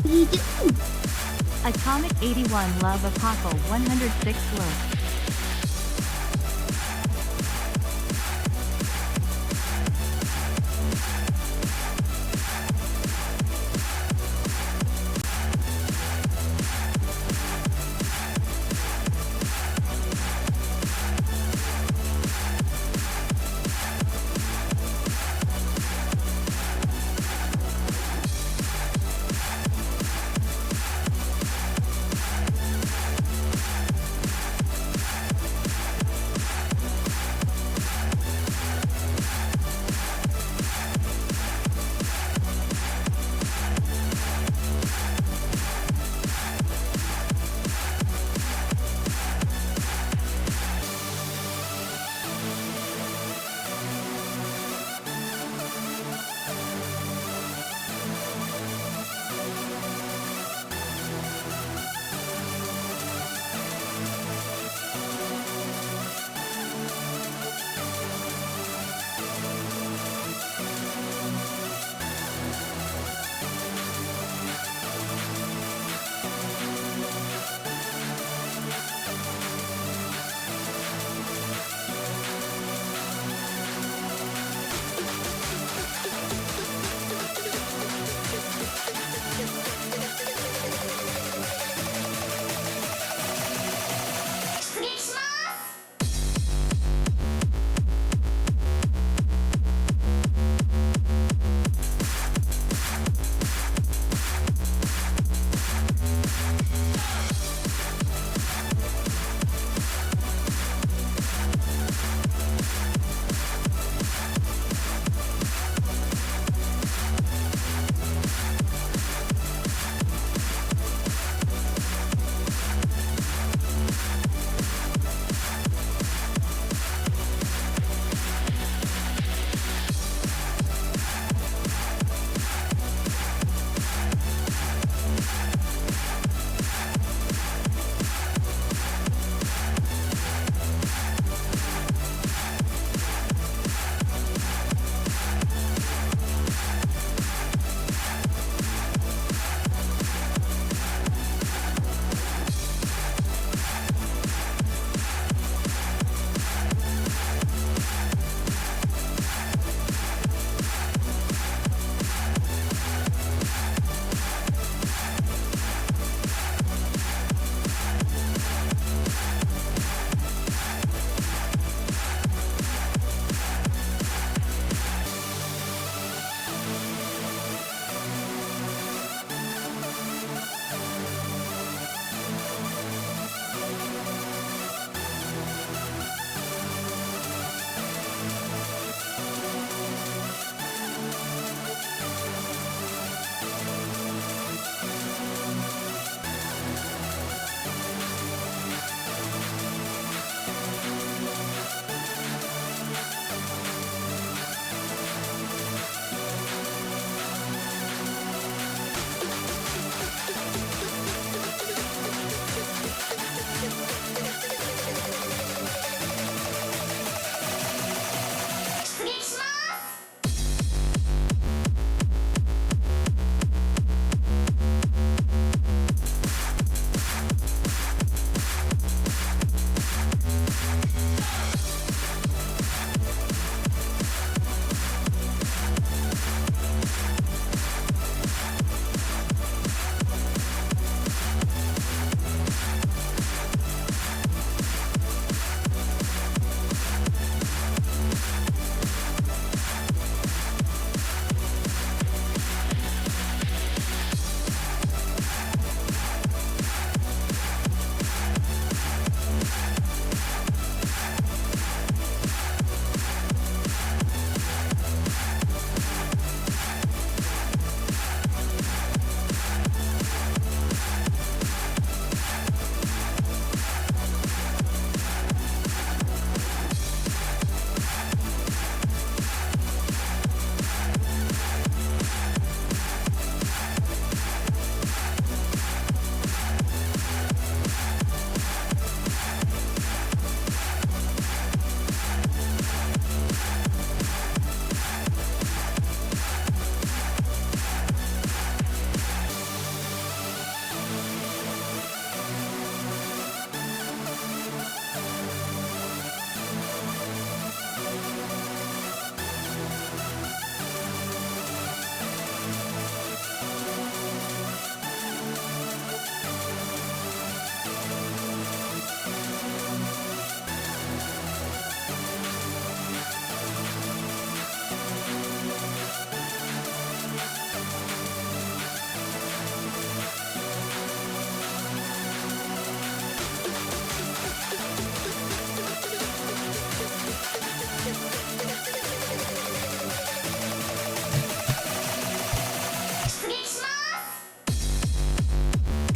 you do? Atomic 81 Love Apostle 106 Low.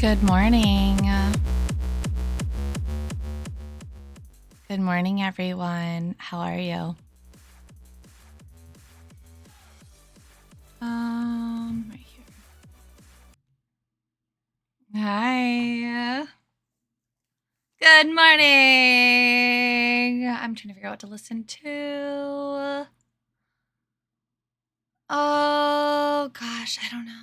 Good morning. Good morning, everyone. How are you? Right here. Hi. Good morning. I'm trying to figure out what to listen to. Oh, gosh, I don't know.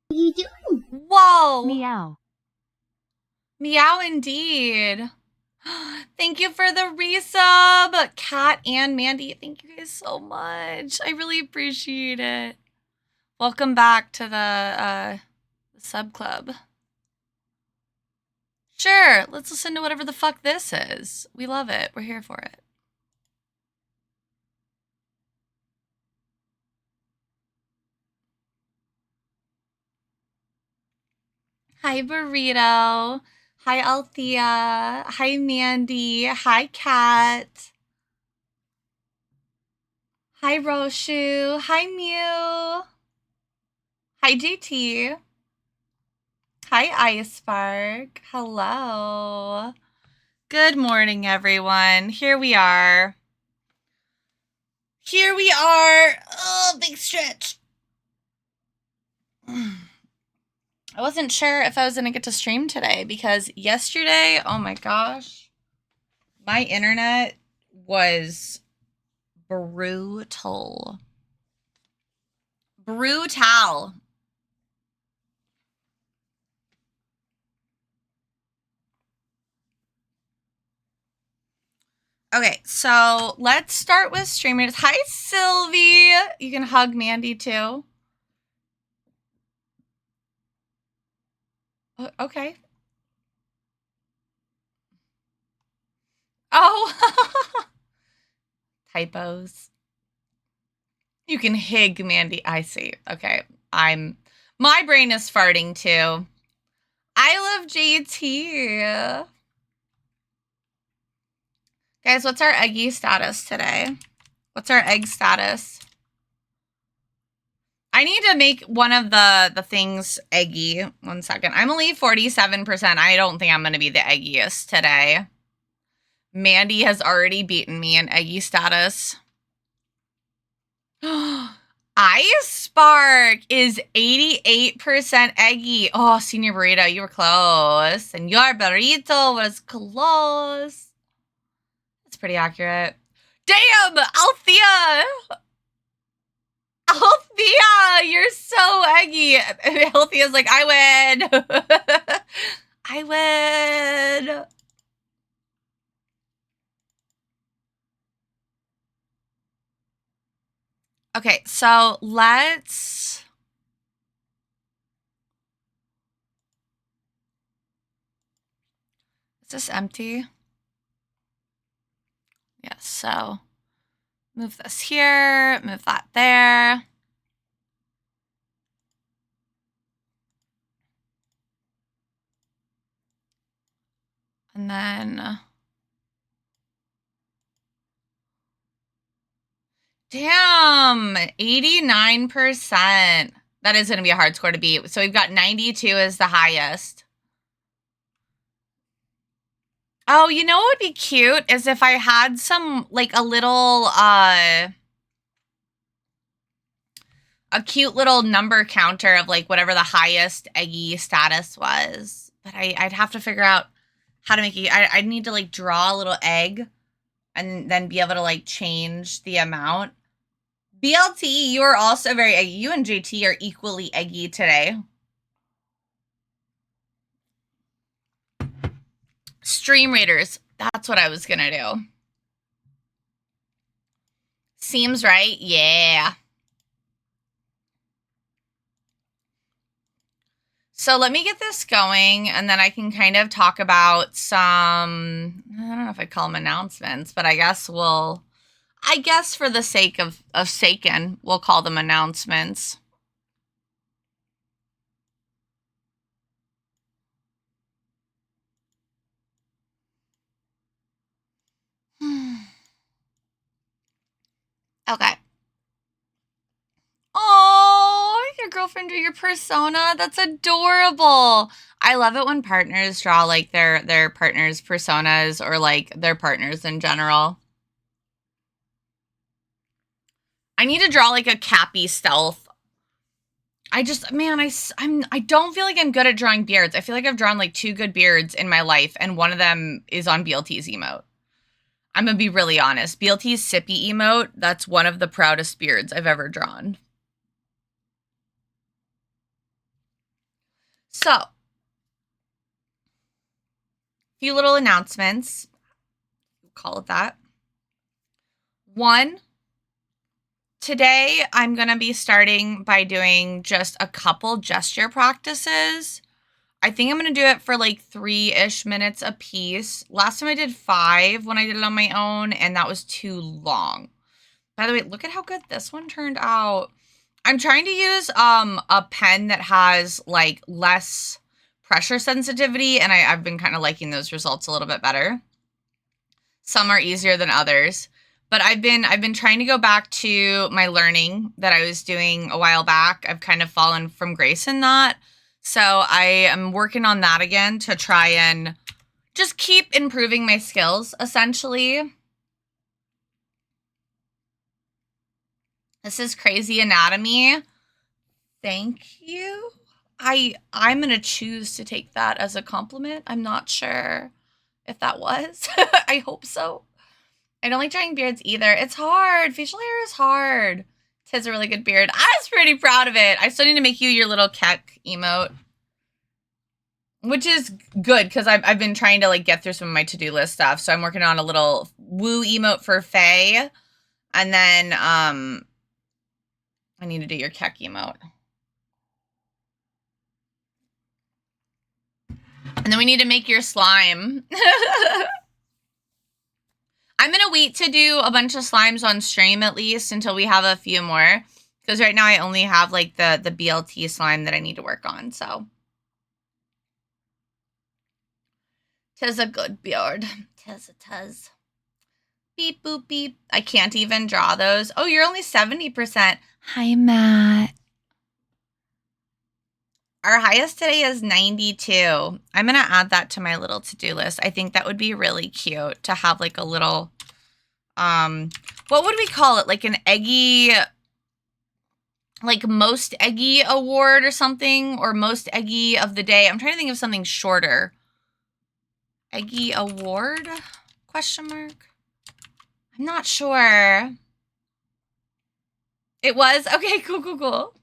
What are you doing? Whoa. Meow. Meow indeed. Thank you for the resub, Kat and Mandy. Thank you guys so much. I really appreciate it. Welcome back to the sub club. Sure, let's listen to whatever the fuck this is. We love it. We're here for it. Hi, Burrito. Hi, Althea. Hi, Mandy. Hi, Kat. Hi, Roshu. Hi, Mew. Hi, GT. Hi, Icebark. Hello. Good morning, everyone. Here we are. Here we are. Oh, big stretch. I wasn't sure if I was going to get to stream today because yesterday, oh my gosh, my internet was brutal. Brutal. Okay, so let's start with streamers. Hi, Sylvie. You can hug Mandy too. Okay. Oh, typos. You can hig Mandy. I see. Okay. My brain is farting too. I love JT. Guys, what's our eggy status today? What's our egg status? I need to make one of the things eggy. 1 second. I'm only 47%. I don't think I'm going to be the eggiest today. Mandy has already beaten me in eggy status. Ice Spark is 88% eggy. Oh, Senior Burrito, you were close. And your burrito was close. That's pretty accurate. Damn, Althea! Althea, you're so eggy. Althea's like, I win. I win. Okay, so let's... Is this empty? Yes, so move this here, move that there. And then... Damn, 89%. That is going to be a hard score to beat. So we've got 92 as the highest. Oh, you know what would be cute is if I had some, like, a cute little number counter of, like, whatever the highest eggy status was. But I'd have to figure out how to make it. I'd need to, like, draw a little egg and then be able to, like, change the amount. BLT, you are also very eggy. You and JT are equally eggy today. Stream Raiders. That's what I was gonna do. Seems right? Yeah. So let me get this going, and then I can kind of talk about some, I don't know if I'd call them announcements, but I guess for the sake of Saken, we'll call them announcements. Okay. girlfriend drew your persona. That's adorable. I love it when partners draw like their partners' personas or like their partners in general. I need to draw like a Cappy stealth. I just, man, I don't feel like I'm good at drawing beards. I feel like I've drawn like 2 good beards in my life, and one of them is on BLT's emote. I'm gonna be really honest. BLT's sippy emote, that's one of the proudest beards I've ever drawn. So, few little announcements. Call it that. 1, today I'm gonna be starting by doing just a couple gesture practices. I think I'm going to do it for like 3-ish minutes a piece. Last time I did 5 when I did it on my own, and that was too long. By the way, look at how good this one turned out. I'm trying to use a pen that has like less pressure sensitivity, and I've been kind of liking those results a little bit better. Some are easier than others, but I've been trying to go back to my learning that I was doing a while back. I've kind of fallen from grace in that. So I am working on that again to try and just keep improving my skills, essentially. This is Crazy Anatomy. Thank you. I'm going to choose to take that as a compliment. I'm not sure if that was. I hope so. I don't like drawing beards either. It's hard. Facial hair is hard. Tis a really good beard. I was pretty proud of it. I still need to make you your little Keck emote, which is good because I've been trying to like get through some of my to-do list stuff. So I'm working on a little woo emote for Faye, and then I need to do your Keck emote, and then we need to make your slime. I'm gonna wait to do a bunch of slimes on stream at least until we have a few more, because right now I only have like the BLT slime that I need to work on. So. Tis a good beard. Tis. Beep, boop, beep. I can't even draw those. Oh, you're only 70%. Hi, Matt. Our highest today is 92. I'm going to add that to my little to-do list. I think that would be really cute to have like a little, what would we call it? Like an eggy, like most eggy award or something, or most eggy of the day. I'm trying to think of something shorter. Eggy award? Question mark. I'm not sure. It was? Okay, cool.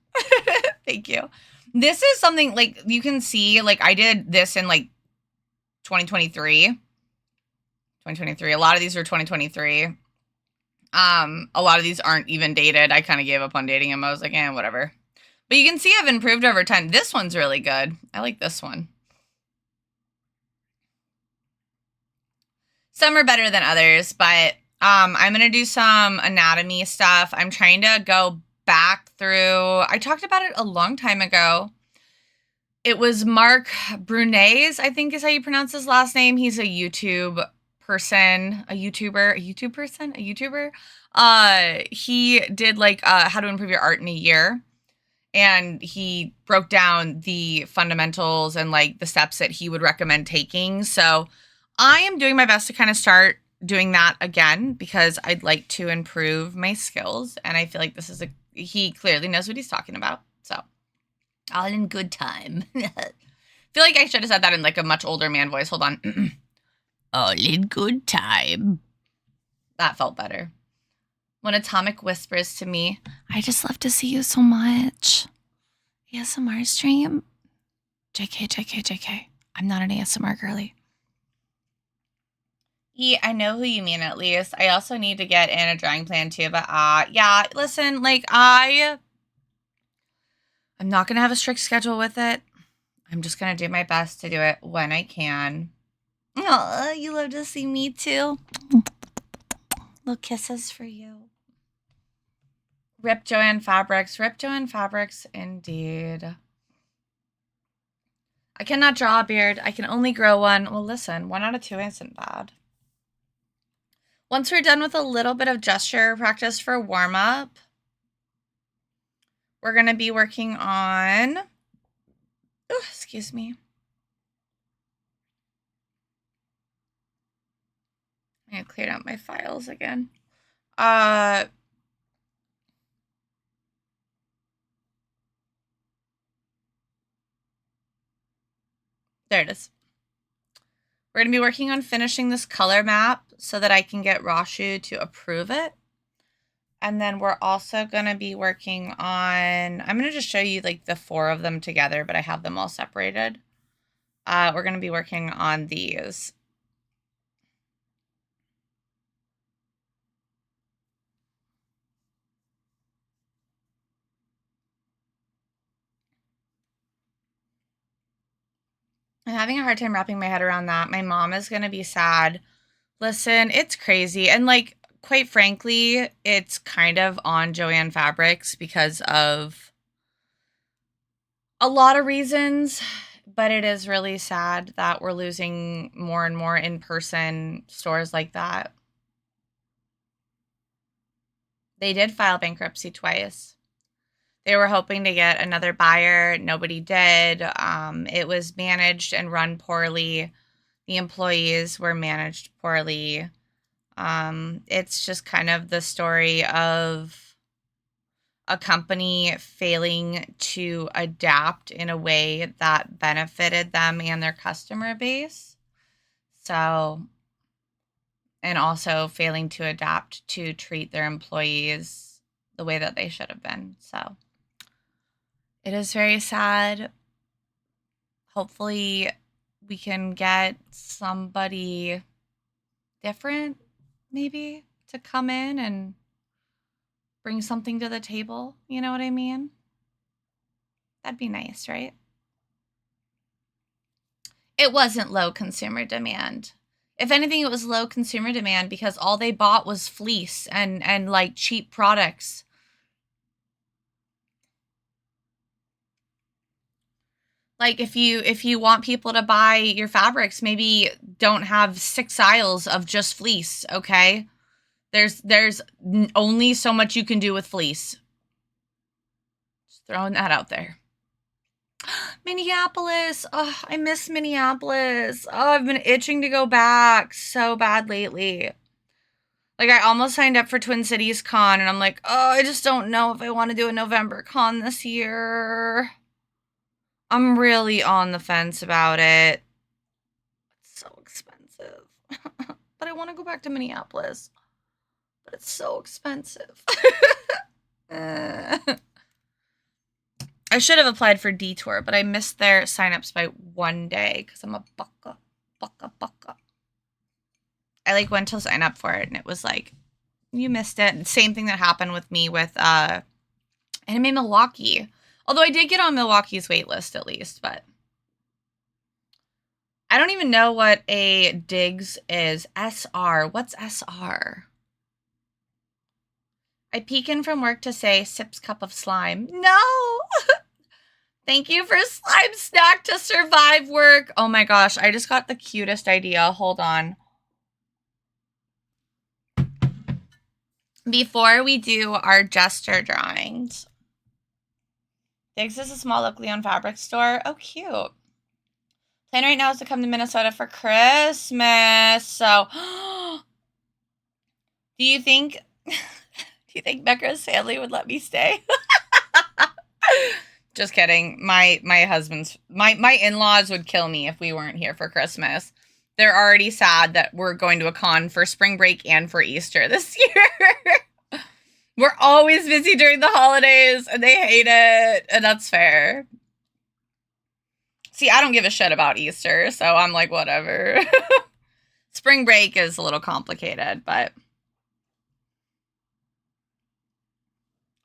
Thank you. This is something like you can see, like I did this in like 2023. 2023. A lot of these are 2023. A lot of these aren't even dated. I kind of gave up on dating them. I was like, whatever. But you can see I've improved over time. This one's really good. I like this one. Some are better than others, but I'm going to do some anatomy stuff. I'm trying to go back through. I talked about it a long time ago. It was Mark Brunez, I think is how you pronounce his last name. He's a YouTube person, a YouTuber. He did like how to improve your art in a year. And he broke down the fundamentals and like the steps that he would recommend taking. So I am doing my best to kind of start doing that again because I'd like to improve my skills. And I feel like this is he clearly knows what he's talking about. So all in good time. I feel like I should have said that in like a much older man voice. Hold on. All in good time. That felt better. When Atomic whispers to me, I just love to see you so much. ASMR stream? JK. I'm not an ASMR girly. I know who you mean at least. I also need to get in a drawing plan too, but yeah, listen, like I'm not going to have a strict schedule with it. I'm just going to do my best to do it when I can. Oh, you love to see me too. Little kisses for you. Rip Joanne Fabrics. Rip Joanne Fabrics, indeed. I cannot draw a beard. I can only grow one. Well, listen, 1 out of 2 isn't bad. Once we're done with a little bit of gesture practice for warm-up, we're going to be working on, oh, excuse me. I'm going to clear out my files again. There it is. We're going to be working on finishing this color map so that I can get Rashu to approve it. And then we're also going to be working on, I'm going to just show you like the 4 of them together, but I have them all separated. We're going to be working on these. I'm having a hard time wrapping my head around that. My mom is going to be sad. Listen, it's crazy. And like, quite frankly, it's kind of on Joann Fabrics because of a lot of reasons, but it is really sad that we're losing more and more in-person stores like that. They did file bankruptcy twice. They were hoping to get another buyer. Nobody did. It was managed and run poorly. The employees were managed poorly. It's just kind of the story of a company failing to adapt in a way that benefited them and their customer base. So, and also failing to adapt to treat their employees the way that they should have been. So, it is very sad. Hopefully, we can get somebody different, maybe, to come in and bring something to the table. You know what I mean? That'd be nice, right? It wasn't low consumer demand. If anything, it was low consumer demand because all they bought was fleece and like cheap products. Like if you want people to buy your fabrics, maybe don't have 6 aisles of just fleece, okay? There's only so much you can do with fleece. Just throwing that out there. Minneapolis. Oh, I miss Minneapolis. Oh, I've been itching to go back so bad lately. Like, I almost signed up for Twin Cities Con, and I'm like, oh, I just don't know if I want to do a November con this year. I'm really on the fence about it. It's so expensive. But I want to go back to Minneapolis. But it's so expensive. I should have applied for Detour, but I missed their signups by 1 day because I'm a bucka. I like went to sign up for it and it was like, you missed it. Same thing that happened with me with Anime Milwaukee. Although I did get on Milwaukee's wait list at least, but I don't even know what a Diggs is. SR. What's SR? I peek in from work to say, sips cup of slime. No! Thank you for slime snack to survive work. Oh my gosh, I just got the cutest idea. Hold on. Before we do our gesture drawings. Diggs is a small locally owned fabric store. Oh, cute. Plan right now is to come to Minnesota for Christmas. So, do you think Becca's family would let me stay? Just kidding. My husband's my in-laws would kill me if we weren't here for Christmas. They're already sad that we're going to a con for spring break and for Easter this year. We're always busy during the holidays and they hate it, and that's fair. See, I don't give a shit about Easter, so I'm like, whatever. Spring break is a little complicated, but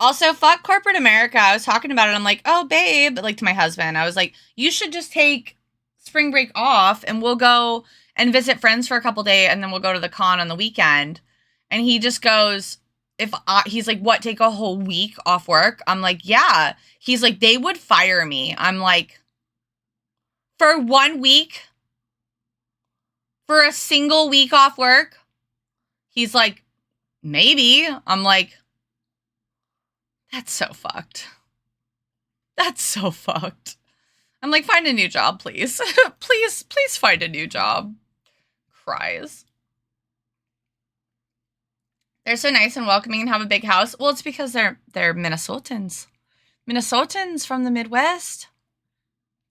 also, fuck corporate America. I was talking about it. I'm like, oh, babe, like to my husband. I was like, you should just take spring break off and we'll go and visit friends for a couple days and then we'll go to the con on the weekend. And he just goes, he's like, what, take a whole week off work? I'm like, yeah. He's like, they would fire me. I'm like, for 1 week? For a single week off work? He's like, maybe. I'm like, that's so fucked. That's so fucked. I'm like, find a new job, please. please find a new job. Cries. They're so nice and welcoming and have a big house. Well, it's because they're Minnesotans. Minnesotans from the Midwest.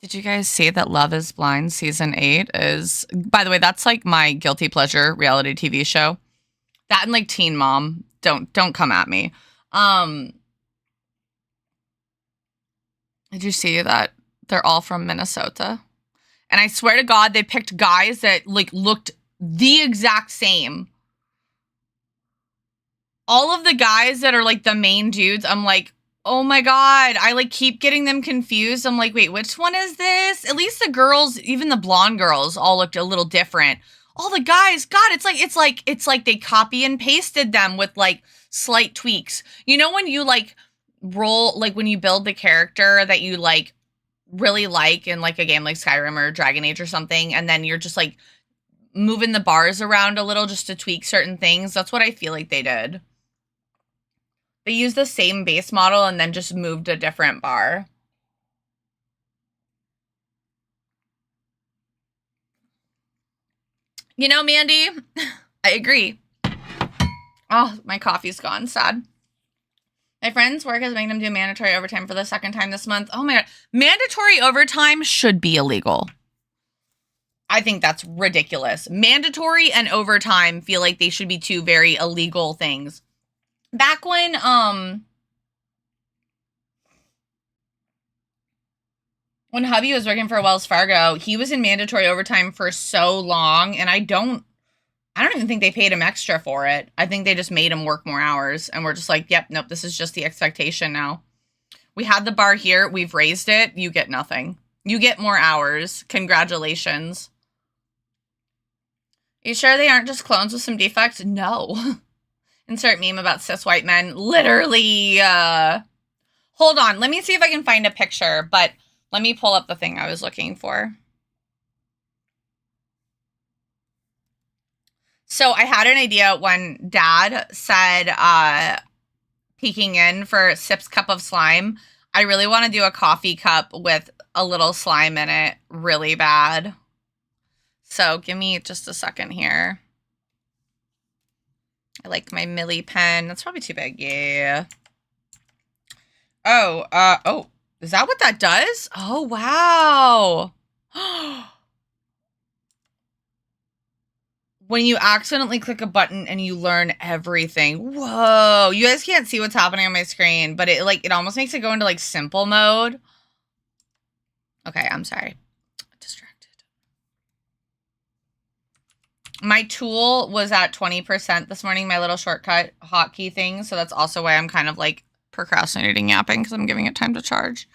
Did you guys see that Love is Blind season 8 is, by the way, that's like my guilty pleasure reality TV show. That and like Teen Mom. Don't come at me. Did you see that they're all from Minnesota? And I swear to God, they picked guys that like looked the exact same. All of the guys that are like the main dudes, I'm like, oh my God, I like keep getting them confused. I'm like, wait, which one is this? At least the girls, even the blonde girls, all looked a little different. All the guys, God, it's like they copy and pasted them with like slight tweaks. You know when you like roll, like when you build the character that you like really like in like a game like Skyrim or Dragon Age or something, and then you're just like moving the bars around a little just to tweak certain things. That's what I feel like they did. They used the same base model and then just moved a different bar. You know, Mandy, I agree. Oh, my coffee's gone. Sad. My friend's work is making them do mandatory overtime for the second time this month. Oh my God. Mandatory overtime should be illegal. I think that's ridiculous. Mandatory and overtime feel like they should be two very illegal things. Back when hubby was working for Wells Fargo, he was in mandatory overtime for so long, and I don't even think they paid him extra for it. I think they just made him work more hours, and we're just like, yep, nope, this is just the expectation now. We had the bar here, we've raised it, you get nothing. You get more hours. Congratulations. Are you sure they aren't just clones with some defects? No. Insert meme about cis white men. Literally, hold on, let me see if I can find a picture, but let me pull up the thing I was looking for. So I had an idea when Dad said, peeking in for Sip's cup of slime. I really want to do a coffee cup with a little slime in it really bad. So give me just a second here. I like my Millie pen. That's probably too big. Yeah. Oh, oh, is that what that does? Oh, wow. When you accidentally click a button and you learn everything. Whoa. You guys can't see what's happening on my screen, but it almost makes it go into like simple mode. Okay, I'm sorry. Distracted. My tool was at 20% this morning, my little shortcut hotkey thing. So that's also why I'm kind of like procrastinating yapping because I'm giving it time to charge.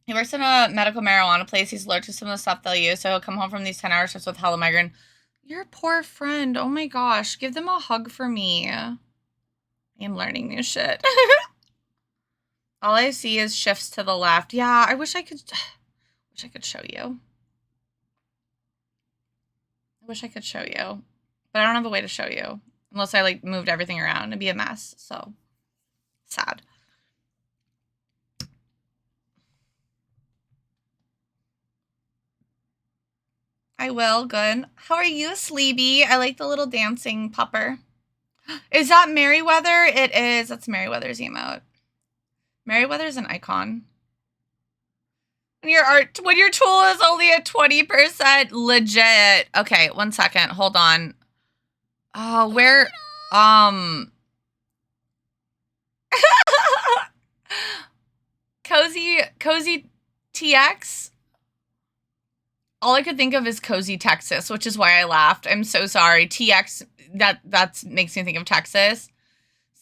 He works in a medical marijuana place. He's allergic to some of the stuff they'll use. So he'll come home from these 10-hour shifts with hella migraine. Your poor friend. Oh my gosh. Give them a hug for me. I am learning new shit. All I see is shifts to the left. Yeah, I wish I could show you. I wish I could show you. But I don't have a way to show you. Unless I like moved everything around. It'd be a mess. So sad. I will. Good. How are you, Sleepy? I like the little dancing pupper. Is that Merryweather? It is. That's Merryweather's emote. Merryweather's an icon. When your tool is only at 20%, legit. Okay, one second. Hold on. Oh, where? Cozy TX. All I could think of is Cozy, Texas, which is why I laughed. I'm so sorry. TX, that makes me think of Texas.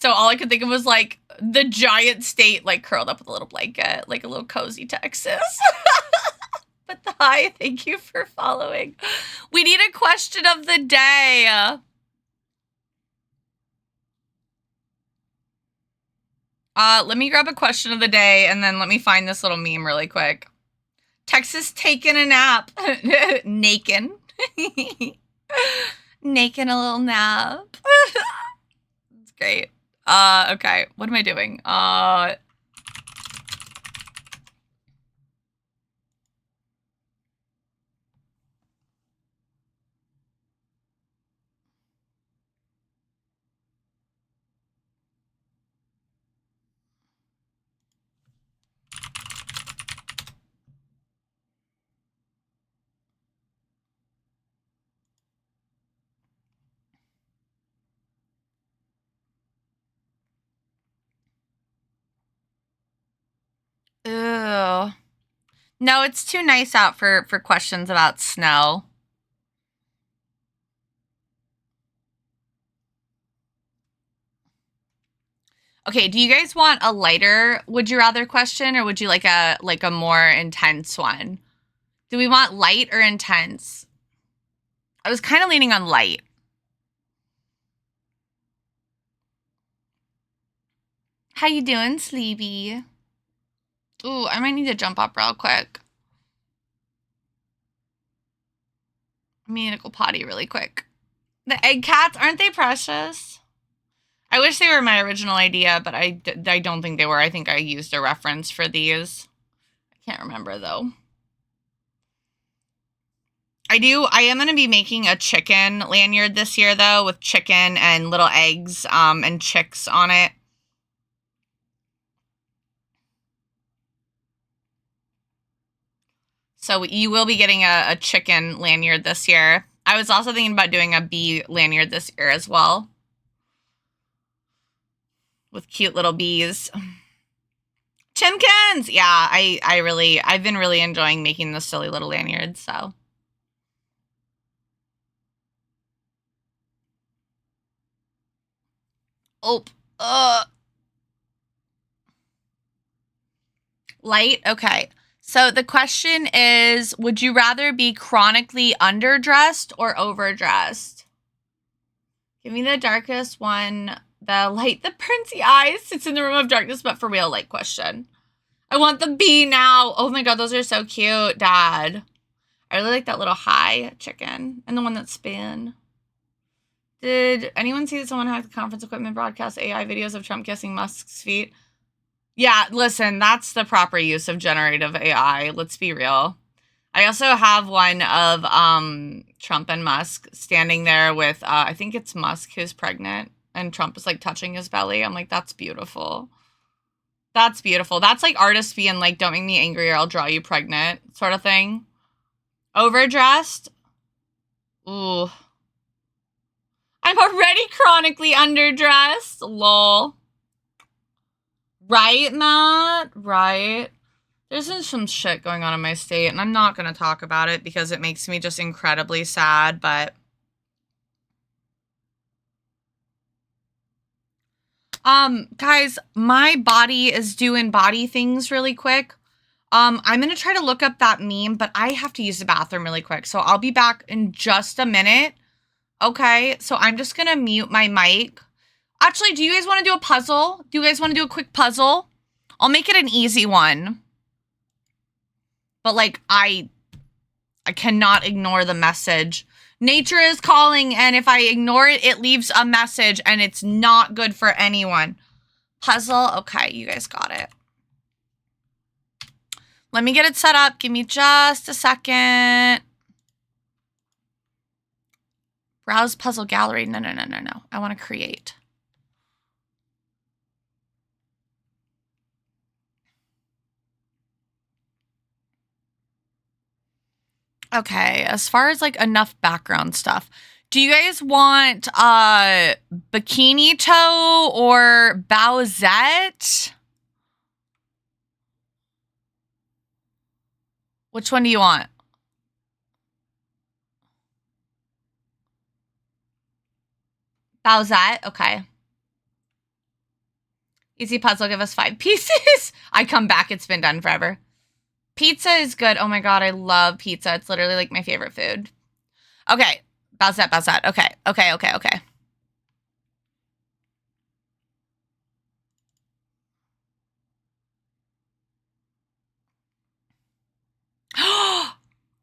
So all I could think of was like the giant state, like curled up with a little blanket, like a little Cozy, Texas. But hi, thank you for following. We need a question of the day. Let me grab a question of the day and then let me find this little meme really quick. Texas taking a nap. Naked. Naked a little nap. It's great. Okay. What am I doing? Ew. No, it's too nice out for questions about snow. Okay, do you guys want a lighter would you rather question, or would you like a more intense one? Do we want light or intense? I was kind of leaning on light. How you doing, Sleepy? Ooh, I might need to jump up real quick. I need to go potty really quick. The egg cats, aren't they precious? I wish they were my original idea, but I don't think they were. I think I used a reference for these. I can't remember, though. I am going to be making a chicken lanyard this year, though, with chicken and little eggs and chicks on it. So you will be getting a chicken lanyard this year. I was also thinking about doing a bee lanyard this year as well, with cute little bees. Chimkins! Yeah, I've been really enjoying making the silly little lanyards, so. Oh, light? Okay. So the question is, would you rather be chronically underdressed or overdressed? Give me the darkest one. The light that burns the eyes. It's in the room of darkness, but for real, light question. I want the bee now. Oh my god, those are so cute, Dad. I really like that little high chicken and the one that spin. Did anyone see that someone hacked the conference equipment broadcast AI videos of Trump kissing Musk's feet? Yeah, listen, that's the proper use of generative AI. Let's be real. I also have one of Trump and Musk standing there with, I think it's Musk who's pregnant, and Trump is like touching his belly. I'm like, that's beautiful. That's beautiful. That's like artists being like, don't make me angry or I'll draw you pregnant sort of thing. Overdressed? Ooh. I'm already chronically underdressed. Lol. Right, Matt? Right. There's some shit going on in my state, and I'm not going to talk about it because it makes me just incredibly sad, but... guys, my body is doing body things really quick. I'm going to try to look up that meme, but I have to use the bathroom really quick, so I'll be back in just a minute. Okay, so I'm just going to mute my mic. Actually, do you guys want to do a puzzle? Do you guys want to do a quick puzzle? I'll make it an easy one. But, like, I cannot ignore the message. Nature is calling, and if I ignore it, it leaves a message, and it's not good for anyone. Puzzle? Okay, you guys got it. Let me get it set up. Give me just a second. Browse puzzle gallery. No. I want to create. Okay, as far as like enough background stuff, do you guys want Bikini Toe or Bowsette? Which one do you want? Bowsette, okay. Easy puzzle, give us 5 pieces. I come back, it's been done forever. Pizza is good. Oh my god, I love pizza. It's literally like my favorite food. Okay, Bowsette. Okay.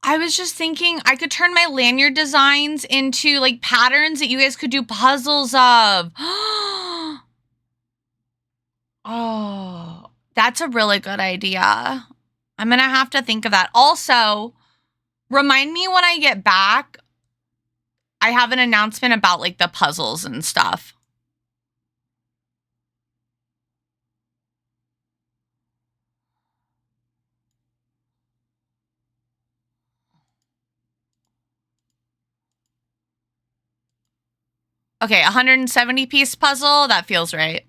I was just thinking I could turn my lanyard designs into like patterns that you guys could do puzzles of. Oh, that's a really good idea. I'm going to have to think of that. Also, remind me when I get back. I have an announcement about like the puzzles and stuff. Okay, 170 piece puzzle. That feels right.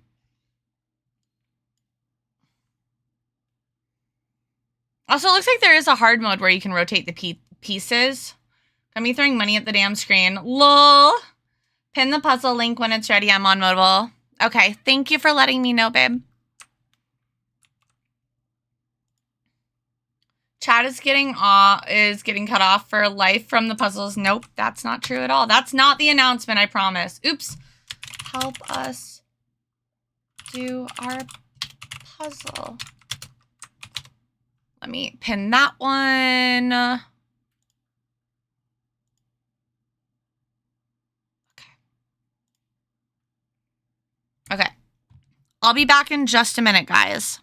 Also, it looks like there is a hard mode where you can rotate the pieces. Got me throwing money at the damn screen. Lol. Pin the puzzle link when it's ready. I'm on mobile. Okay, thank you for letting me know, babe. Chat is getting cut off for life from the puzzles. Nope, that's not true at all. That's not the announcement, I promise. Oops. Help us do our puzzle. Let me pin that one. Okay. I'll be back in just a minute, guys.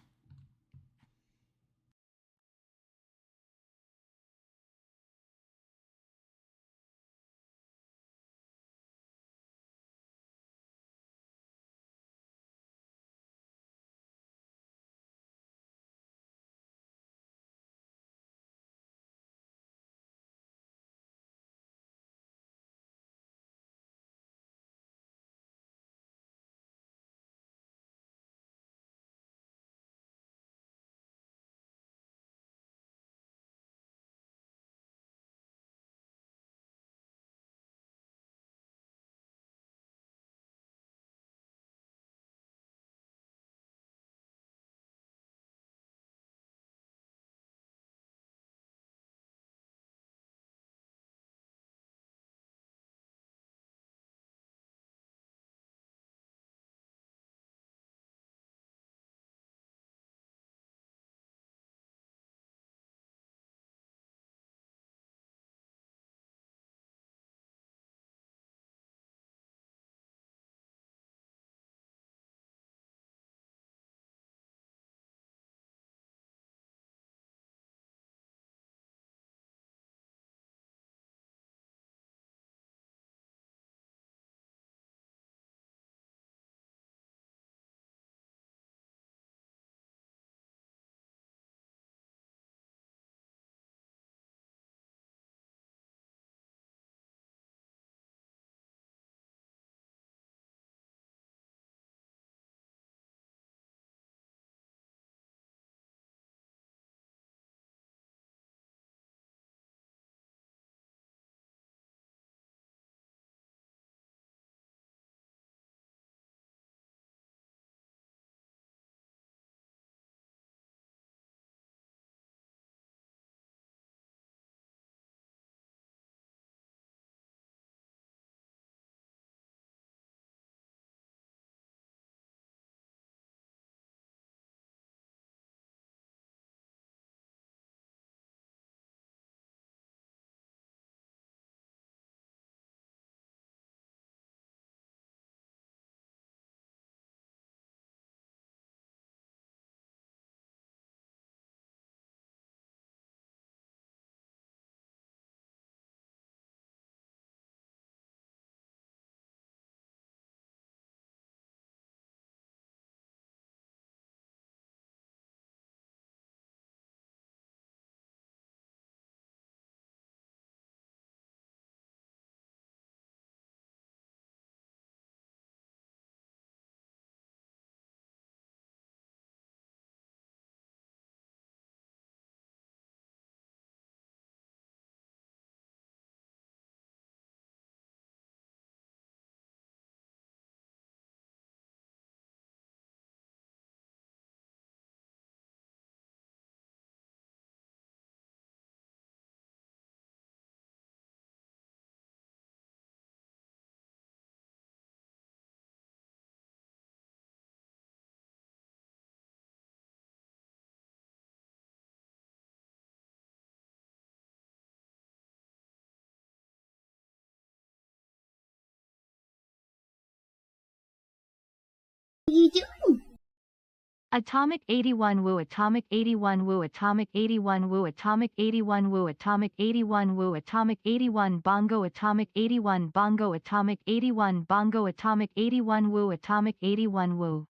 What are you doing? Atomic 81 Woo Atomic 81 Woo Atomic 81 Woo Atomic 81 Woo Atomic 81 Woo Atomic 81 Bongo Atomic 81 Bongo Atomic 81 Bongo Atomic 81 Woo Atomic 81 Woo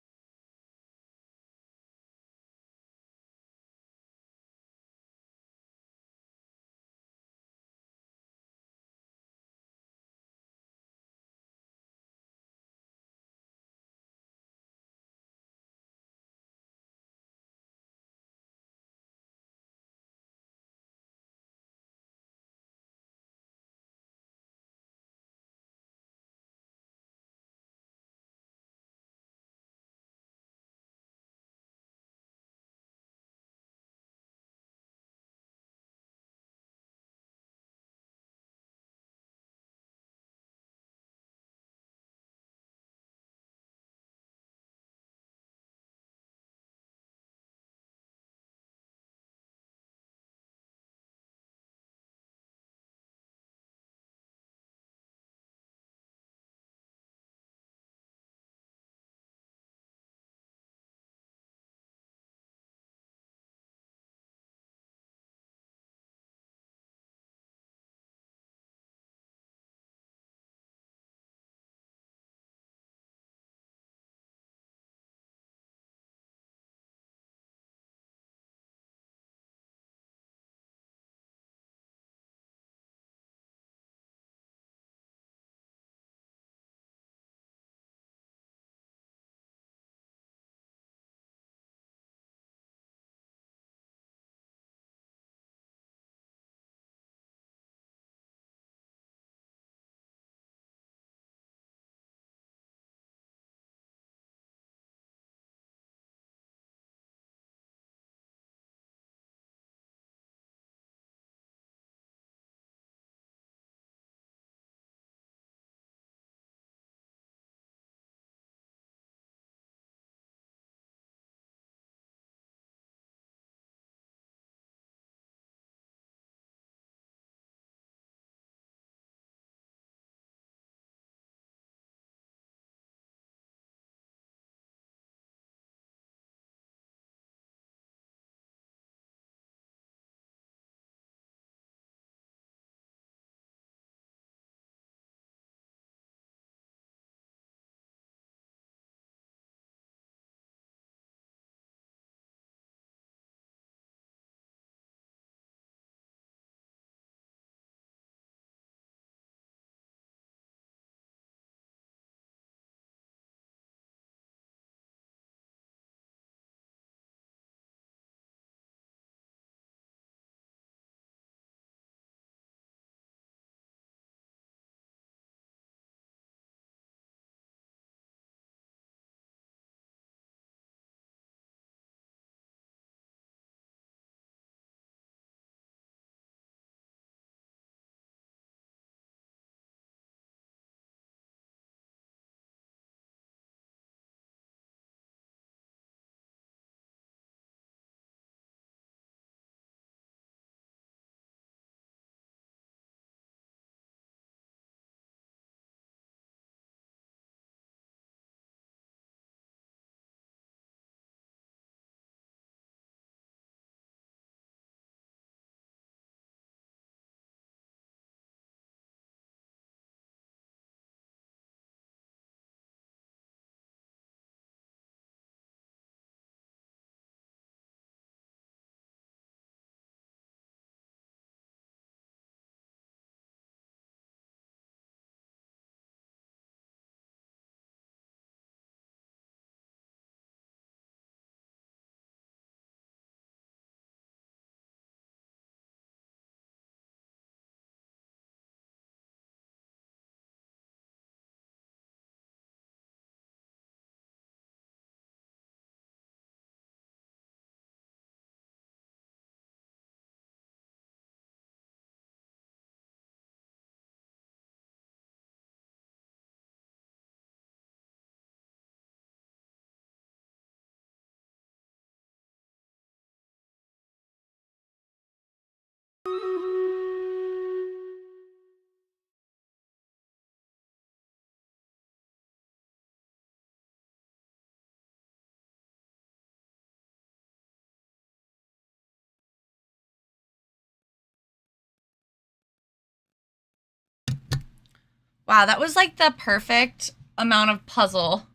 Wow, that was like the perfect amount of puzzle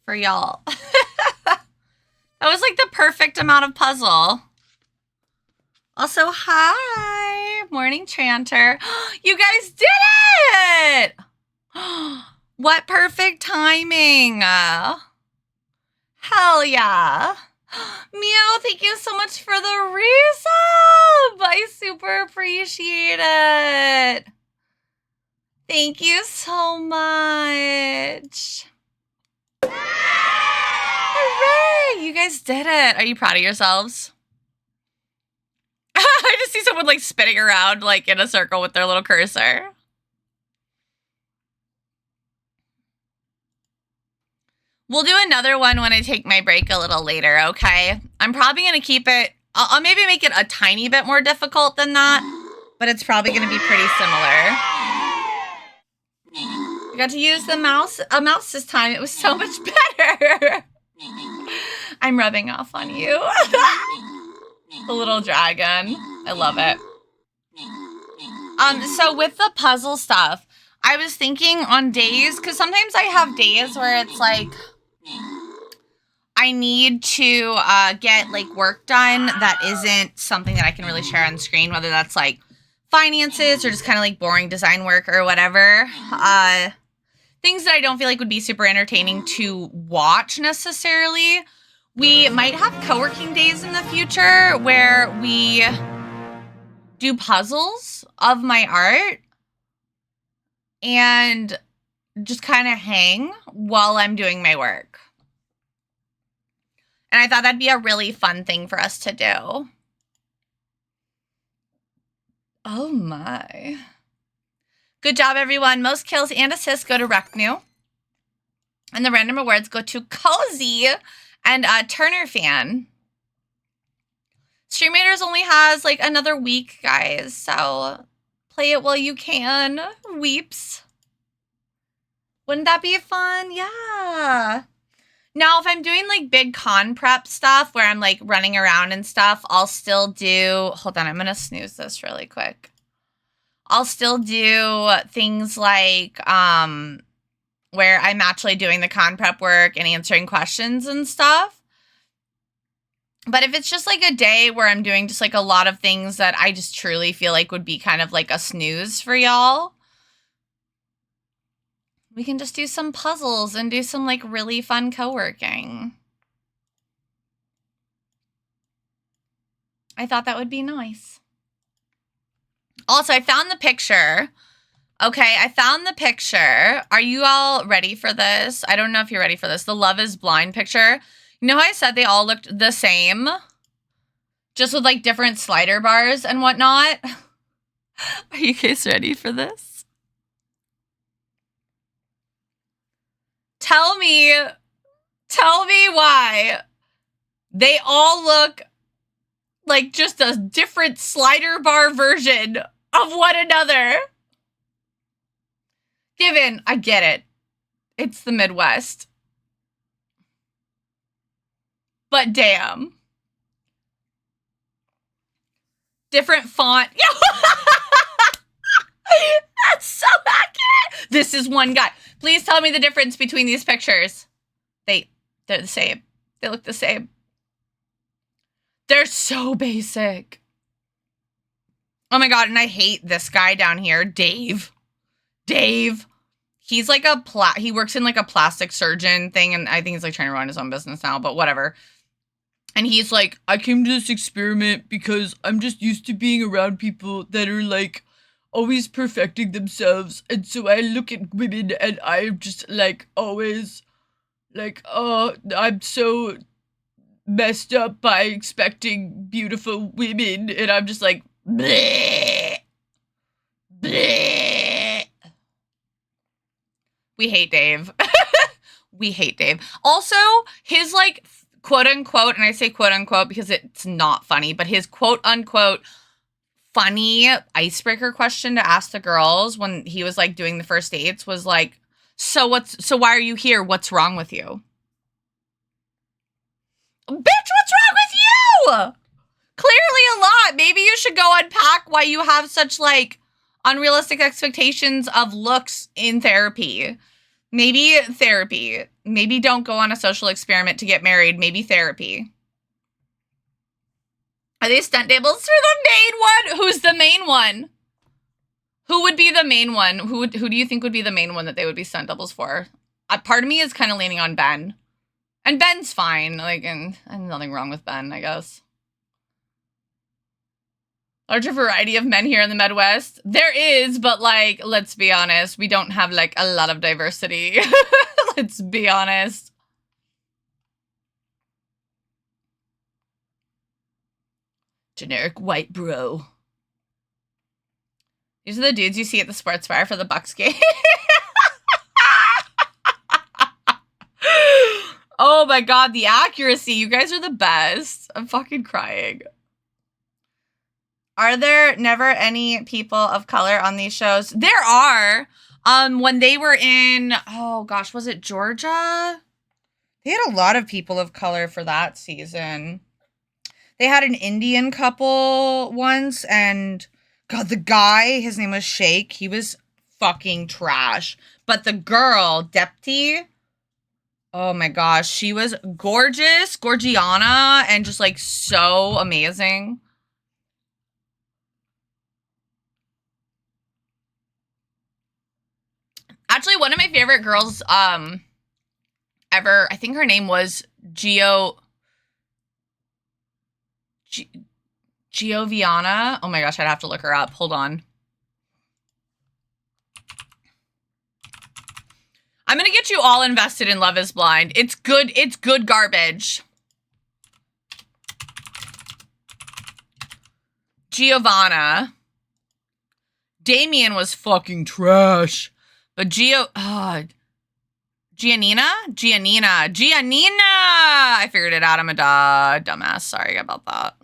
for y'all. That was like the perfect amount of puzzle. Also, hi, morning Tranter. You guys did it! What perfect timing. Hell yeah. Meow, thank you so much for the resub. I super appreciate it. Thank you so much. Hooray! You guys did it. Are you proud of yourselves? I just see someone like spinning around like in a circle with their little cursor. We'll do another one when I take my break a little later, okay? I'm probably going to keep it... I'll maybe make it a tiny bit more difficult than that, but it's probably going to be pretty similar. I got to use a mouse this time. It was so much better. I'm rubbing off on you. The little dragon. I love it. So with the puzzle stuff, I was thinking on days, because sometimes I have days where it's like I need to get like work done that isn't something that I can really share on screen, whether that's like finances or just kind of like boring design work or whatever. Things that I don't feel like would be super entertaining to watch necessarily. We might have co-working days in the future where we do puzzles of my art and just kind of hang while I'm doing my work. And I thought that'd be a really fun thing for us to do. Oh my. Good job, everyone. Most kills and assists go to Reknu. And the random awards go to Cozy and Turner Fan. Stream Raiders only has like another week, guys. So play it while you can. Weeps. Wouldn't that be fun? Yeah. Now, if I'm doing like big con prep stuff where I'm like running around and stuff, I'll still do, hold on, I'm going to snooze this really quick. I'll still do things like where I'm actually doing the con prep work and answering questions and stuff. But if it's just like a day where I'm doing just like a lot of things that I just truly feel like would be kind of like a snooze for y'all, we can just do some puzzles and do some like really fun co-working. I thought that would be nice. Also, I found the picture. Okay, I found the picture. Are you all ready for this? I don't know if you're ready for this. The Love is Blind picture. You know how I said they all looked the same? Just with like different slider bars and whatnot? Are you guys ready for this? Tell me why they all look like just a different slider bar version of one another. Given, I get it. It's the Midwest. But damn. Different font. That's so accurate. This is one guy. Please tell me the difference between these pictures. They're the same. They look the same. They're so basic. Oh my god, and I hate this guy down here, Dave. Dave. He's like he works in like a plastic surgeon thing, and I think he's like trying to run his own business now, but whatever. And he's like, I came to this experiment because I'm just used to being around people that are like always perfecting themselves, and so I look at women and I'm just like always like, oh, I'm so messed up by expecting beautiful women, and I'm just like, bleh, bleh. We hate Dave. We hate Dave. Also, his like quote unquote, and I say quote unquote because it's not funny, but his quote unquote funny icebreaker question to ask the girls when he was like doing the first dates was like, so why are you here? What's wrong with you? Bitch, what's wrong with you? Clearly a lot. Maybe you should go unpack why you have such like unrealistic expectations of looks in therapy. Maybe therapy. Maybe don't go on a social experiment to get married. Maybe therapy. Are these stunt tables for the main one? Who's the main one? Who would be the main one? Who do you think would be the main one that they would be stunt doubles for? Part of me is kind of leaning on Ben. And Ben's fine. Like, and nothing wrong with Ben, I guess. Larger variety of men here in the Midwest. There is, but like, let's be honest. We don't have like a lot of diversity. Let's be honest. Generic white bro. These are the dudes you see at the sports bar for the Bucks game. Oh my god, the accuracy. You guys are the best. I'm fucking crying. Are there never any people of color on these shows? There are. When they were in, oh gosh, was it Georgia? They had a lot of people of color for that season. They had an Indian couple once, and god, the guy, his name was Sheikh. He was fucking trash. But the girl, Depti, oh my gosh, she was gorgeous, Gorgiana, and just like so amazing. Actually, one of my favorite girls ever, I think her name was Giovanna. Oh my gosh, I'd have to look her up. Hold on. I'm going to get you all invested in Love is Blind. It's good garbage. Giovanna. Damien was fucking trash. But Giannina? I figured it out. I'm a dumbass. Sorry about that.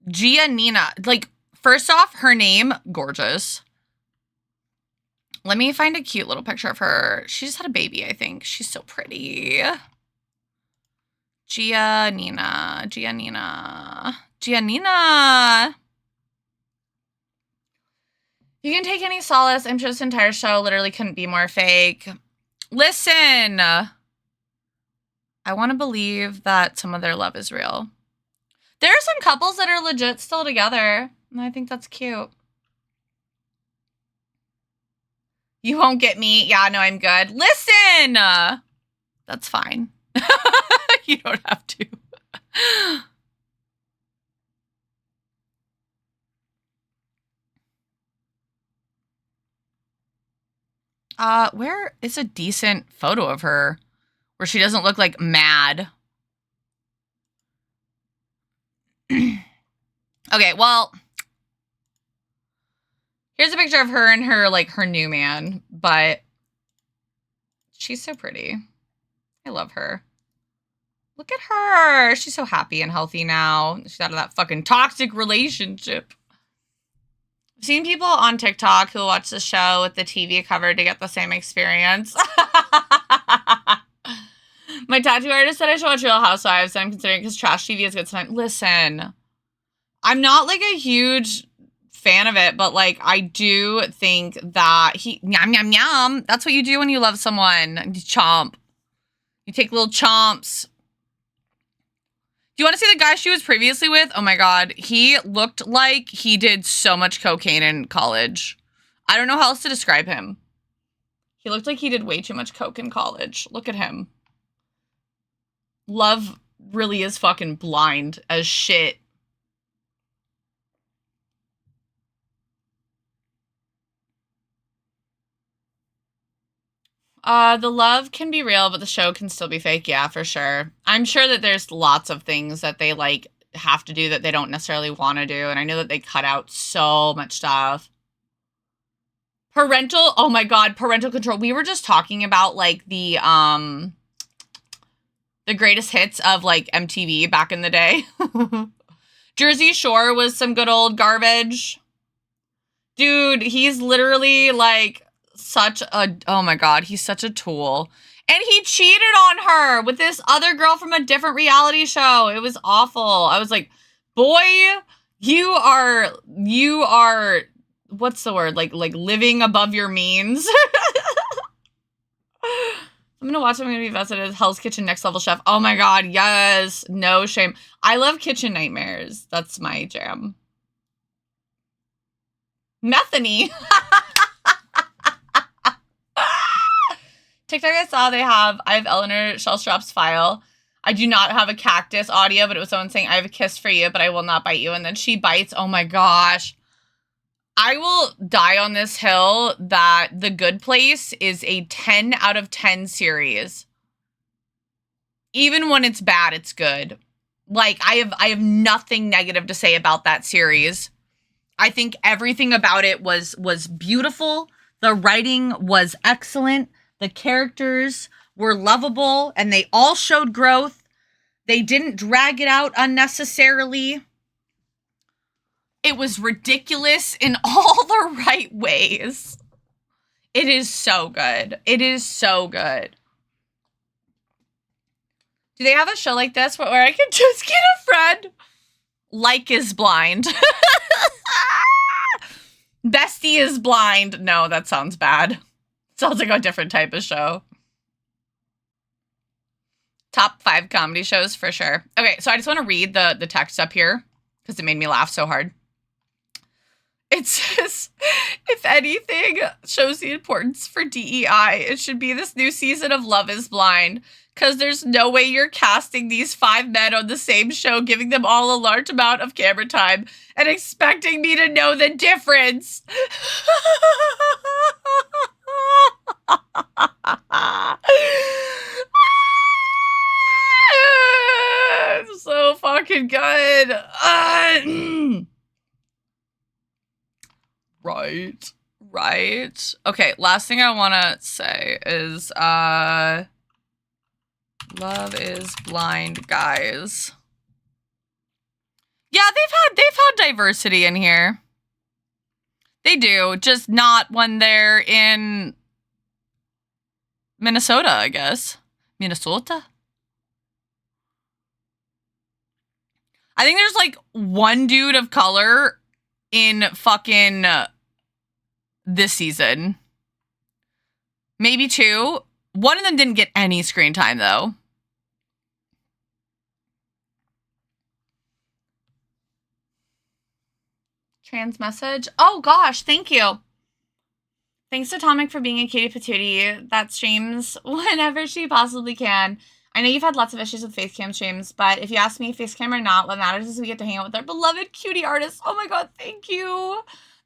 Giannina. Like, first off, her name, gorgeous. Let me find a cute little picture of her. She just had a baby, I think. She's so pretty. Giannina. You can take any solace. I'm sure this entire show literally couldn't be more fake. Listen. I want to believe that some of their love is real. There are some couples that are legit still together, and I think that's cute. You won't get me. Yeah, no, I'm good. Listen. That's fine. You don't have to. Where is a decent photo of her where she doesn't look like mad? Okay, well, here's a picture of her and her, like, her new man, but she's so pretty. I love her. Look at her. She's so happy and healthy now. She's out of that fucking toxic relationship. I've seen people on TikTok who watch the show with the TV cover to get the same experience. My tattoo artist said I should watch Real Housewives, and I'm considering because trash TV is good sometimes. Listen, I'm not like a huge fan of it, but like I do think that yum yum yum. That's what you do when you love someone. You chomp. You take little chomps. Do you want to see the guy she was previously with? Oh my god, he looked like he did so much cocaine in college. I don't know how else to describe him. He looked like he did way too much coke in college. Look at him. Love really is fucking blind as shit. The love can be real, but the show can still be fake. Yeah, for sure. I'm sure that there's lots of things that they, like, have to do that they don't necessarily want to do. And I know that they cut out so much stuff. Parental, oh my god, parental control. We were just talking about, like, the greatest hits of, like, MTV back in the day. Jersey Shore was some good old garbage. Dude, he's literally, like, such a, oh my god, he's such a tool. And he cheated on her with this other girl from a different reality show. It was awful. I was like, boy, You are, what's the word? Like living above your means. I'm gonna watch. I'm gonna be invested in Hell's Kitchen Next Level Chef. Oh my god, yes, no shame. I love Kitchen Nightmares. That's my jam. Methany. TikTok, I saw I have Eleanor Shellstrop's file. I do not have a cactus audio, but it was someone saying, I have a kiss for you, but I will not bite you. And then she bites. Oh my gosh. I will die on this hill that The Good Place is a 10 out of 10 series. Even when it's bad, it's good. Like, I have nothing negative to say about that series. I think everything about it was beautiful. The writing was excellent. The characters were lovable, and they all showed growth. They didn't drag it out unnecessarily. It was ridiculous in all the right ways. It is so good. It is so good. Do they have a show like this where I can just get a friend? Like is blind. Bestie is blind. No, that sounds bad. Sounds like a different type of show. Top 5 comedy shows for sure. Okay, so I just want to read the text up here because it made me laugh so hard. It says, if anything shows the importance for DEI, it should be this new season of Love is Blind. Because there's no way you're casting these 5 men on the same show, giving them all a large amount of camera time, and expecting me to know the difference. It's so fucking good. Right. Okay, last thing I want to say is, Love is Blind, guys. Yeah, they've had diversity in here. They do, just not when they're in Minnesota, I guess. Minnesota? I think there's like one dude of color in fucking this season. Maybe 2. One of them didn't get any screen time, though. Trans message. Oh gosh, thank you. Thanks to Atomic for being a cutie patootie that streams whenever she possibly can. I know you've had lots of issues with Facecam streams, but if you ask me, Facecam or not, what matters is we get to hang out with our beloved cutie artists. Oh my god, thank you.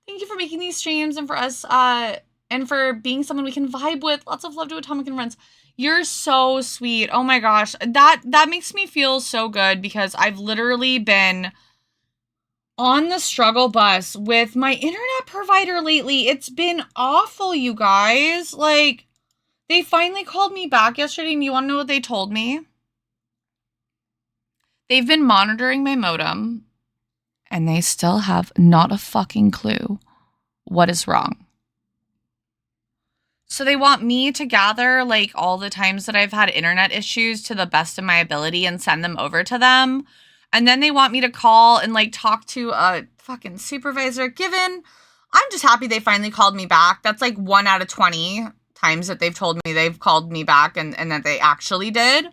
Thank you for making these streams and for us, and for being someone we can vibe with. Lots of love to Atomic and friends. You're so sweet. Oh my gosh. That makes me feel so good because I've literally been on the struggle bus with my internet provider lately. It's been awful, you guys. Like, they finally called me back yesterday, and you want to know what they told me? They've been monitoring my modem, and they still have not a fucking clue what is wrong. So they want me to gather, like, all the times that I've had internet issues to the best of my ability and send them over to them. And then they want me to call and, like, talk to a fucking supervisor. I'm just happy they finally called me back. That's, like, 1 out of 20 times that they've told me they've called me back and that they actually did.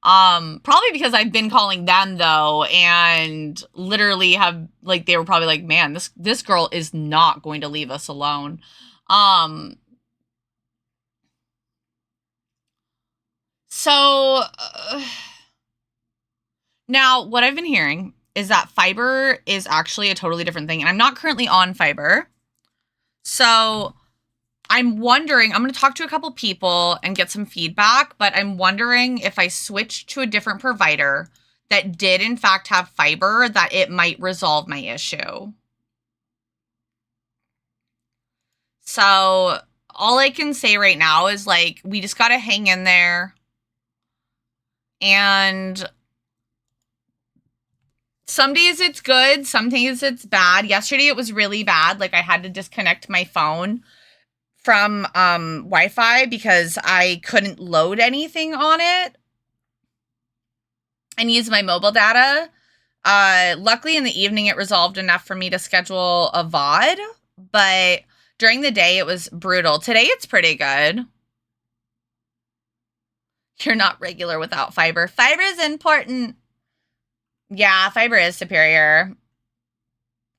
Probably because I've been calling them, though, and literally have, like, they were probably like, man, this girl is not going to leave us alone. Now, what I've been hearing is that fiber is actually a totally different thing. And I'm not currently on fiber. So I'm wondering, I'm going to talk to a couple people and get some feedback, but I'm wondering if I switch to a different provider that did in fact have fiber, that it might resolve my issue. So all I can say right now is, like, we just got to hang in there. And some days it's good, some days it's bad. Yesterday it was really bad. Like, I had to disconnect my phone from Wi-Fi because I couldn't load anything on it and use my mobile data Luckily in the evening it resolved enough for me to schedule a VOD, but during the day it was brutal. Today it's pretty good. You're not regular without fiber. Fiber is important. Yeah, fiber is superior.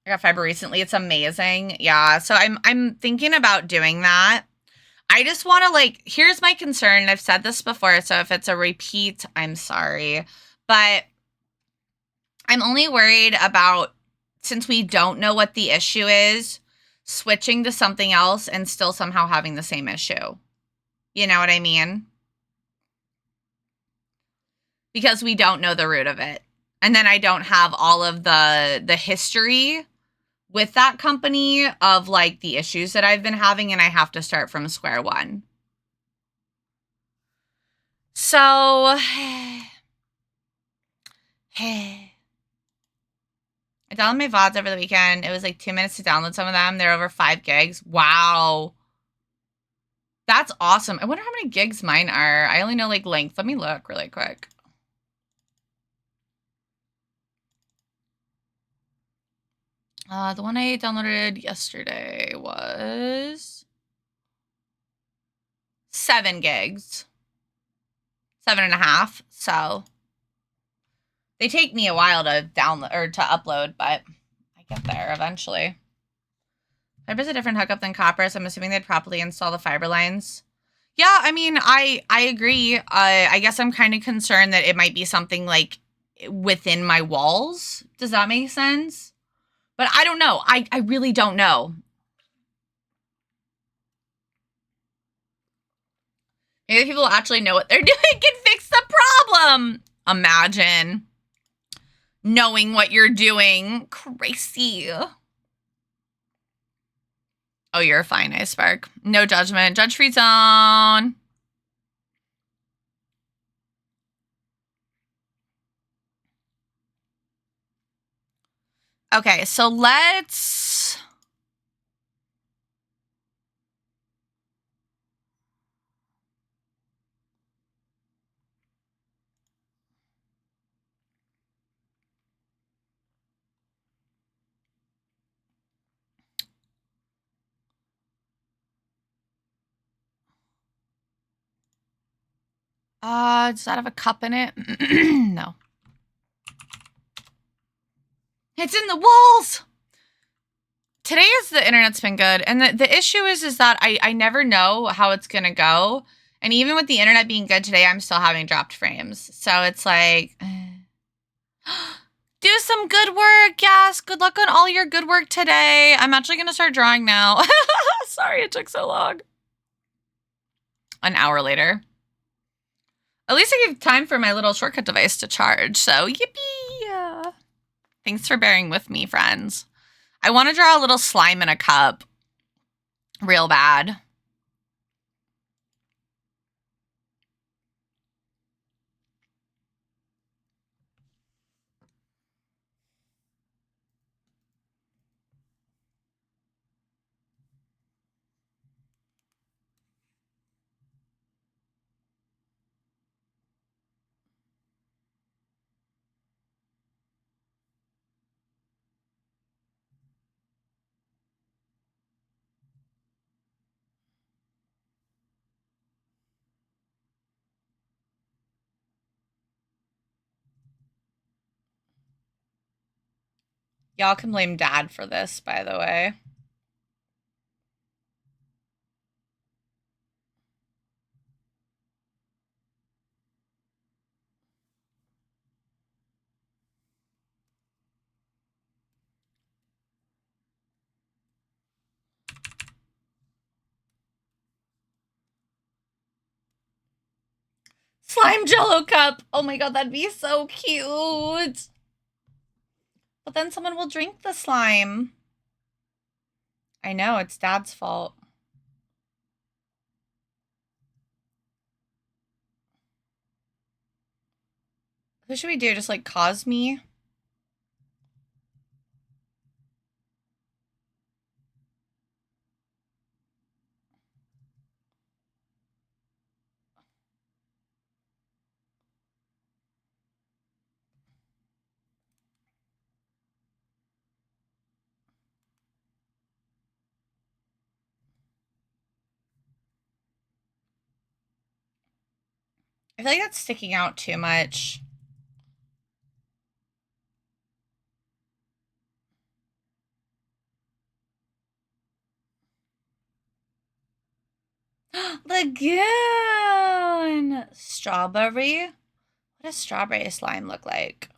I got fiber recently. It's amazing. Yeah, so I'm thinking about doing that. I just want to, like, here's my concern. I've said this before, so if it's a repeat, I'm sorry. But I'm only worried about, since we don't know what the issue is, switching to something else and still somehow having the same issue. You know what I mean? Because we don't know the root of it. And then I don't have all of the history with that company of, like, the issues that I've been having, and I have to start from square one. So, I downloaded my VODs over the weekend. It was like 2 minutes to download some of them. They're over 5 gigs. Wow. That's awesome. I wonder how many gigs mine are. I only know, like, length. Let me look really quick. The one I downloaded yesterday was 7 gigs. 7.5. So they take me a while to download or to upload, but I get there eventually. Fiber's a different hookup than copper, so I'm assuming they'd properly install the fiber lines. Yeah, I mean, I agree. I guess I'm kind of concerned that it might be something like within my walls. Does that make sense? But I don't know. I really don't know. Maybe people actually know what they're doing can fix the problem. Imagine knowing what you're doing. Crazy. Oh, you're fine, Ice Spark. No judgment. Judge-free zone. Okay, so let's... does that have a cup in it? No. It's in the walls! Today is the internet's been good, and the issue is that I never know how it's gonna go, and even with the internet being good today, I'm still having dropped frames. So it's like... Do some good work, yes! Good luck on all your good work today. I'm actually gonna start drawing now. Sorry it took so long. An hour later. At least I gave time for my little shortcut device to charge, so yippee! Thanks for bearing with me, friends. I want to draw a little slime in a cup. Real bad. Y'all can blame Dad for this, by the way. Slime Jello cup. Oh my god, that'd be so cute. But then someone will drink the slime. I know, it's Dad's fault. What should we do? Just, like, cause me? I feel like that's sticking out too much. Lagoon! Strawberry? What does strawberry slime look like?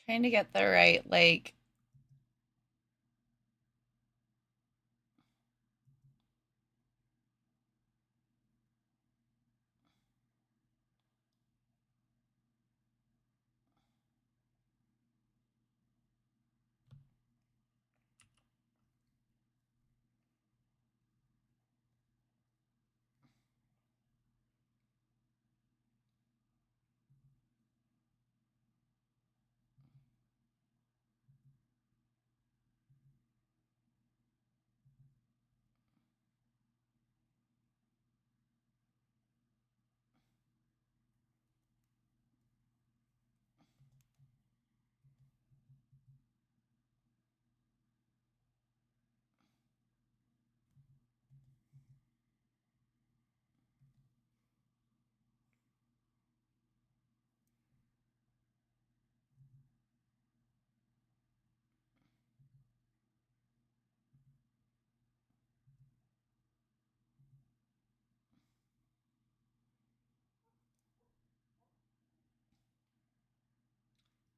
Trying to get the right, like...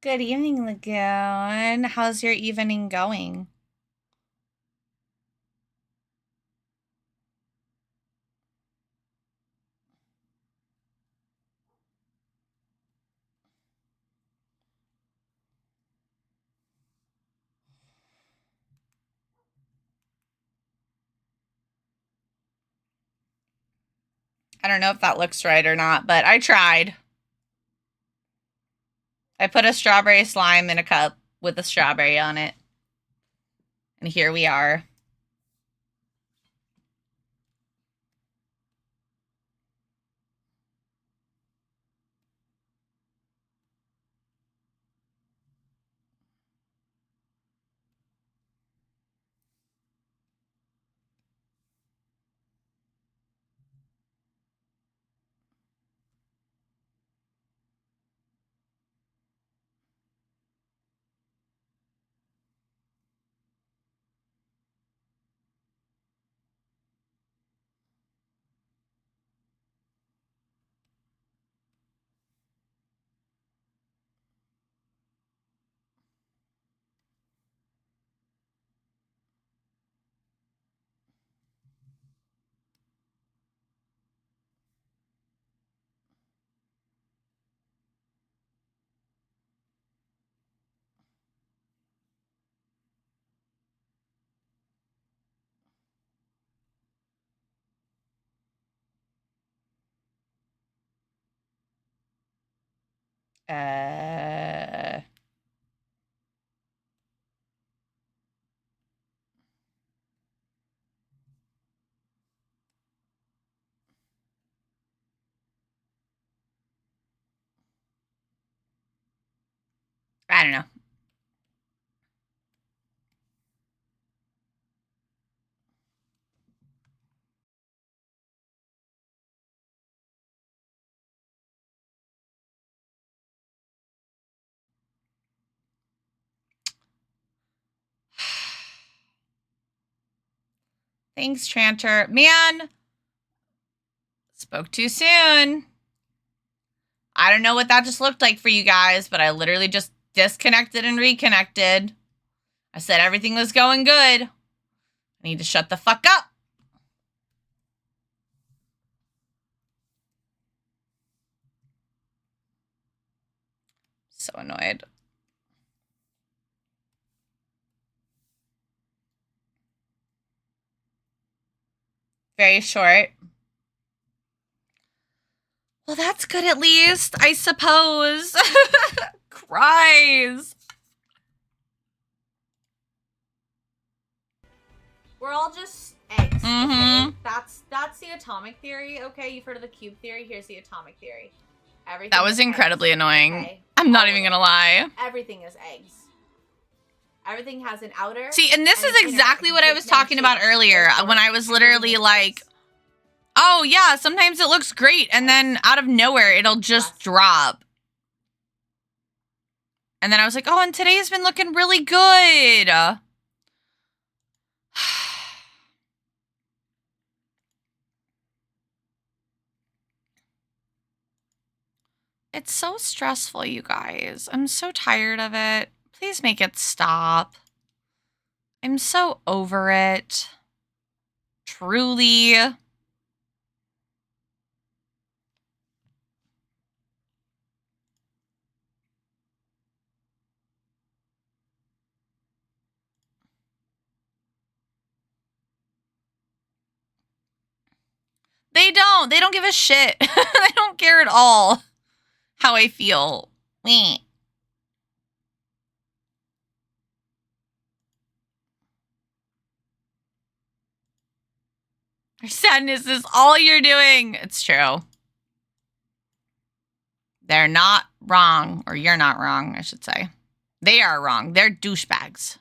Good evening, Lagoon. How's your evening going? I don't know if that looks right or not, but I tried. I put a strawberry slime in a cup with a strawberry on it. And here we are. Uh... I don't know. Thanks, Tranter. Man, spoke too soon. I don't know what that just looked like for you guys, but I literally just disconnected and reconnected. I said everything was going good. I need to shut the fuck up. So annoyed. Very short. Well, that's good at least, I suppose. Cries. we're all just eggs. Mm-hmm. Okay? That's the atomic theory. Okay, you've heard of the cube theory. Here's the atomic theory. Everything. That was incredibly annoying. Okay? I'm not even gonna lie. Everything is eggs. Everything has an outer. See, and this is exactly what I was talking about earlier when I was literally like, oh yeah, sometimes it looks great, and then out of nowhere it'll just drop. And then I was like, oh, and today's been looking really good. It's so stressful, you guys. I'm so tired of it. Please make it stop. I'm so over it. Truly. They don't give a shit. They don't care at all how I feel. Meh. Sadness is all you're doing. It's true. They're not wrong, or you're not wrong, I should say. They are wrong. They're douchebags.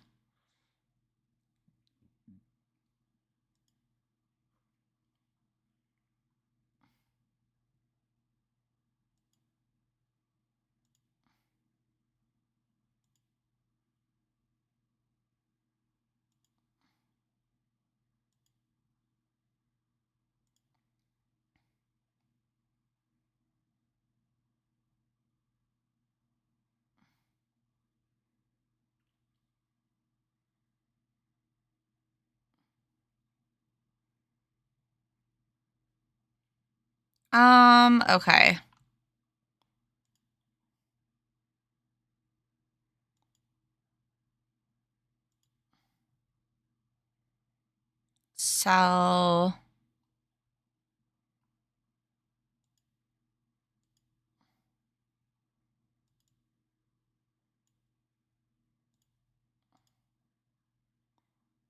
Okay. So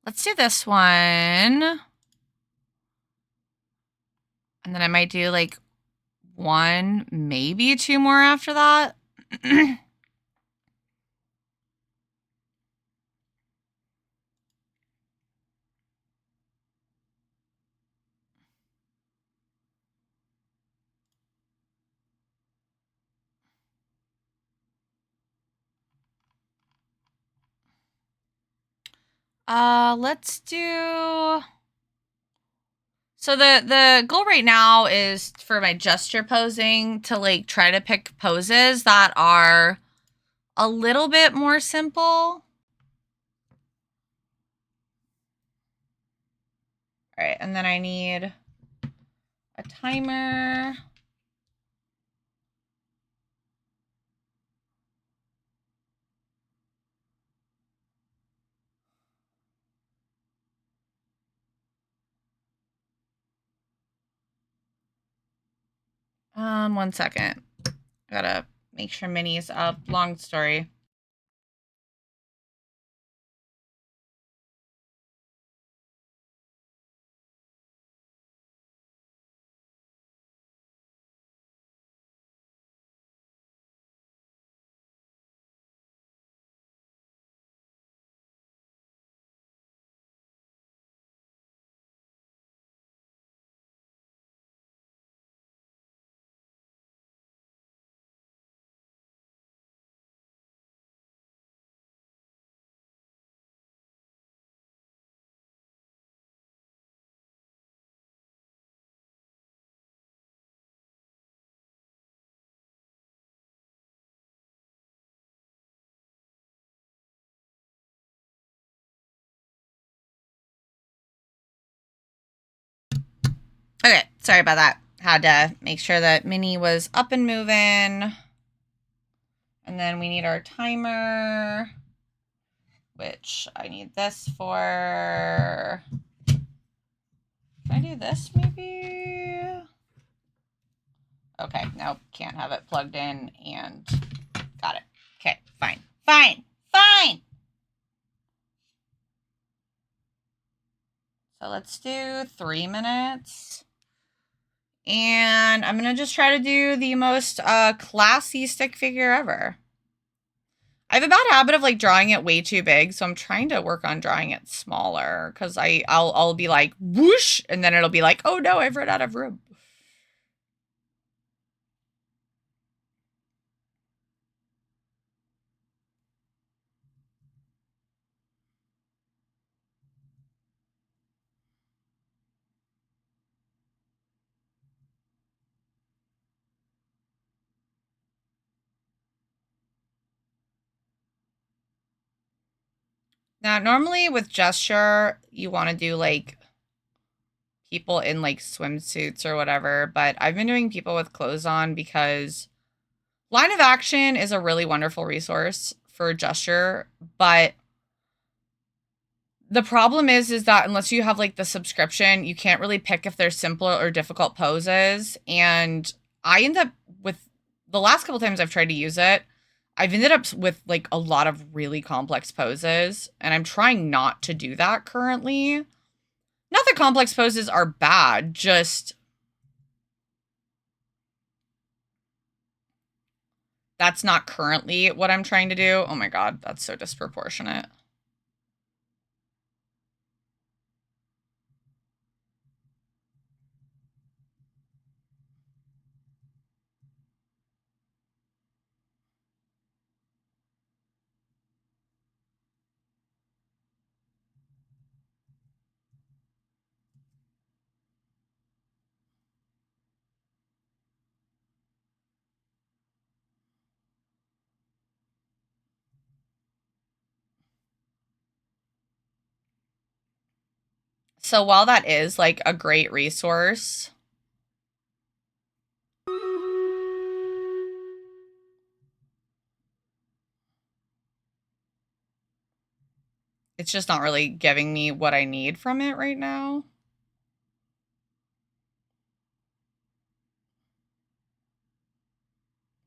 let's do this one. And then I might do like one, maybe two more after that. Let's do. So the goal right now is for my gesture posing to like try to pick poses that are a little bit more simple. All right, and then I need a timer. One second. Gotta make sure Minnie's up. Long story. Okay, sorry about that. Had to make sure that Minnie was up and moving. And then we need our timer, which I need this for. Can I do this maybe? Okay, nope, can't have it plugged in and got it. Okay, fine, fine, fine. So let's do 3 minutes. And I'm going to just try to do the most classy stick figure ever. I have a bad habit of like drawing it way too big, so I'm trying to work on drawing it smaller because I'll be like whoosh, and then it'll be like, oh no, I've run out of room. Now, normally with gesture, you want to do like people in like swimsuits or whatever, but I've been doing people with clothes on because line of action is a really wonderful resource for gesture, but the problem is that unless you have like the subscription, you can't really pick if they're simpler or difficult poses. And I end up with the last couple times I've tried to use it, I've ended up with like a lot of really complex poses, and I'm trying not to do that currently. Not that complex poses are bad, just that's not currently what I'm trying to do. Oh my god, that's so disproportionate. So while that is like a great resource, it's just not really giving me what I need from it right now.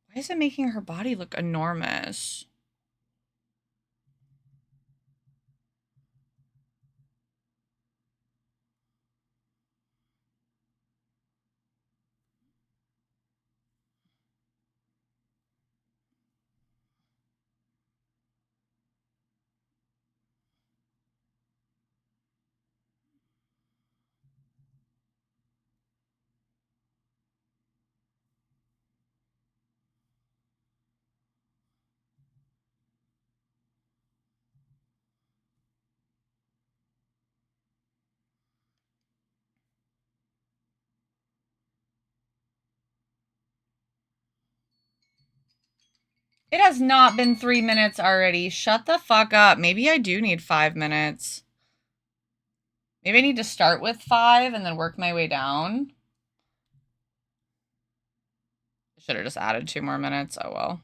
Why is it making her body look enormous? It has not been 3 minutes already. Shut the fuck up. Maybe I do need 5 minutes. Maybe I need to start with 5 and then work my way down. I should have just added 2 more minutes. Oh well.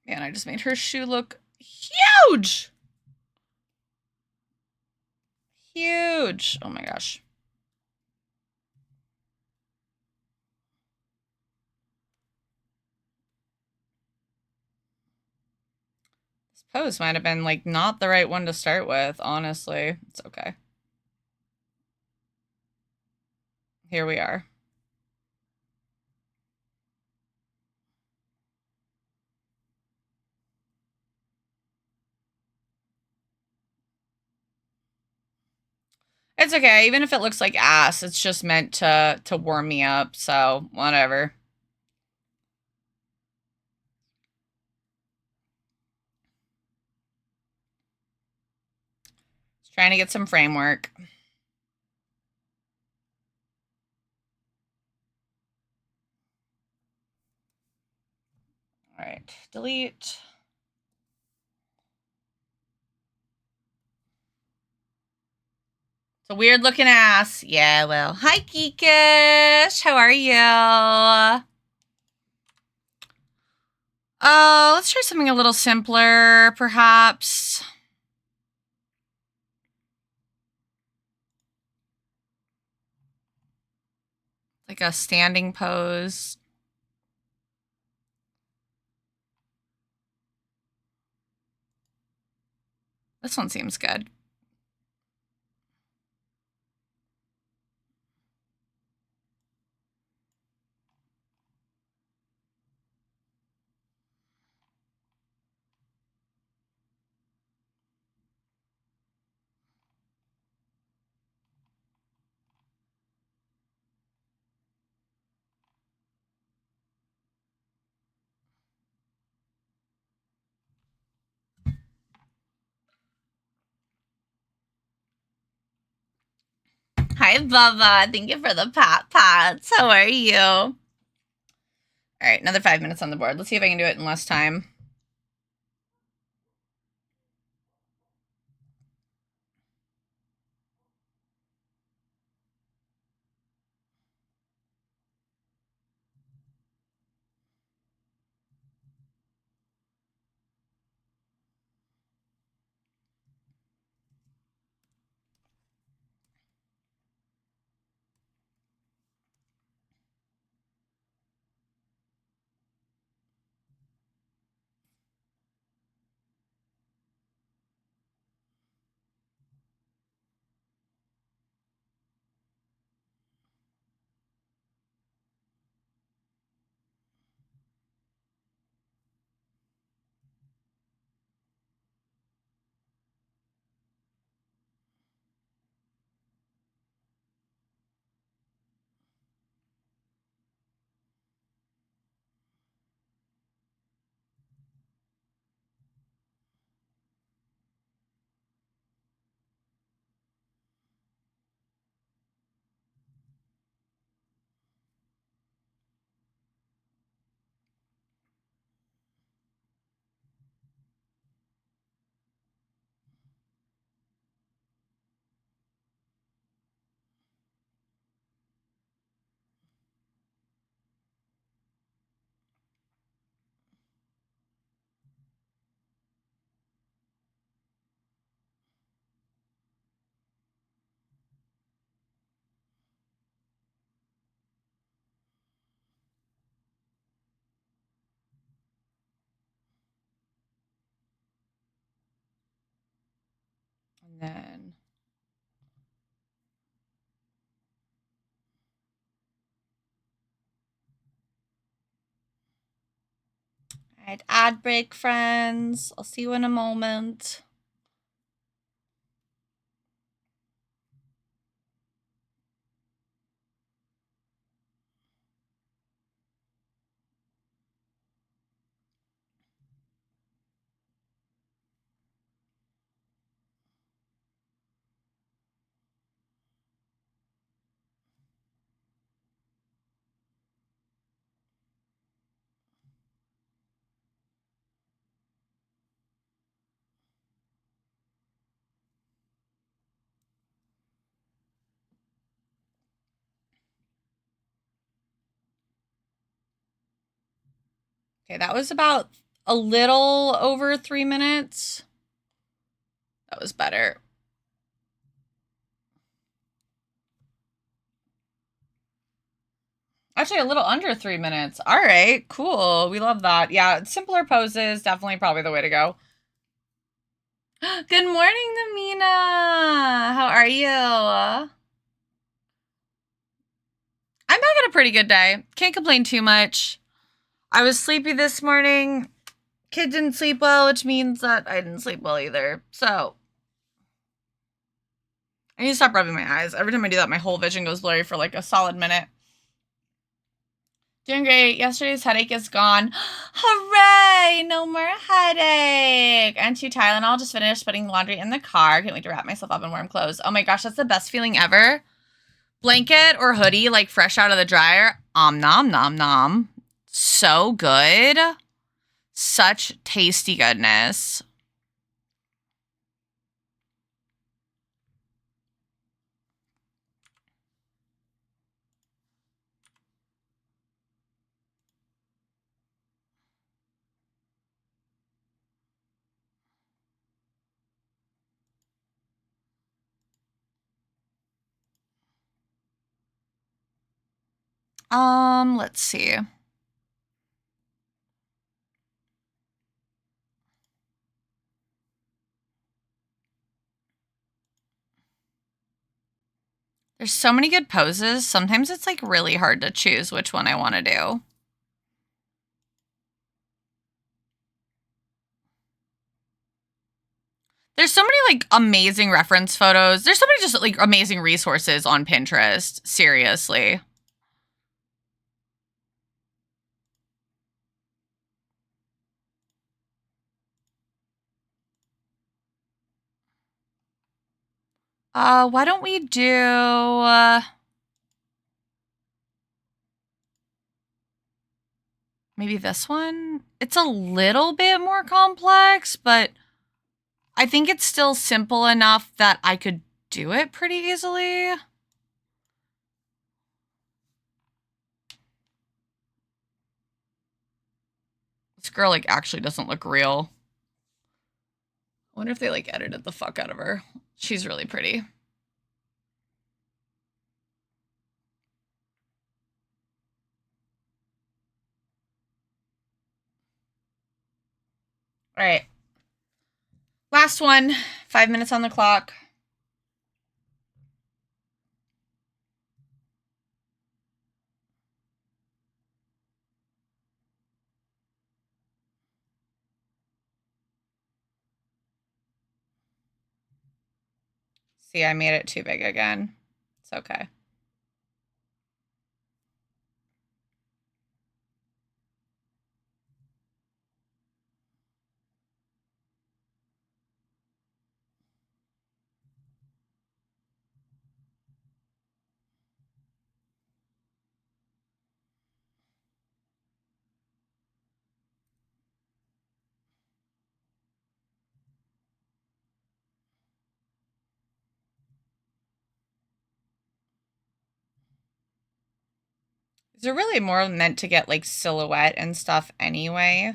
Man, I just made her shoe look huge! Huge! Oh my gosh. This pose might have been, like, not the right one to start with, honestly. It's okay. Here we are. It's okay. Even if it looks like ass, it's just meant to warm me up, so whatever. Just trying to get some framework. All right, delete. It's a weird looking ass. Yeah, well. Hi, Geekish. How are you? Let's try something a little simpler, perhaps. Like a standing pose. This one seems good. Hi, Bubba. Thank you for the pats. How are you? All right, another 5 minutes on the board. Let's see if I can do it in less time. And then all right, ad break, friends. I'll see you in a moment. Okay, that was about a little over 3 minutes. That was better. Actually, a little under 3 minutes. All right, cool. We love that. Yeah, simpler poses, definitely probably the way to go. Good morning, Namina. How are you? I'm having a pretty good day. Can't complain too much. I was sleepy this morning. Kid didn't sleep well, which means that I didn't sleep well either. So I need to stop rubbing my eyes. Every time I do that, my whole vision goes blurry for like a solid minute. Doing great. Yesterday's headache is gone. Hooray! No more headache. And 2 Tylenol. Just finished putting laundry in the car. Can't wait to wrap myself up in warm clothes. Oh my gosh, that's the best feeling ever. Blanket or hoodie, like fresh out of the dryer. Nom nom nom. So good. Such tasty goodness. Let's see. There's so many good poses. Sometimes it's like really hard to choose which one I want to do. There's so many like amazing reference photos. There's so many just like amazing resources on Pinterest. Seriously. Why don't we do maybe this one? It's a little bit more complex, but I think it's still simple enough that I could do it pretty easily. This girl like actually doesn't look real. I wonder if they like edited the fuck out of her. She's really pretty. All right. Last one. 5 minutes on the clock. See, I made it too big again. It's okay. These are really more meant to get like silhouette and stuff anyway.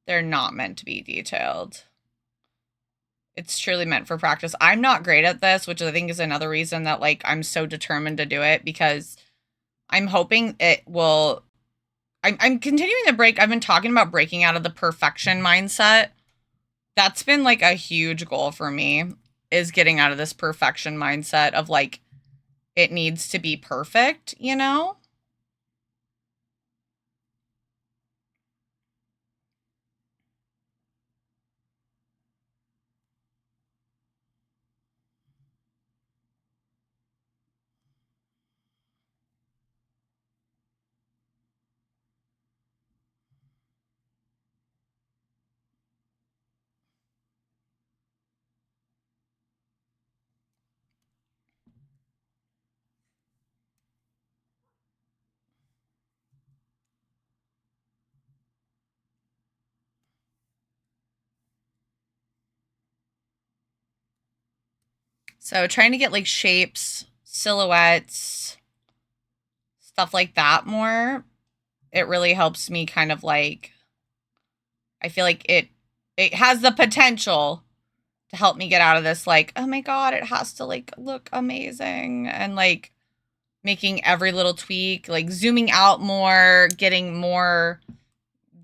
They're not meant to be detailed. It's truly meant for practice. I'm not great at this, which I think is another reason that like I'm so determined to do it, because I'm hoping it will. I'm continuing to break. I've been talking about breaking out of the perfection mindset. That's been like a huge goal for me, is getting out of this perfection mindset of like it needs to be perfect, you know? So trying to get like shapes, silhouettes, stuff like that more. It really helps me kind of like, I feel like it has the potential to help me get out of this like, oh my god, it has to like look amazing, and like making every little tweak, like zooming out more, getting more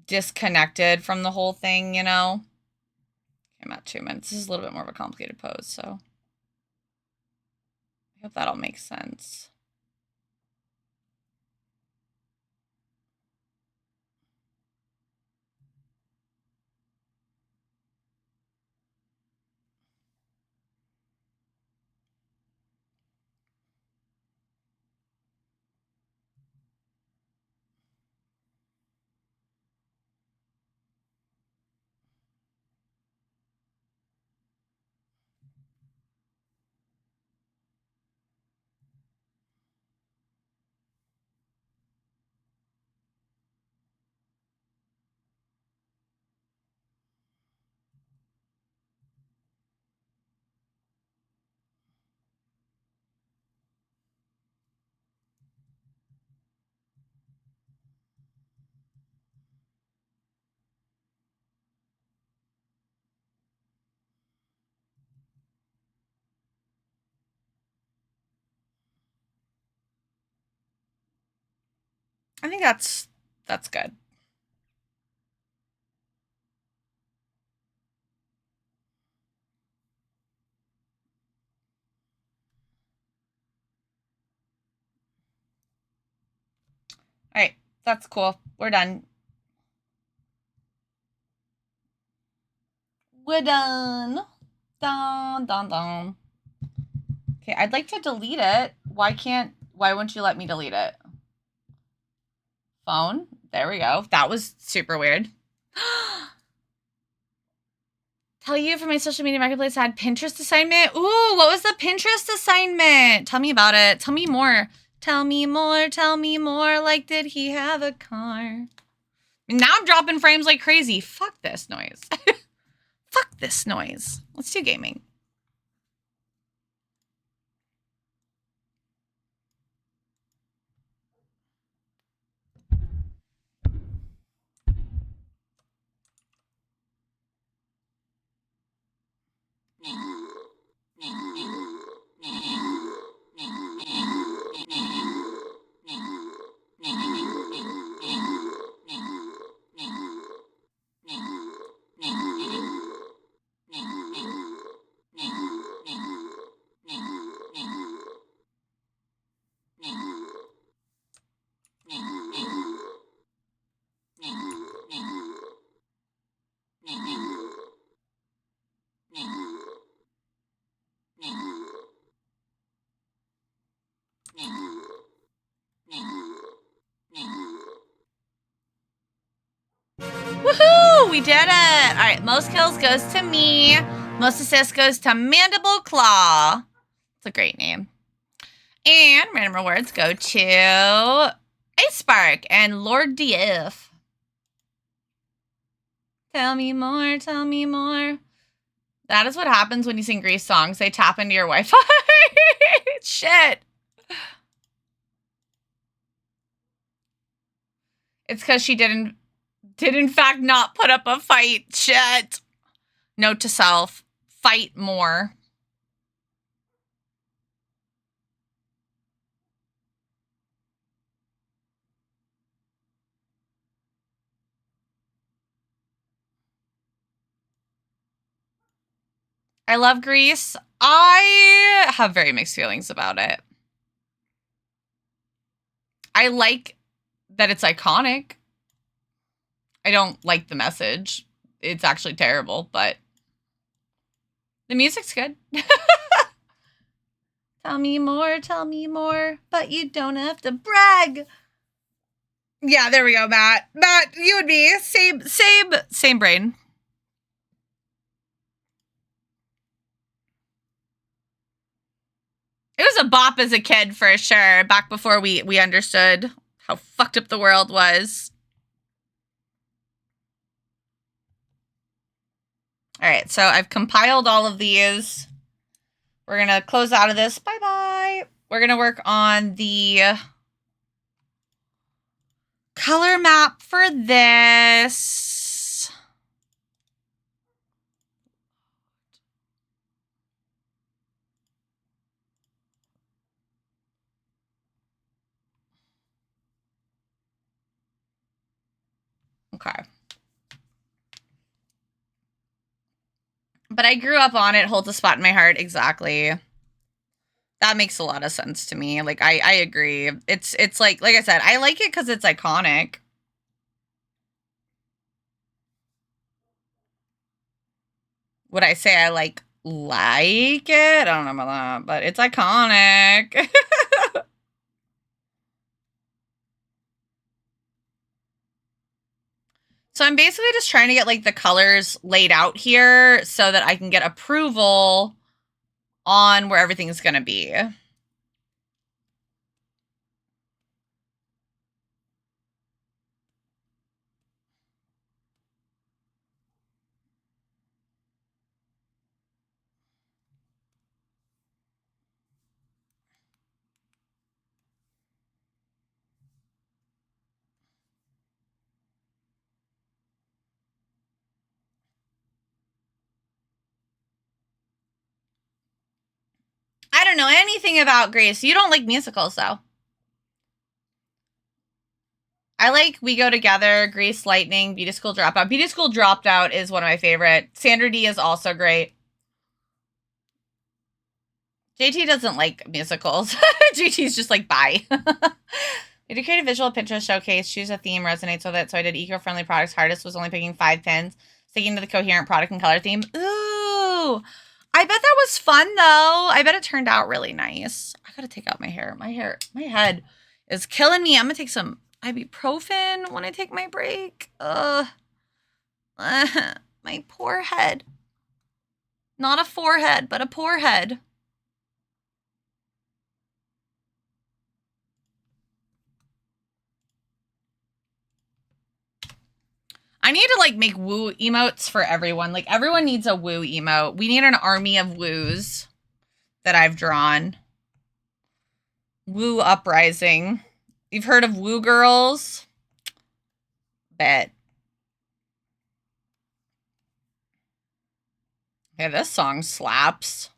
disconnected from the whole thing, you know? I'm at 2 minutes. This is a little bit more of a complicated pose, so I hope that all makes sense. I think that's good. All right, that's cool. We're done. We're done. Dun, dun, dun. Okay, I'd like to delete it. Why won't you let me delete it? Phone. There we go. That was super weird. Tell you for my social media marketplace I had Pinterest assignment. Ooh, what was the Pinterest assignment? Tell me about it. Tell me more. Tell me more. Tell me more. Like, did he have a car? Now I'm dropping frames like crazy. Fuck this noise. Fuck this noise. Let's do gaming. Woohoo! We did it! Alright, most kills goes to me. Most assists goes to Mandible Claw. It's a great name. And random rewards go to Ice Spark and Lord DF. Tell me more, tell me more. That is what happens when you sing Grease songs. They tap into your Wi-Fi. Shit. It's because she did in fact not put up a fight. Shit. Note to self. Fight more. I love Grease. I have very mixed feelings about it. I like that it's iconic. I don't like the message. It's actually terrible, but the music's good. Tell me more, but you don't have to brag. Yeah, there we go, Matt. Matt, you and me, same brain. It was a bop as a kid for sure, back before we understood how fucked up the world was. All right, so I've compiled all of these. We're going to close out of this. Bye-bye. We're going to work on the color map for this. Okay. But I grew up on it, holds a spot in my heart. Exactly. That makes a lot of sense to me. Like, I agree. It's like I said, I like it because it's iconic. Would I say I like it? I don't know about that, but it's iconic. So I'm basically just trying to get like the colors laid out here so that I can get approval on where everything's going to be. I don't know anything about Grace. You don't like musicals, though. I like We Go Together, Grease Lightning, Beauty School Dropout. Beauty School Dropout is one of my favorite. Sandra D is also great. JT doesn't like musicals. JT's just like, bye. Did you create a visual Pinterest showcase? Choose a theme, resonates with it. So I did eco-friendly products. Hardest was only picking 5 pins, sticking to the coherent product and color theme. Ooh, I bet that was fun though. I bet it turned out really nice. I gotta take out my hair. My head is killing me. I'm gonna take some ibuprofen when I take my break. My poor head. Not a forehead, but a poor head. I need to like make woo emotes for everyone. Like everyone needs a woo emote. We need an army of woos that I've drawn. Woo uprising. You've heard of woo girls? Bet. Yeah, this song slaps.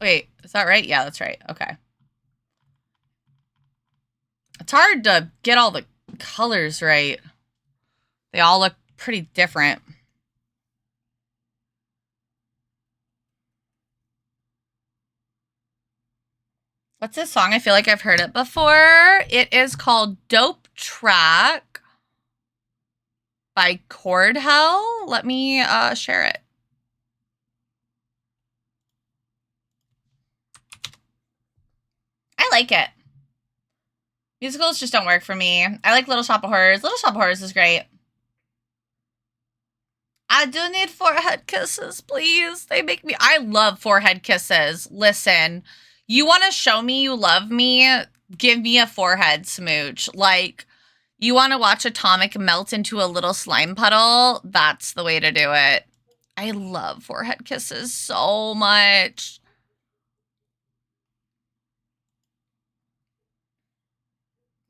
Wait, is that right? Yeah, that's right. Okay. It's hard to get all the colors right. They all look pretty different. What's this song? I feel like I've heard it before. It is called Dope Track by Chord Hell. Let me share it. I like it. Musicals just don't work for me. I like Little Shop of Horrors. Little Shop of Horrors is great. I do need forehead kisses, please. They make me... I love forehead kisses. Listen, you want to show me you love me? Give me a forehead smooch. Like, you want to watch Atomic melt into a little slime puddle? That's the way to do it. I love forehead kisses so much.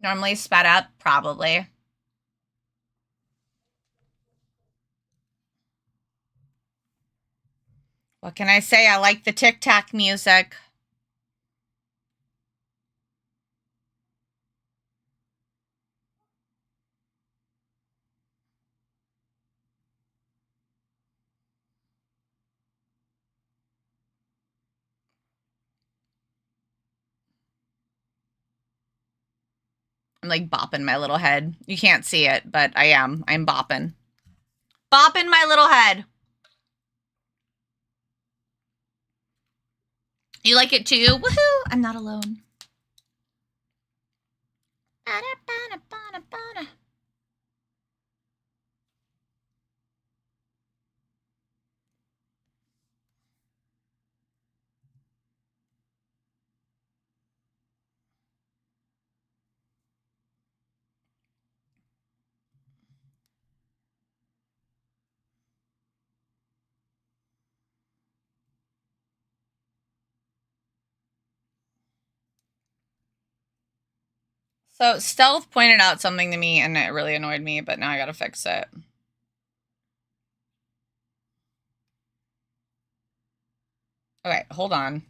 Normally sped up? Probably. What can I say? I like the Tic Tac music. I'm like bopping my little head. You can't see it, but I am. I'm bopping. Bopping my little head. You like it too? Woohoo! I'm not alone. So Stealth pointed out something to me and it really annoyed me, but now I gotta fix it. Okay, hold on.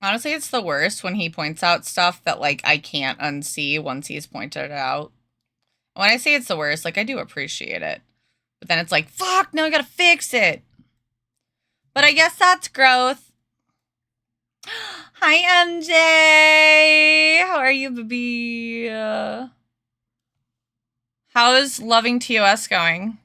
Honestly, it's the worst when he points out stuff that, like, I can't unsee once he's pointed it out. When I say it's the worst, like, I do appreciate it. But then it's like, fuck, now I gotta fix it. But I guess that's growth. Hi, MJ. How are you, baby? How's loving TOS going?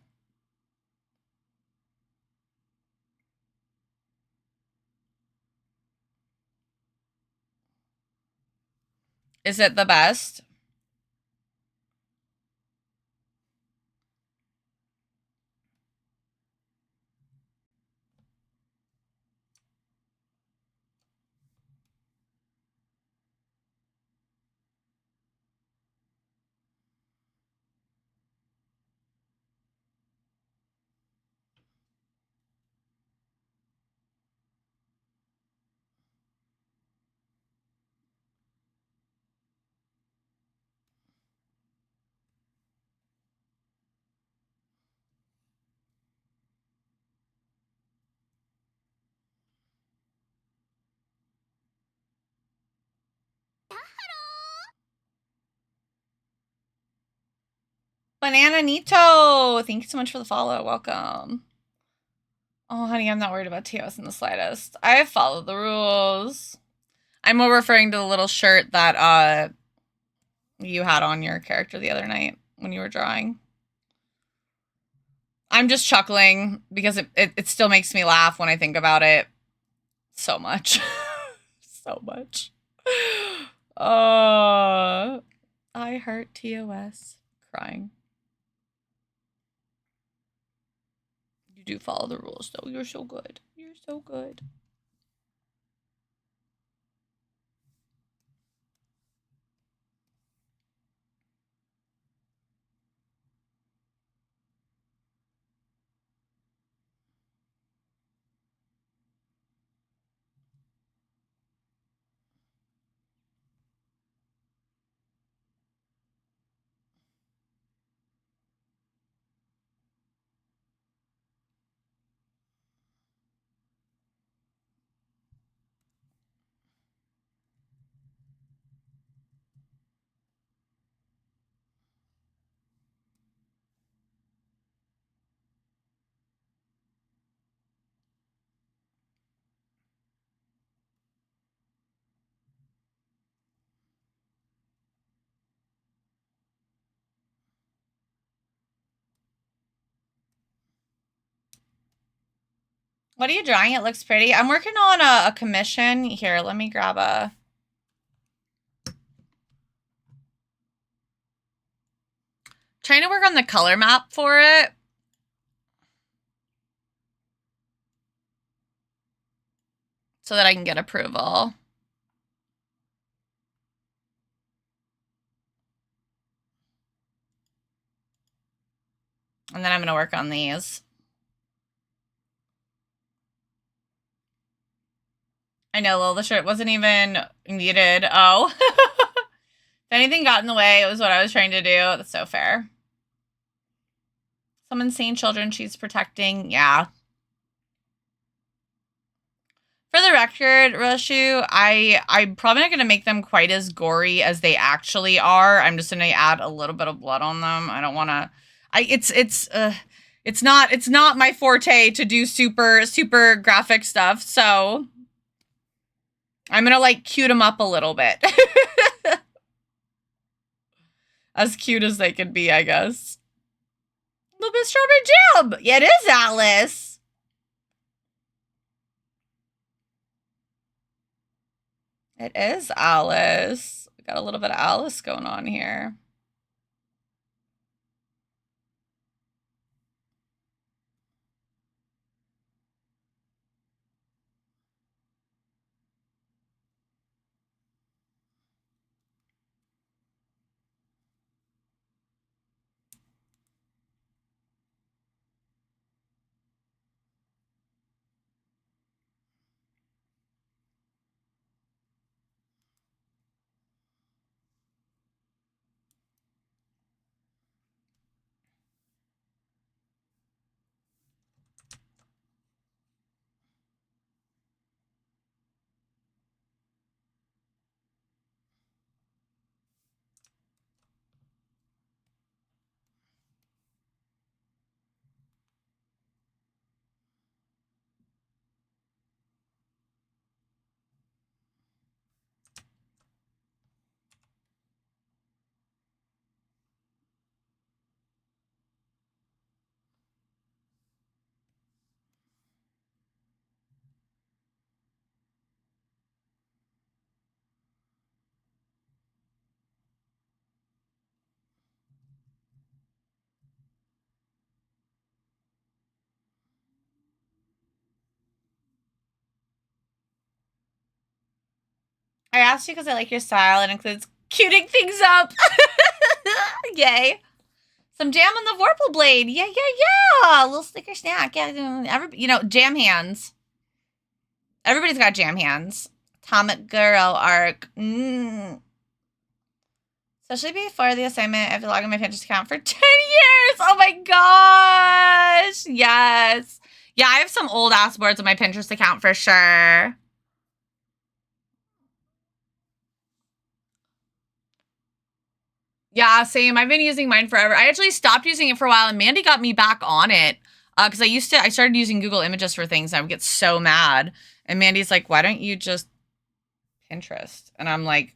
Is it the best? Banana Nito! Thank you so much for the follow. Welcome. Oh, honey, I'm not worried about TOS in the slightest. I follow the rules. I'm more referring to the little shirt that you had on your character the other night when you were drawing. I'm just chuckling because it still makes me laugh when I think about it so much. So much. I heart TOS. Crying. You do follow the rules, though. You're so good. You're so good. What are you drawing? It looks pretty. I'm working on a commission. Here, let me grab a... Trying to work on the color map for it. So that I can get approval. And then I'm going to work on these. I know, Lil, the shirt wasn't even needed. Oh. If anything got in the way, it was what I was trying to do. That's so fair. Some insane children she's protecting. Yeah. For the record, Roshu, I'm probably not going to make them quite as gory as they actually are. I'm just going to add a little bit of blood on them. I don't want to... It's not my forte to do super graphic stuff, so I'm going to, like, cute them up a little bit. As cute as they could be, I guess. A little bit strawberry jam. Yeah, it is Alice. It is Alice. We got a little bit of Alice going on here. I asked you because I like your style. It includes cuting things up. Yay. Some jam on the Vorpal blade. Yeah, yeah, yeah. A little sticker snack. Yeah, jam hands. Everybody's got jam hands. Atomic Girl arc. Especially before the assignment, I have to log in my Pinterest account for 10 years. Oh my gosh. Yes. Yeah, I have some old ass boards on my Pinterest account for sure. Yeah, same. I've been using mine forever. I actually stopped using it for a while, and Mandy got me back on it. Because I started using Google Images for things, and I would get so mad. And Mandy's like, why don't you just Pinterest? And I'm like,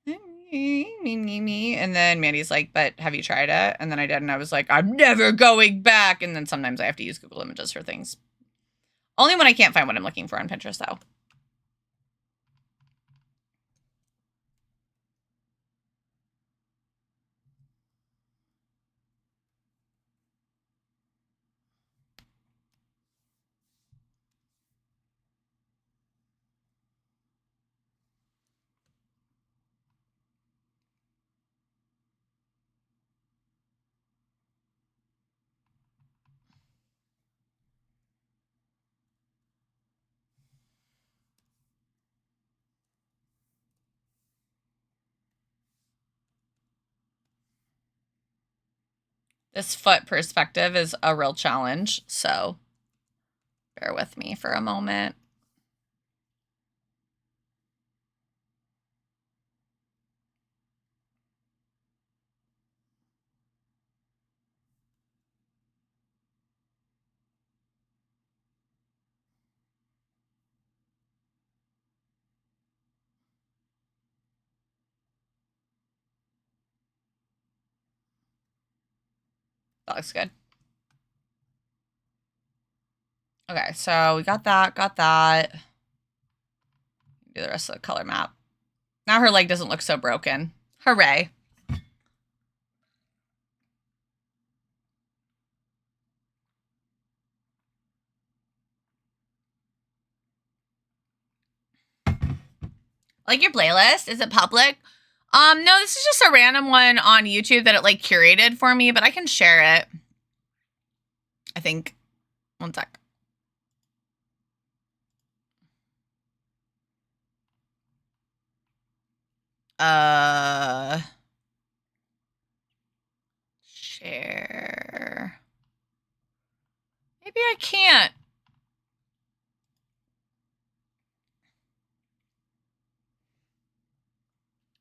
me. And then Mandy's like, but have you tried it? And then I did, and I was like, I'm never going back. And then sometimes I have to use Google Images for things. Only when I can't find what I'm looking for on Pinterest, though. This foot perspective is a real challenge, so bear with me for a moment. That looks good. Okay, so we got that, Do the rest of the color map. Now her leg doesn't look so broken. Hooray. Like your playlist? Is it public? No, this is just a random one on YouTube that it like curated for me, but I can share it. I think. One sec. Share. Maybe I can't.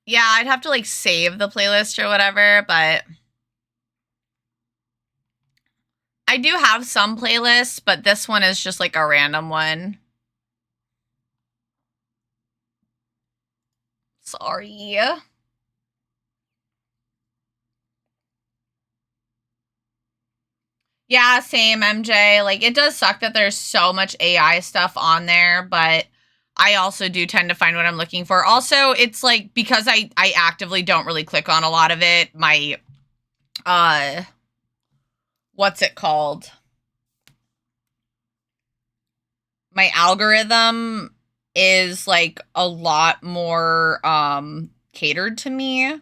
Yeah, I'd have to like save the playlist or whatever, but I do have some playlists, but this one is just like a random one. Sorry. Yeah, same, MJ. Like, it does suck that there's so much AI stuff on there, but I also do tend to find what I'm looking for. Also, it's like, because I actively don't really click on a lot of it, my, what's it called? My algorithm is, like, a lot more, catered to me.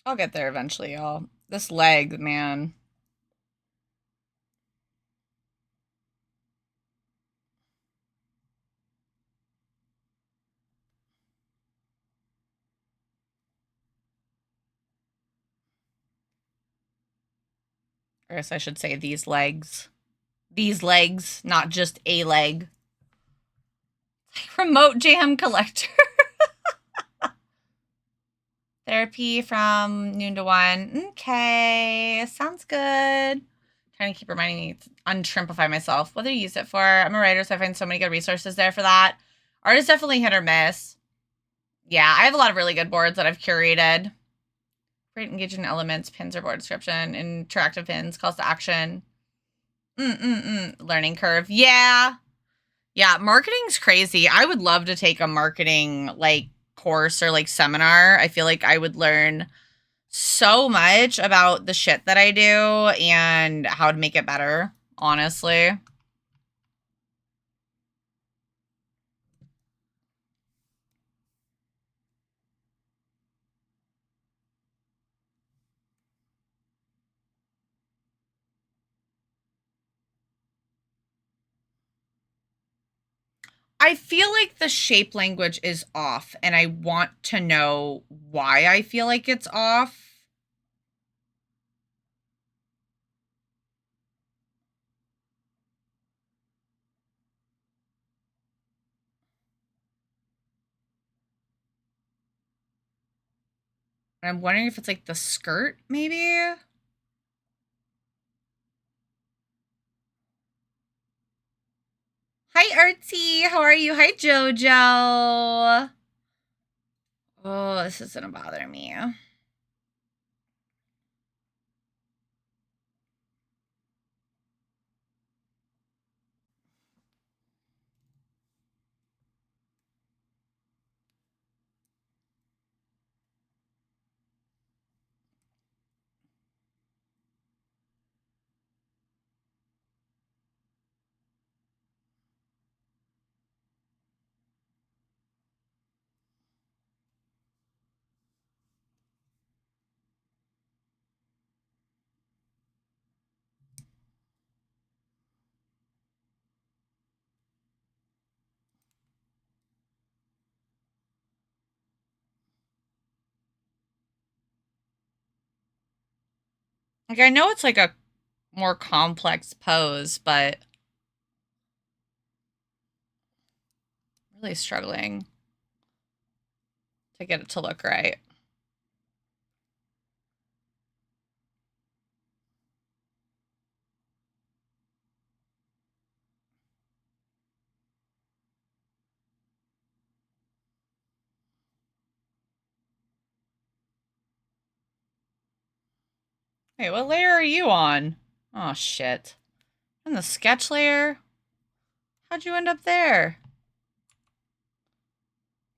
I'll get there eventually, y'all. This leg, man. Or I guess I should say these legs. These legs, not just a leg. Remote jam collector. Therapy from noon to 1. Okay, sounds good. Trying to keep reminding me to unshrimpify myself. What do you use it for? I'm a writer, so I find so many good resources there for that. Art is definitely hit or miss. Yeah, I have a lot of really good boards that I've curated. Great engaging elements, pins or board description, interactive pins, calls to action. Learning curve. Yeah. Yeah, marketing's crazy. I would love to take a marketing like course or like seminar. I feel like I would learn so much about the shit that I do and how to make it better, honestly. I feel like the shape language is off, and I want to know why I feel like it's off. And I'm wondering if it's like the skirt, maybe? Hi, Artsy. How are you? Hi, Jojo. Oh, this is gonna bother me. Like, I know it's like a more complex pose, but really struggling to get it to look right. Hey, what layer are you on? Oh, shit. In the sketch layer? How'd you end up there?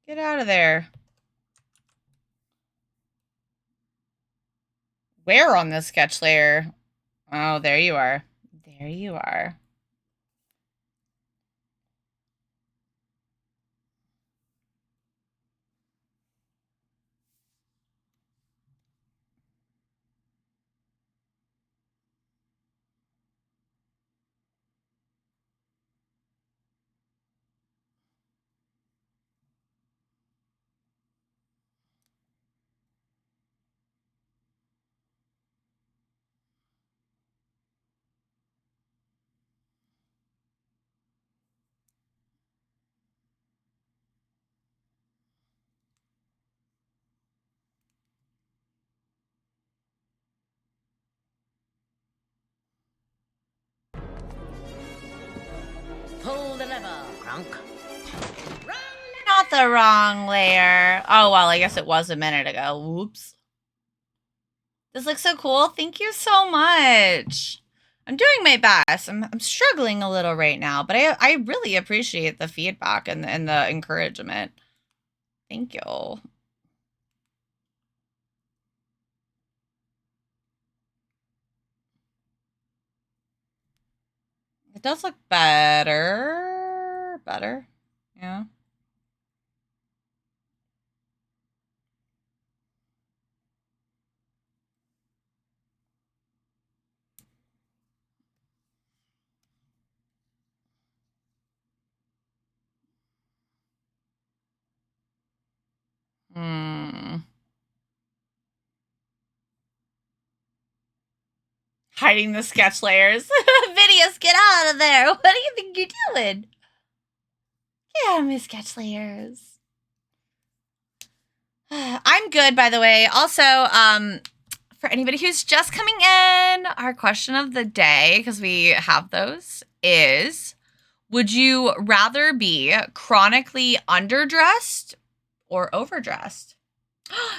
Get out of there. Where on the sketch layer? Oh, there you are. There you are. Pull the lever, Crunk. Not the wrong layer. Oh, well, I guess it was a minute ago. Whoops. This looks so cool. Thank you so much. I'm doing my best. I'm struggling a little right now, but I really appreciate the feedback and the encouragement. Thank you. It does look better. Better. Yeah. Hiding the sketch layers. Videos, get out of there. What do you think you're doing? Get out of my sketch layers. I'm good, by the way. Also, for anybody who's just coming in, our question of the day, because we have those, is, would you rather be chronically underdressed or overdressed?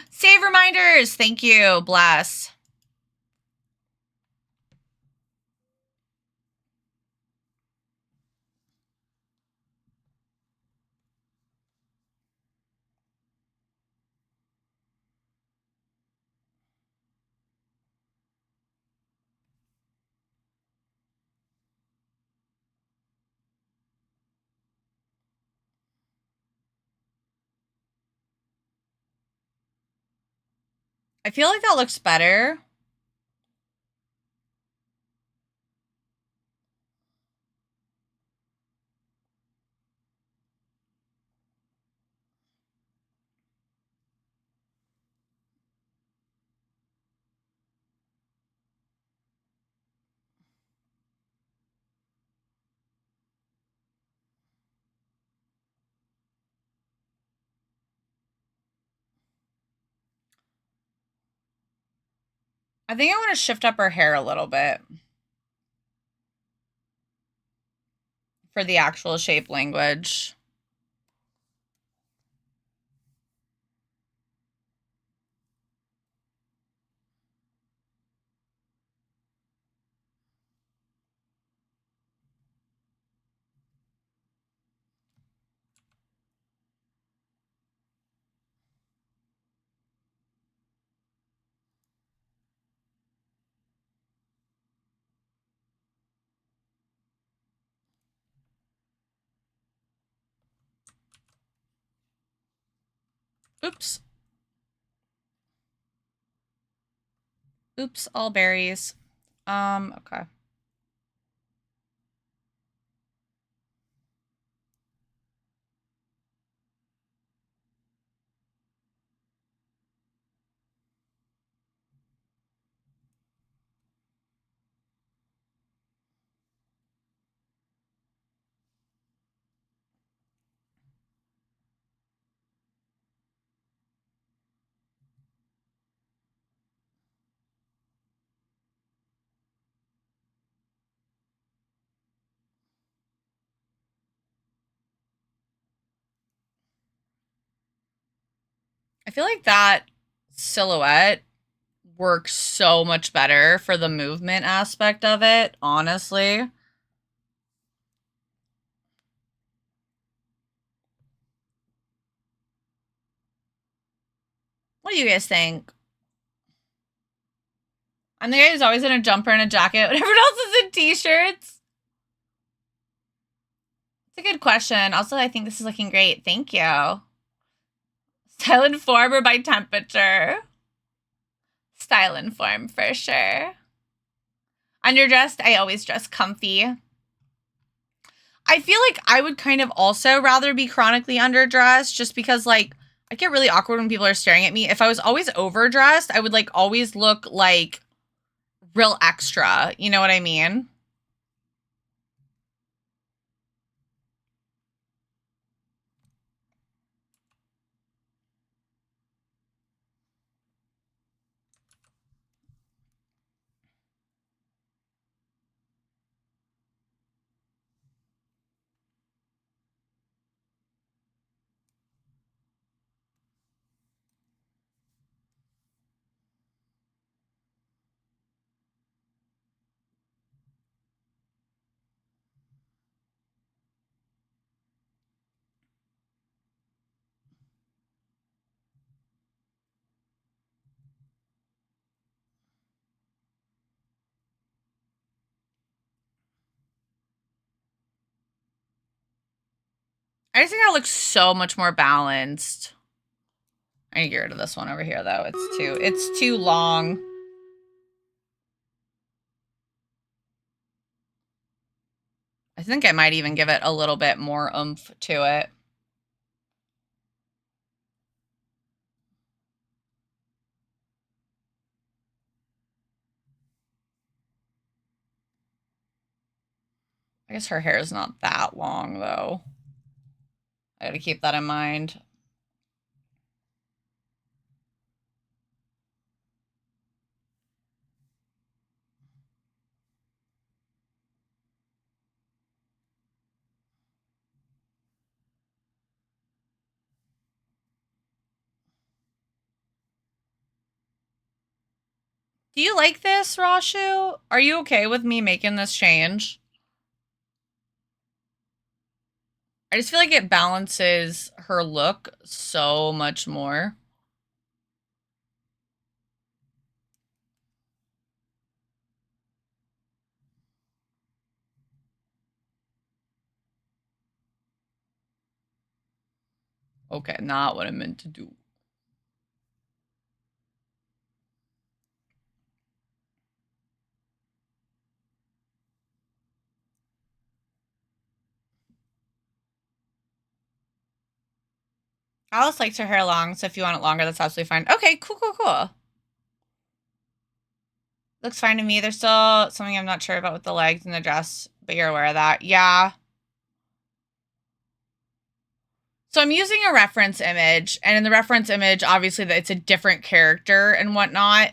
Save reminders. Thank you. Bless. I feel like that looks better. I think I want to shift up her hair a little bit for the actual shape language. Oops. Oops, all berries. Okay. I feel like that silhouette works so much better for the movement aspect of it, honestly. What do you guys think? I'm the guy who's always in a jumper and a jacket when everyone else is in t-shirts. It's a good question. Also, I think this is looking great. Thank you. Style and form or by temperature? Style and form for sure. Underdressed, I always dress comfy. I feel like I would kind of also rather be chronically underdressed just because, like, I get really awkward when people are staring at me. If I was always overdressed, I would, like, always look, like, real extra. You know what I mean? I just think I look so much more balanced. I need to get rid of this one over here, though. It's too long. I think I might even give it a little bit more oomph to it. I guess her hair is not that long, though. I gotta keep that in mind. Do you like this, Rashu? Are you okay with me making this change? I just feel like it balances her look so much more. Okay, not what I meant to do. Alice likes her hair long, so if you want it longer, that's absolutely fine. Okay, cool, cool, cool. Looks fine to me. There's still something I'm not sure about with the legs and the dress, but you're aware of that. Yeah. So I'm using a reference image, and in the reference image, obviously, it's a different character and whatnot.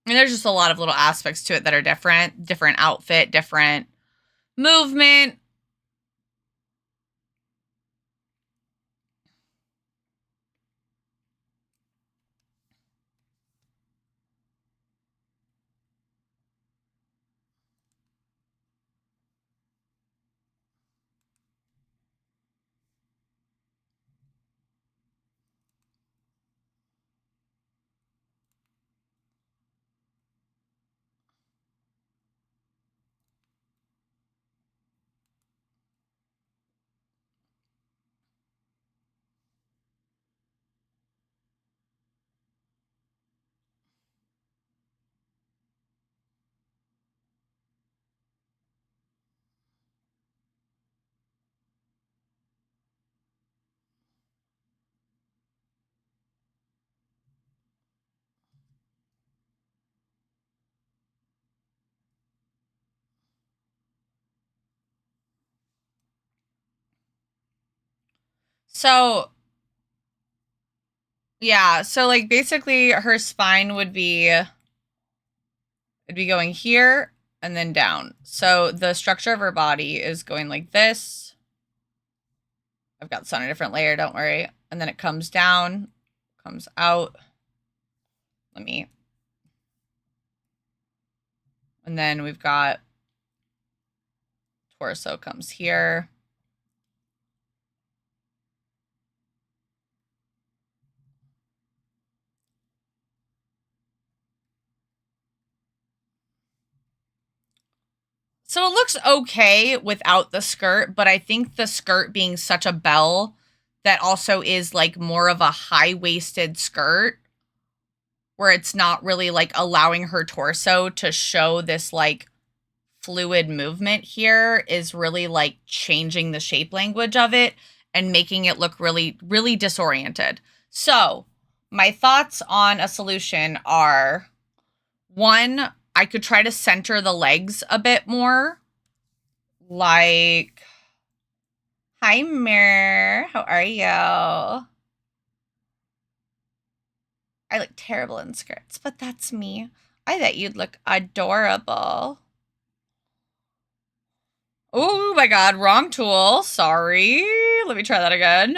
And there's just a lot of little aspects to it that are different. Different outfit, different movement. So, yeah. So, like, basically, her spine would be... It'd be going here and then down. So, the structure of her body is going like this. I've got this on a different layer, don't worry. And then it comes down, comes out. Let me... And then we've got torso comes here. So it looks okay without the skirt, but I think the skirt being such a bell that also is like more of a high-waisted skirt where it's not really like allowing her torso to show this like fluid movement here is really like changing the shape language of it and making it look really, really disoriented. So my thoughts on a solution are, one, I could try to center the legs a bit more. Like, hi, Mirror. How are you? I look terrible in skirts, but that's me. I bet you'd look adorable. Oh my god, wrong tool. Sorry. Let me try that again.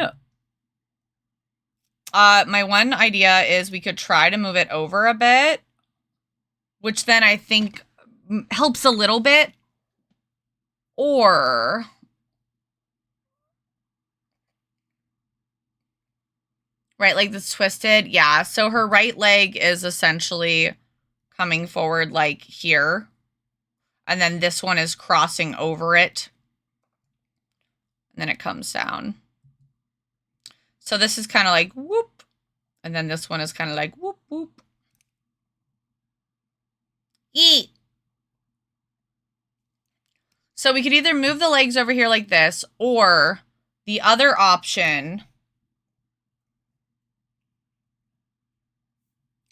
My one idea is we could try to move it over a bit, which then I think helps a little bit. Or... Right, like this twisted. Yeah, so her right leg is essentially coming forward like here. And then this one is crossing over it. And then it comes down. So this is kind of like whoop. And then this one is kind of like whoop, whoop. Eat. So we could either move the legs over here like this, or the other option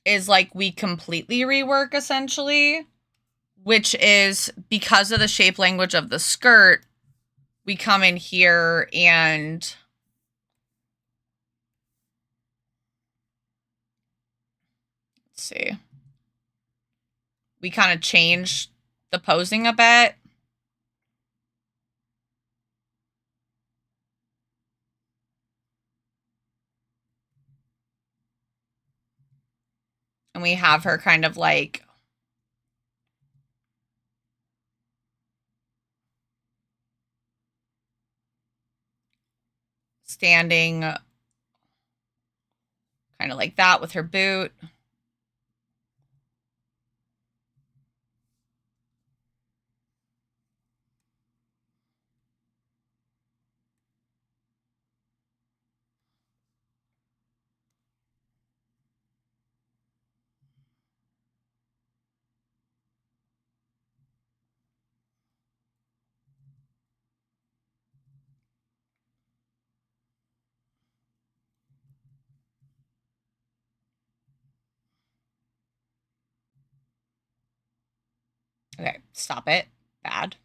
is like we completely rework essentially, which is because of the shape language of the skirt, we come in here and let's see. We kind of change the posing a bit. And we have her kind of like standing kind of like that with her boot. Okay, stop it. Bad.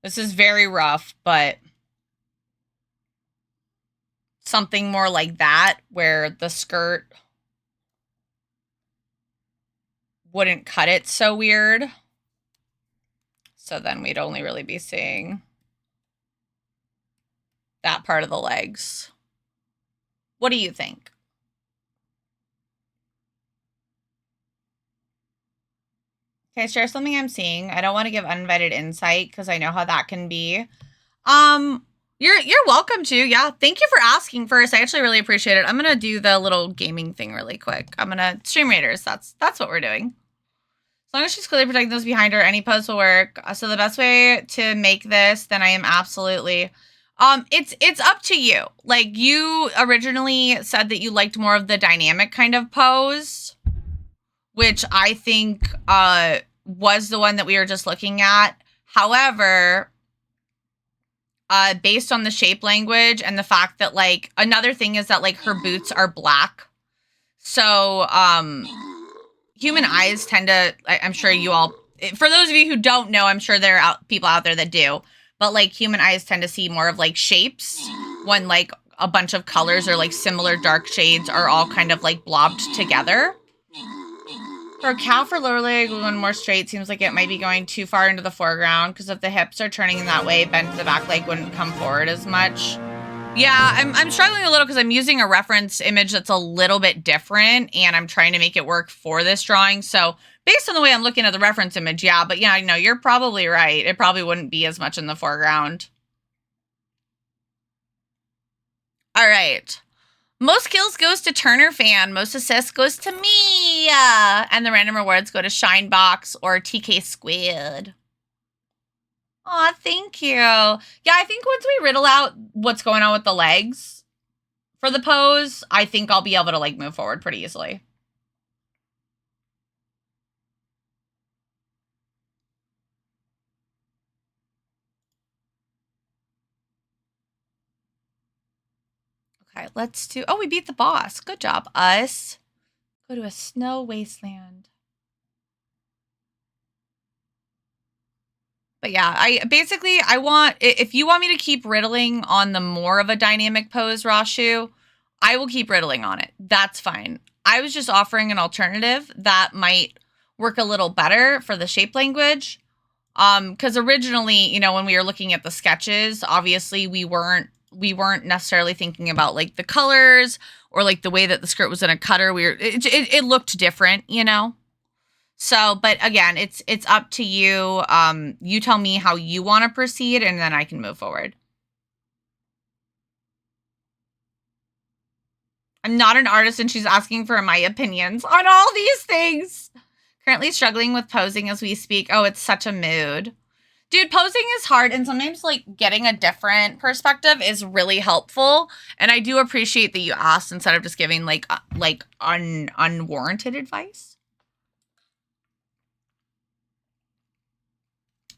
This is very rough, but something more like that where the skirt wouldn't cut it so weird. So then we'd only really be seeing that part of the legs. What do you think? Can I share something I'm seeing? I don't want to give uninvited insight because I know how that can be. You're welcome to. Yeah, thank you for asking first. I actually really appreciate it. I'm gonna do the little gaming thing really quick. I'm gonna stream raiders. That's what we're doing. As long as she's clearly protecting those behind her, any pose will work. So the best way to make this, then I am absolutely. It's up to you. Like you originally said that you liked more of the dynamic kind of pose, which I think was the one that we were just looking at. However, based on the shape language and the fact that like another thing is that like her boots are black. So human eyes tend to, I'm sure you all, for those of you who don't know, I'm sure there are people out there that do, but like human eyes tend to see more of like shapes when like a bunch of colors or like similar dark shades are all kind of like blobbed together. For a calf or lower leg, one more straight seems like it might be going too far into the foreground because if the hips are turning in that way, bend to the back leg wouldn't come forward as much. Yeah, I'm struggling a little because I'm using a reference image that's a little bit different and I'm trying to make it work for this drawing. So based on the way I'm looking at the reference image, yeah, but yeah, no, you're probably right. It probably wouldn't be as much in the foreground. All right. Most kills goes to Turner Fan. Most assists goes to me. And the random rewards go to Shinebox or TK Squid. Aw, thank you. Yeah, I think once we riddle out what's going on with the legs for the pose, I think I'll be able to like move forward pretty easily. Okay, let's do, oh, we beat the boss. Good job, us. Go to a snow wasteland. But yeah, I want, if you want me to keep riddling on the more of a dynamic pose, Rashu, I will keep riddling on it. That's fine. I was just offering an alternative that might work a little better for the shape language. Because originally, you know, when we were looking at the sketches, obviously we weren't necessarily thinking about like the colors or like the way that the skirt was in a cutter. It looked different, you know? So, but again, it's up to you. You tell me how you want to proceed and then I can move forward. I'm not an artist and she's asking for my opinions on all these things. Currently struggling with posing as we speak. Oh, it's such a mood. Dude, posing is hard, and sometimes, like, getting a different perspective is really helpful, and I do appreciate that you asked instead of just giving, like, unwarranted advice.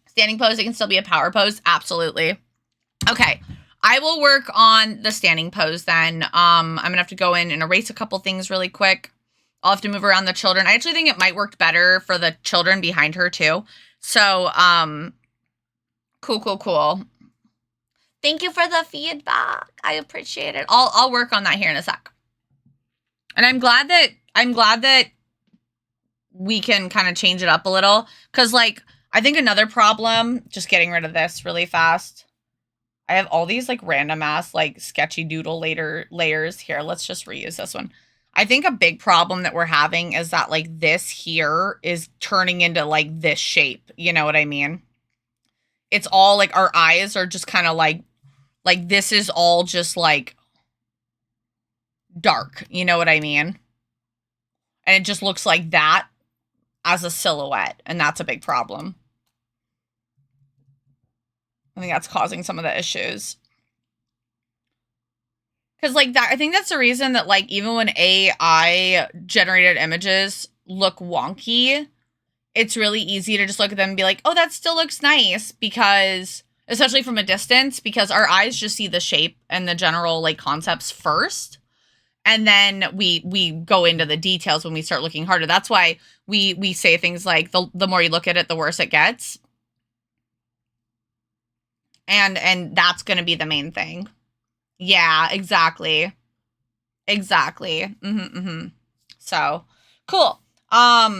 Standing pose, it can still be a power pose. Absolutely. Okay. I will work on the standing pose then. I'm going to have to go in and erase a couple things really quick. I'll have to move around the children. I actually think it might work better for the children behind her too. So, cool. Thank you for the feedback. I appreciate it. I'll work on that here in a sec. And I'm glad that we can kind of change it up a little. Cause like, I think another problem, just getting rid of this really fast. I have all these like random ass like sketchy doodle layers here. Let's just reuse this one. I think a big problem that we're having is that like this here is turning into like this shape. You know what I mean? It's all like our eyes are just kind of like this is all just like dark. You know what I mean? And it just looks like that as a silhouette. And that's a big problem. I think that's causing some of the issues. Because, like, that, I think that's the reason that, like, even when AI generated images look wonky, it's really easy to just look at them and be like, oh, that still looks nice. Because, especially from a distance, because our eyes just see the shape and the general, like, concepts first. And then we go into the details when we start looking harder. That's why we say things like, the more you look at it, the worse it gets. And that's going to be the main thing. Yeah, exactly. So, cool. Let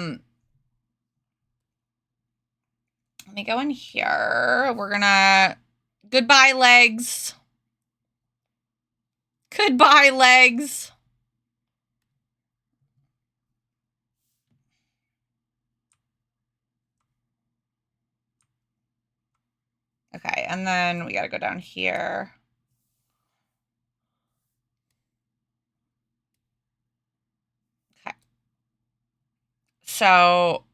me go in here. We're gonna, goodbye legs. Goodbye legs. Okay, and then we gotta go down here. Okay. So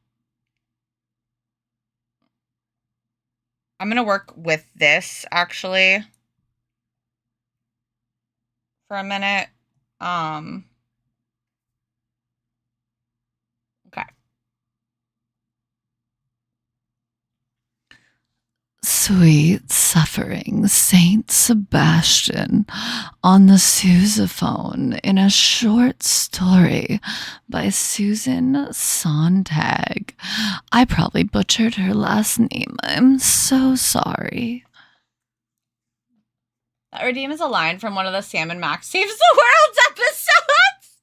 I'm gonna work with this actually for a minute. Okay. Sweet suffering Saint Sebastian on the sousaphone in a short story by Susan Sontag. I probably butchered her last name. I'm so sorry. That redeem is a line from one of the Salmon Max Saves the World episodes.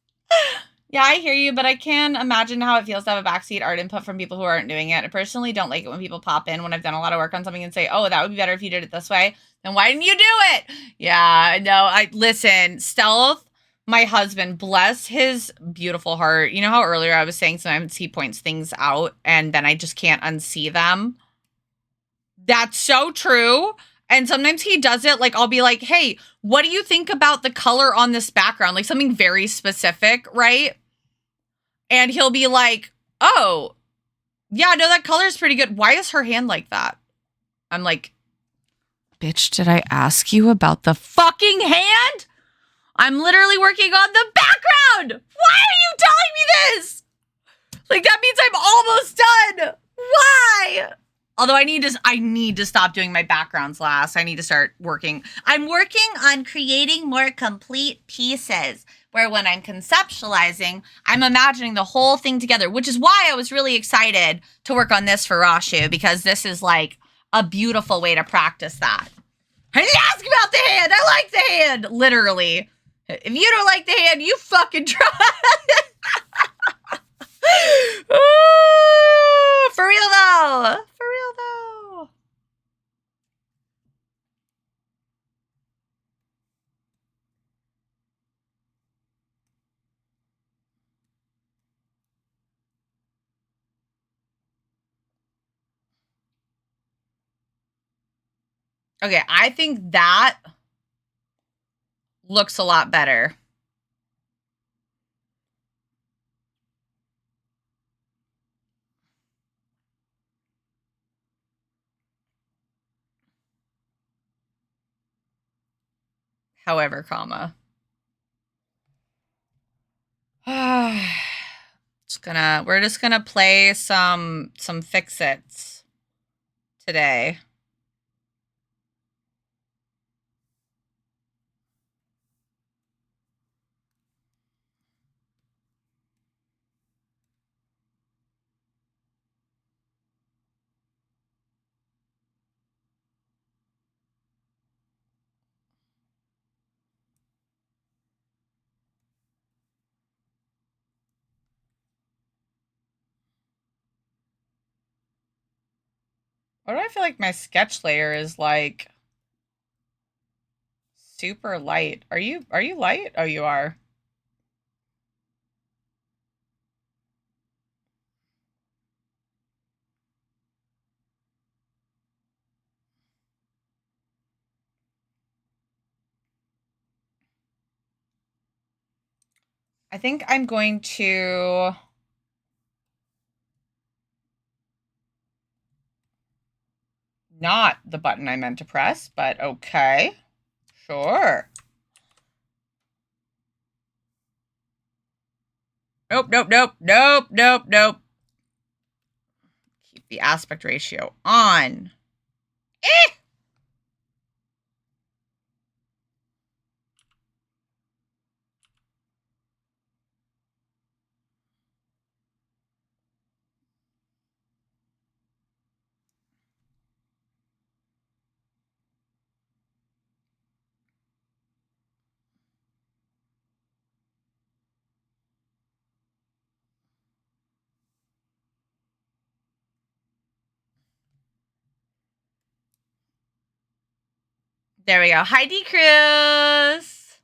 Yeah, I hear you, but I can imagine how it feels to have a backseat art input from people who aren't doing it. I personally don't like it when people pop in when I've done a lot of work on something and say, oh, that would be better if you did it this way. Then why didn't you do it? Yeah, no, listen, Stealth, my husband, bless his beautiful heart. You know how earlier I was saying sometimes he points things out and then I just can't unsee them? That's so true. And sometimes he does it, like, I'll be like, hey, what do you think about the color on this background? Like something very specific, right? And he'll be like, oh, yeah, no, that color is pretty good. Why is her hand like that? I'm like, bitch, did I ask you about the fucking hand? I'm literally working on the background. Why are you telling me this? Like, that means I'm almost done. Why? Although I need to stop doing my backgrounds last. I need to start working. I'm working on creating more complete pieces where when I'm conceptualizing, I'm imagining the whole thing together, which is why I was really excited to work on this for Rashu, because this is like a beautiful way to practice that. I didn't ask about the hand. I like the hand. Literally. If you don't like the hand, you fucking try. Ooh, for real though. For real though. Okay, I think that looks a lot better. however, comma. We're just gonna play some fix-its today. Why do I feel like my sketch layer is like super light? Are you light? Oh, you are. I think I'm going to not the button I meant to press, but okay. Sure. Nope, nope, nope, nope, nope, nope. Keep the aspect ratio on. Eh! There we go. Heidi Cruz.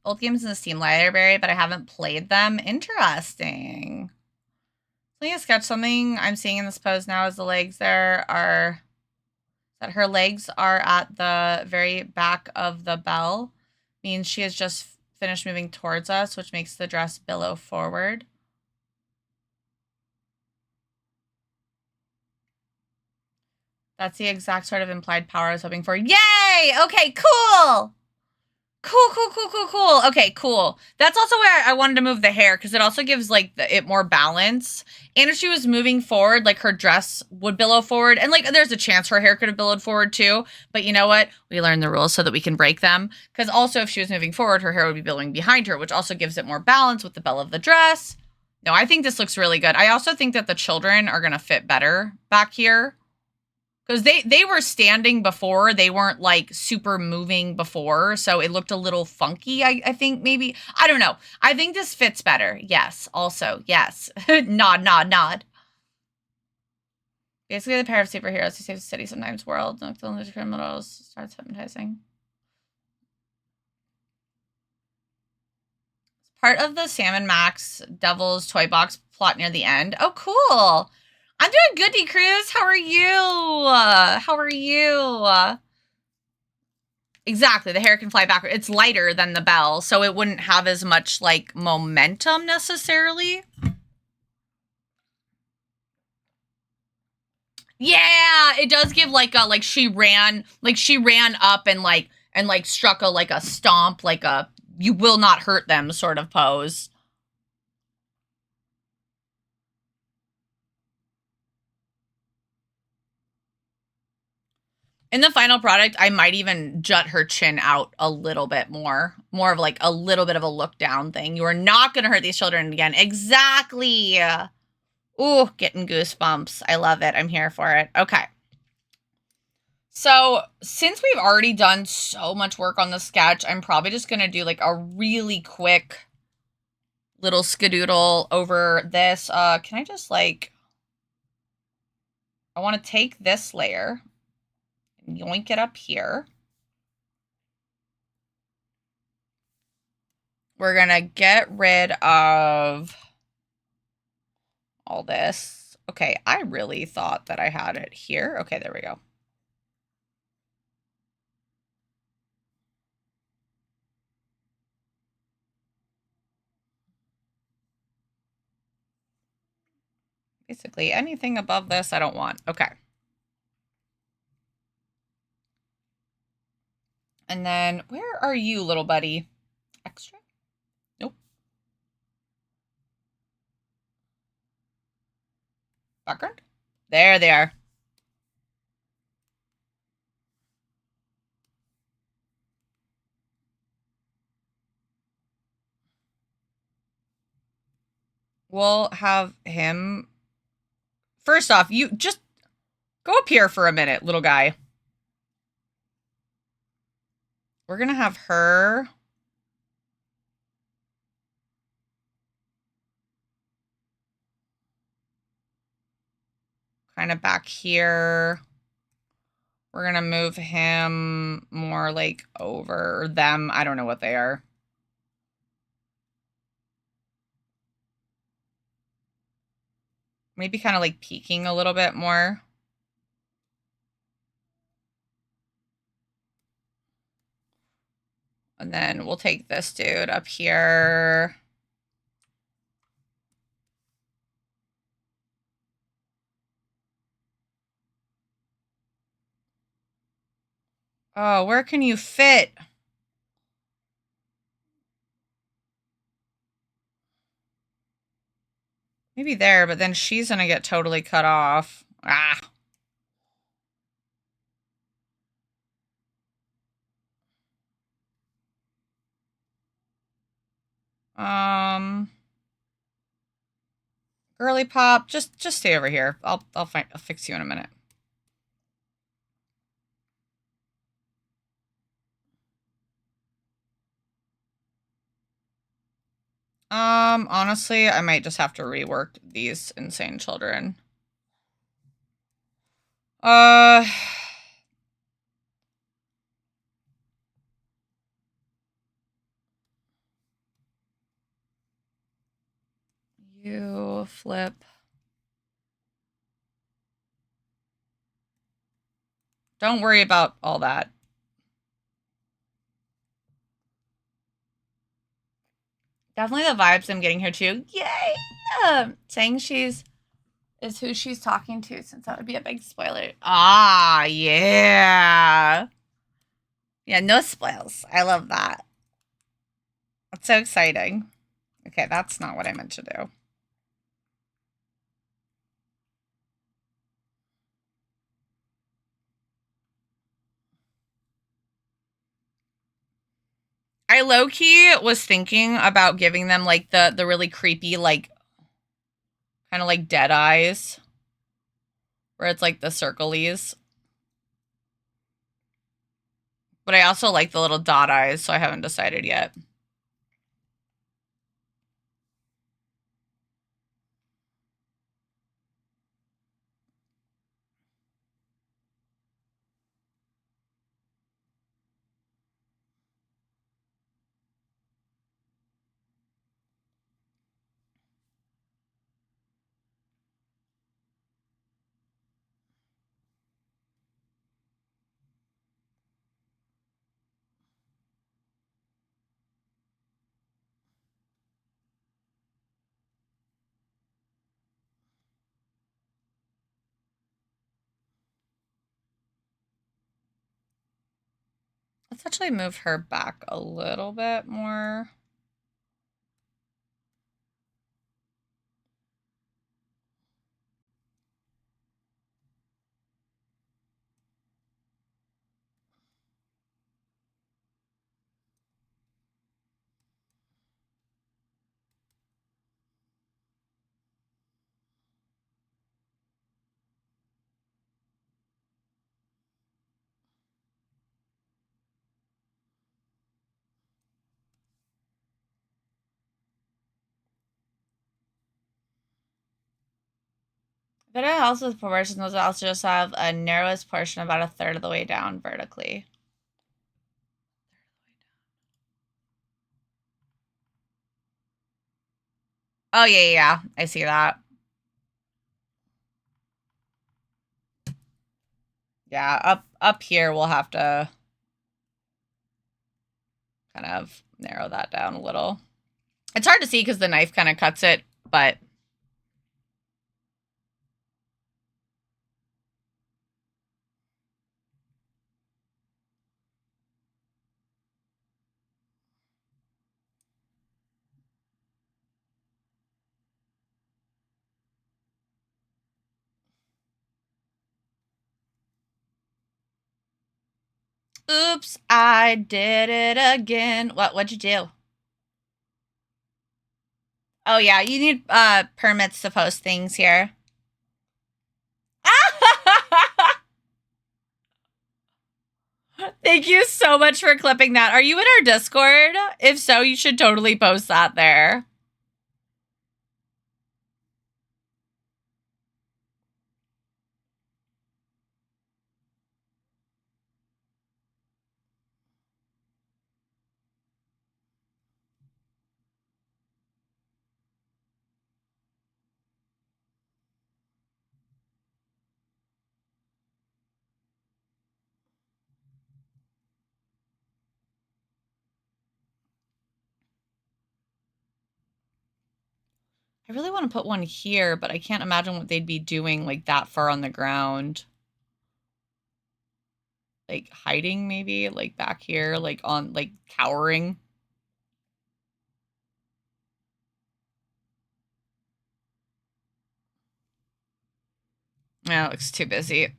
Old games in the Steam library, but I haven't played them. Interesting. Let me sketch something I'm seeing in this pose now is the legs there are that her legs are at the very back of the bell. Means she has just finished moving towards us, which makes the dress billow forward. That's the exact sort of implied power I was hoping for. Yay! Okay, cool! Cool. Okay, cool. That's also where I wanted to move the hair, because it also gives, like, it more balance. And if she was moving forward, like, her dress would billow forward. And, like, there's a chance her hair could have billowed forward, too. But you know what? We learned the rules so that we can break them. Because also, if she was moving forward, her hair would be billowing behind her, which also gives it more balance with the bell of the dress. No, I think this looks really good. I also think that the children are going to fit better back here. Because they were standing before. They weren't, like, super moving before. So it looked a little funky, I think, maybe. I don't know. I think this fits better. Yes. Also, yes. Nod. Basically, the pair of superheroes who save the city, sometimes world, knock the criminals, starts hypnotizing. Part of the Sam & Max Devil's Toy Box plot near the end. Oh, cool. I'm doing good, D. Cruz. How are you? Exactly. The hair can fly backward. It's lighter than the bell, so it wouldn't have as much, like, momentum necessarily. Yeah, it does give, like, a, like, she ran up and struck a stomp, like a you will not hurt them sort of pose. In the final product, I might even jut her chin out a little bit more of like a little bit of a look down thing. You are not going to hurt these children again. Exactly. Ooh, getting goosebumps. I love it. I'm here for it. Okay. So since we've already done so much work on the sketch, I'm probably just going to do like a really quick little skadoodle over this. Can I just like, I want to take this layer and yoink it up here. We're going to get rid of all this. Okay, I really thought that I had it here. Okay, there we go. Basically, anything above this I don't want. Okay. And then where are you, little buddy? Extra? Nope. Background? There they are. We'll have him. First off, you just go up here for a minute, little guy. We're going to have her. Kind of back here. We're going to move him more like over them. I don't know what they are. Maybe kind of like peeking a little bit more. And then we'll take this dude up here. Oh, where can you fit? Maybe there, but then she's going to get totally cut off. Ah. Girly Pop, just stay over here. I'll fix you in a minute. Honestly, I might just have to rework these insane children. You flip. Don't worry about all that. Definitely the vibes I'm getting here too. Yay! Saying is who she's talking to, since that would be a big spoiler. Ah, yeah. Yeah, no spoils. I love that. That's so exciting. Okay, that's not what I meant to do. I low-key was thinking about giving them like the really creepy, like kind of like dead eyes. Where it's like the circlies. But I also like the little dot eyes, so I haven't decided yet. Let's actually move her back a little bit more. But it also proportions will also just have a narrowest portion about a third of the way down vertically. Oh yeah, I see that. Yeah, up here we'll have to kind of narrow that down a little. It's hard to see because the knife kind of cuts it, but Oops, I did it again. What'd you do? Oh yeah, you need permits to post things here. Thank you so much for clipping that. Are you in our Discord? If so, you should totally post that there. I really want to put one here, but I can't imagine what they'd be doing like that far on the ground. Like hiding maybe, like back here, like on, like cowering. No, it looks too busy.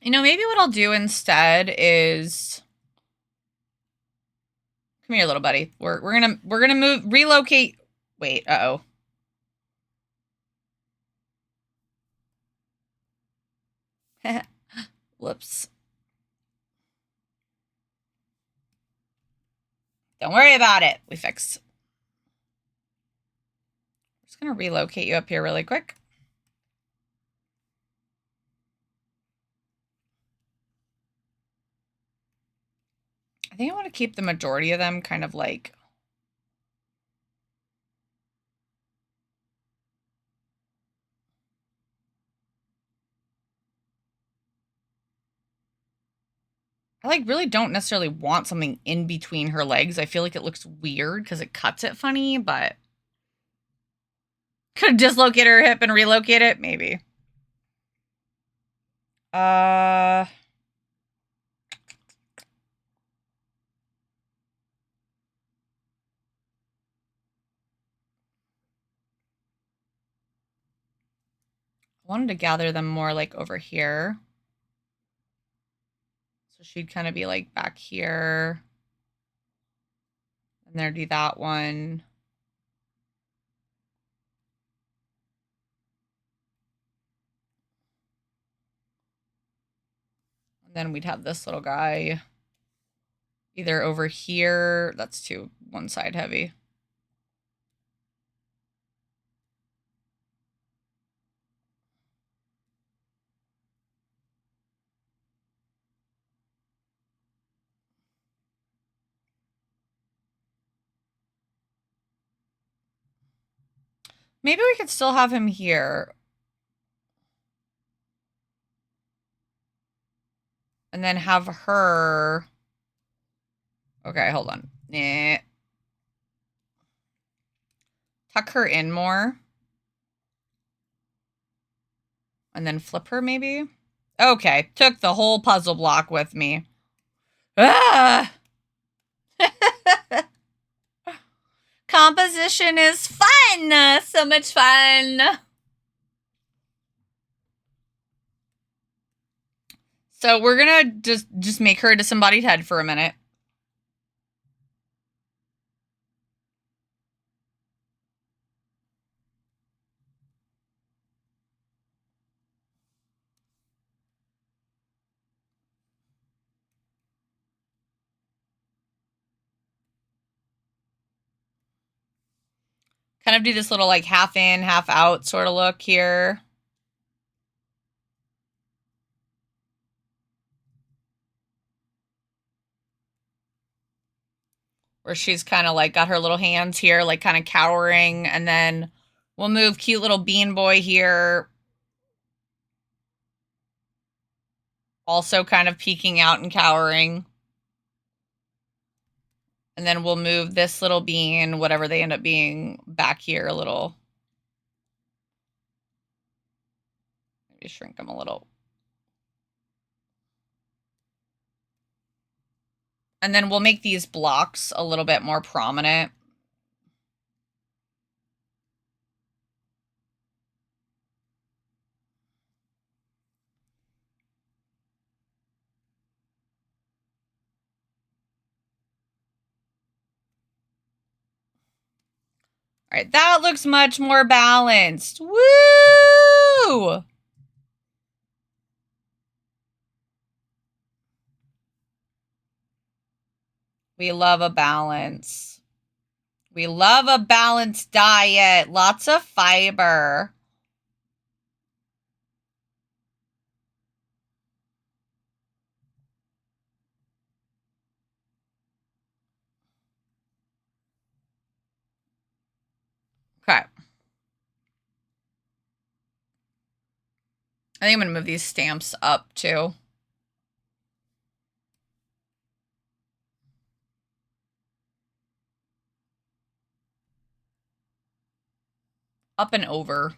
You know, maybe what I'll do instead is come here, little buddy. We're gonna relocate. Wait, uh-oh. Whoops. Don't worry about it. We fixed. I'm just gonna relocate you up here really quick. I think I want to keep the majority of them kind of like I like really don't necessarily want something in between her legs. I feel like it looks weird because it cuts it funny, but could dislocate her hip and relocate it, maybe. I wanted to gather them more like over here. So she'd kind of be like back here. And there'd be that one. And then we'd have this little guy either over here. That's too one side heavy. Maybe we could still have him here. And then have her. Okay, hold on. Nah. Tuck her in more. And then flip her, maybe? Okay, took the whole puzzle block with me. Ah! Composition is fun! So much fun! So we're gonna just make her a disembodied head for a minute. Kind of do this little like half in, half out sort of look here. Where she's kind of like got her little hands here, like kind of cowering. And then we'll move cute little bean boy here. also kind of peeking out and cowering. And then we'll move this little bean, whatever they end up being, back here a little. Maybe shrink them a little. And then we'll make these blocks a little bit more prominent. All right, that looks much more balanced. Woo! We love a balance. We love a balanced diet. Lots of fiber. Okay. I think I'm going to move these stamps up too. Up and over.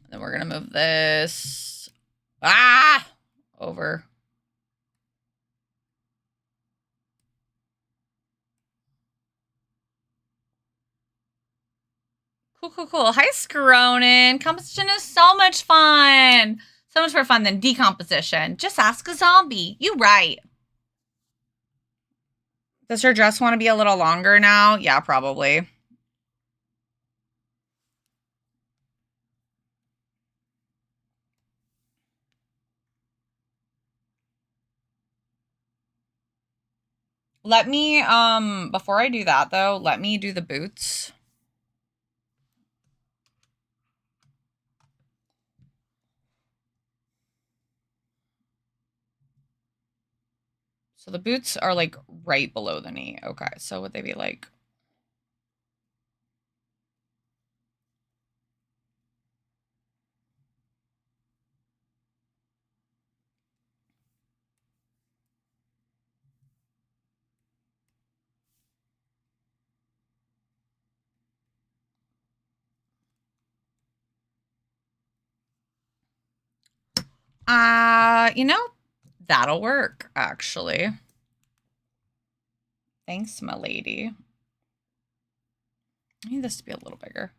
And then we're going to move this over. Cool, cool, cool. Hi, Scronin. Composition is so much fun. So much more fun than decomposition. Just ask a zombie. You right. Does her dress want to be a little longer now? Yeah, probably. Let me, before I do that though, let me do the boots. So the boots are like right below the knee. Okay, so would they be like... you know, that'll work, actually. Thanks, my lady. I need this to be a little bigger.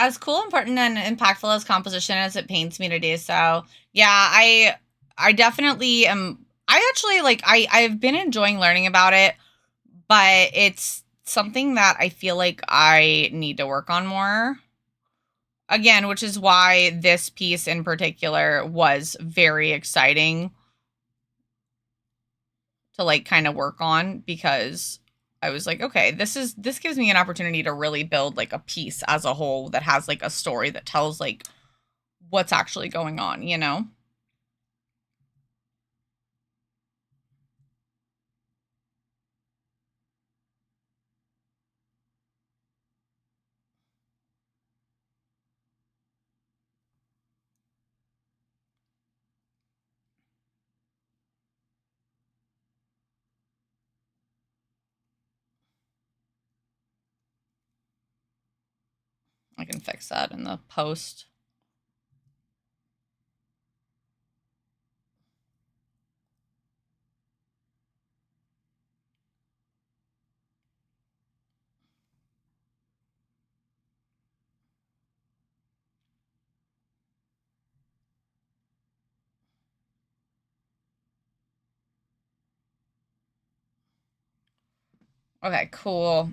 As cool, important, and impactful as composition as it pains me to do so. Yeah, I definitely am. I actually like. I've been enjoying learning about it, but it's something that I feel like I need to work on more. Again, which is why this piece in particular was very exciting to like kind of work on, because I was like, okay, this gives me an opportunity to really build like a piece as a whole that has like a story that tells like what's actually going on, you know? I can fix that in the post. Okay, cool.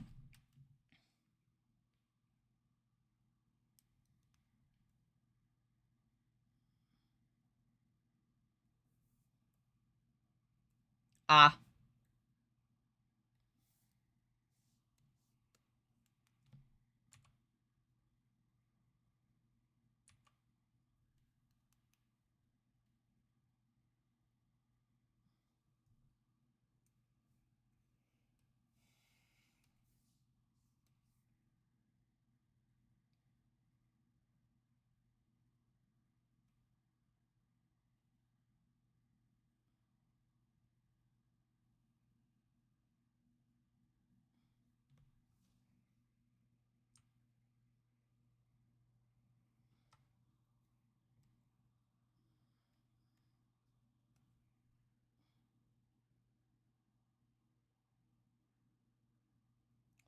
Ah.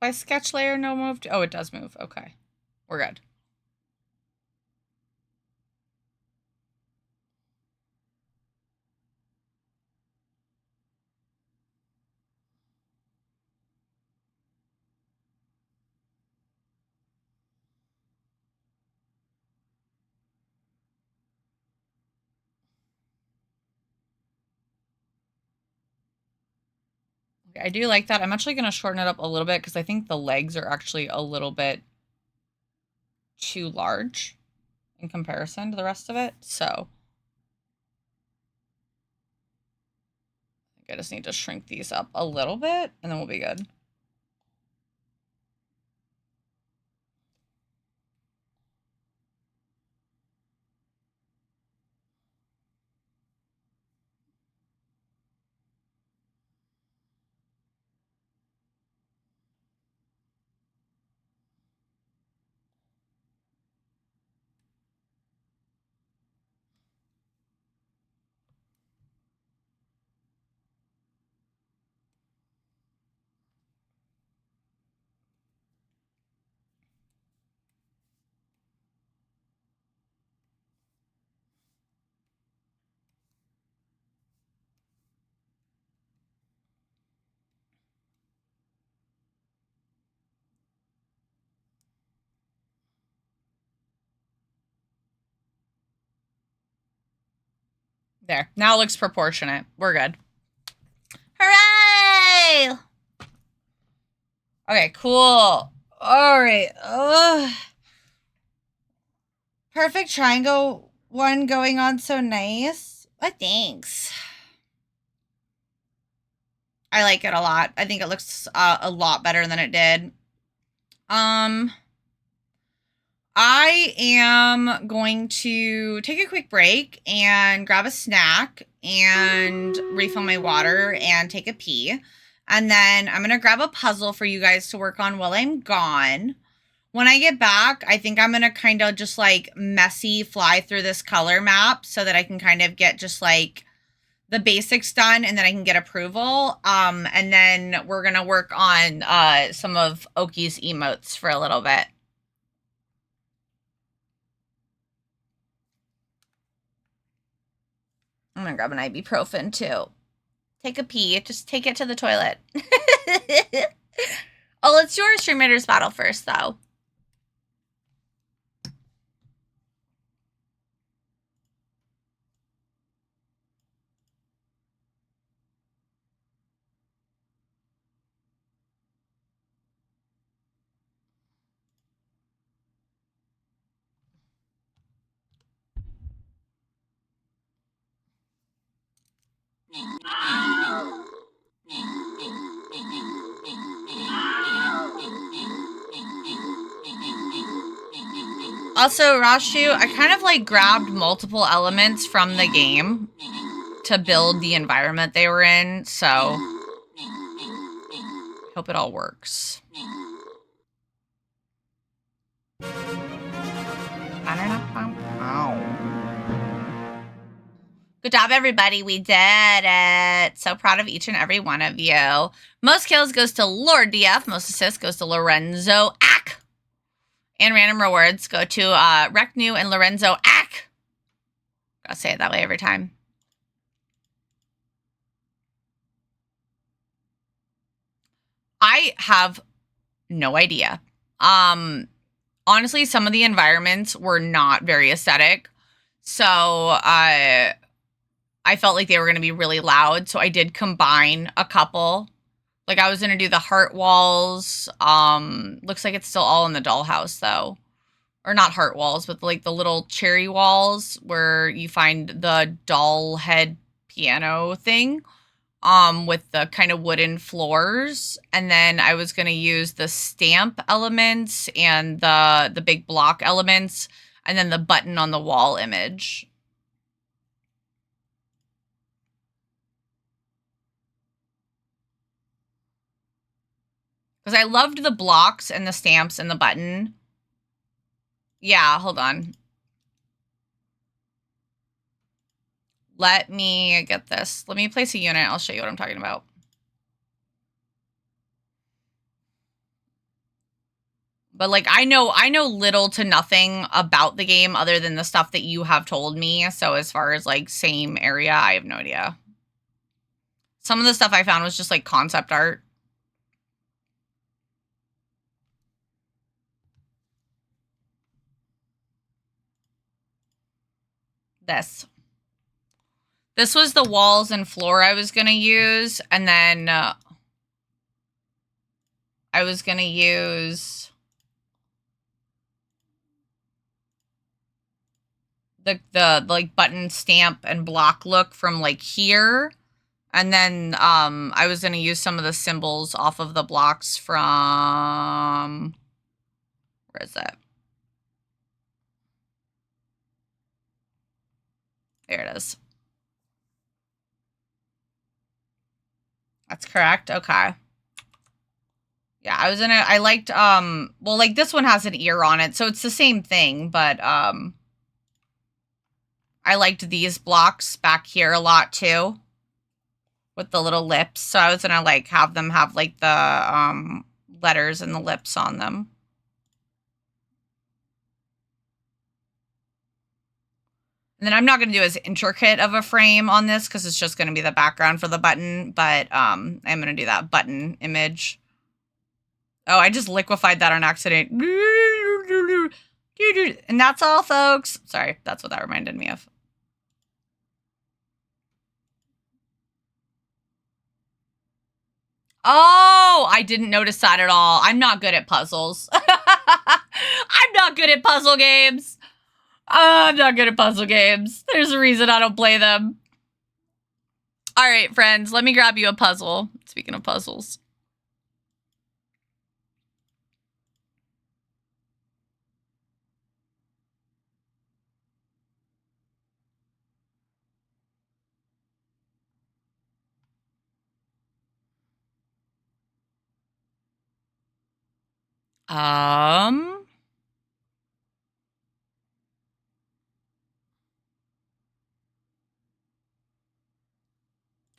By sketch layer, no move. Oh, it does move. Okay. We're good. Okay, I do like that. I'm actually going to shorten it up a little bit because I think the legs are actually a little bit too large in comparison to the rest of it. So I think I just need to shrink these up a little bit and then we'll be good. There. Now it looks proportionate. We're good. Hooray! Okay, cool. All right. Perfect triangle one going on so nice. What, thanks. I like it a lot. I think it looks a lot better than it did. I am going to take a quick break and grab a snack and refill my water and take a pee. And then I'm going to grab a puzzle for you guys to work on while I'm gone. When I get back, I think I'm going to kind of just like messy fly through this color map so that I can kind of get just like the basics done and then I can get approval. And then we're going to work on some of Oki's emotes for a little bit. I'm gonna grab an ibuprofen too. Take a pee. Just take it to the toilet. Oh, let's do our Stream Raiders battle first, though. Also, Rashu, I kind of like grabbed multiple elements from the game to build the environment they were in, so hope it all works. Good job, everybody. We did it. So proud of each and every one of you. Most kills goes to Lord DF. Most assists goes to Lorenzo Ack. And random rewards go to Reknu and Lorenzo Ack. Gotta say it that way every time. I have no idea. Honestly, some of the environments were not very aesthetic. So I felt like they were going to be really loud. So I did combine a couple. Like I was going to do the heart walls. Looks like it's still all in the dollhouse though. Or not heart walls, but like the little cherry walls where you find the doll head piano thing. With the kind of wooden floors. And then I was going to use the stamp elements and the big block elements and then the button on the wall image. Because I loved the blocks and the stamps and the button. Yeah, hold on. Let me get this. Let me place a unit. I'll show you what I'm talking about. But like I know little to nothing about the game other than the stuff that you have told me. So as far as like same area, I have no idea. Some of the stuff I found was just like concept art. This was the walls and floor I was going to use. And then I was going to use the like button stamp and block look from like here. And then I was going to use some of the symbols off of the blocks from, where is that? There it is. That's correct. Okay. Yeah, I liked, well, like this one has an ear on it, so it's the same thing, but I liked these blocks back here a lot too. With the little lips. So I was gonna like have them have like the letters and the lips on them. And then I'm not gonna do as intricate of a frame on this because it's just gonna be the background for the button, but I'm gonna do that button image. Oh, I just liquefied that on accident. And that's all, folks. Sorry, that's what that reminded me of. Oh, I didn't notice that at all. I'm not good at puzzles. I'm not good at puzzle games. I'm not good at puzzle games. There's a reason I don't play them. All right, friends, let me grab you a puzzle. Speaking of puzzles.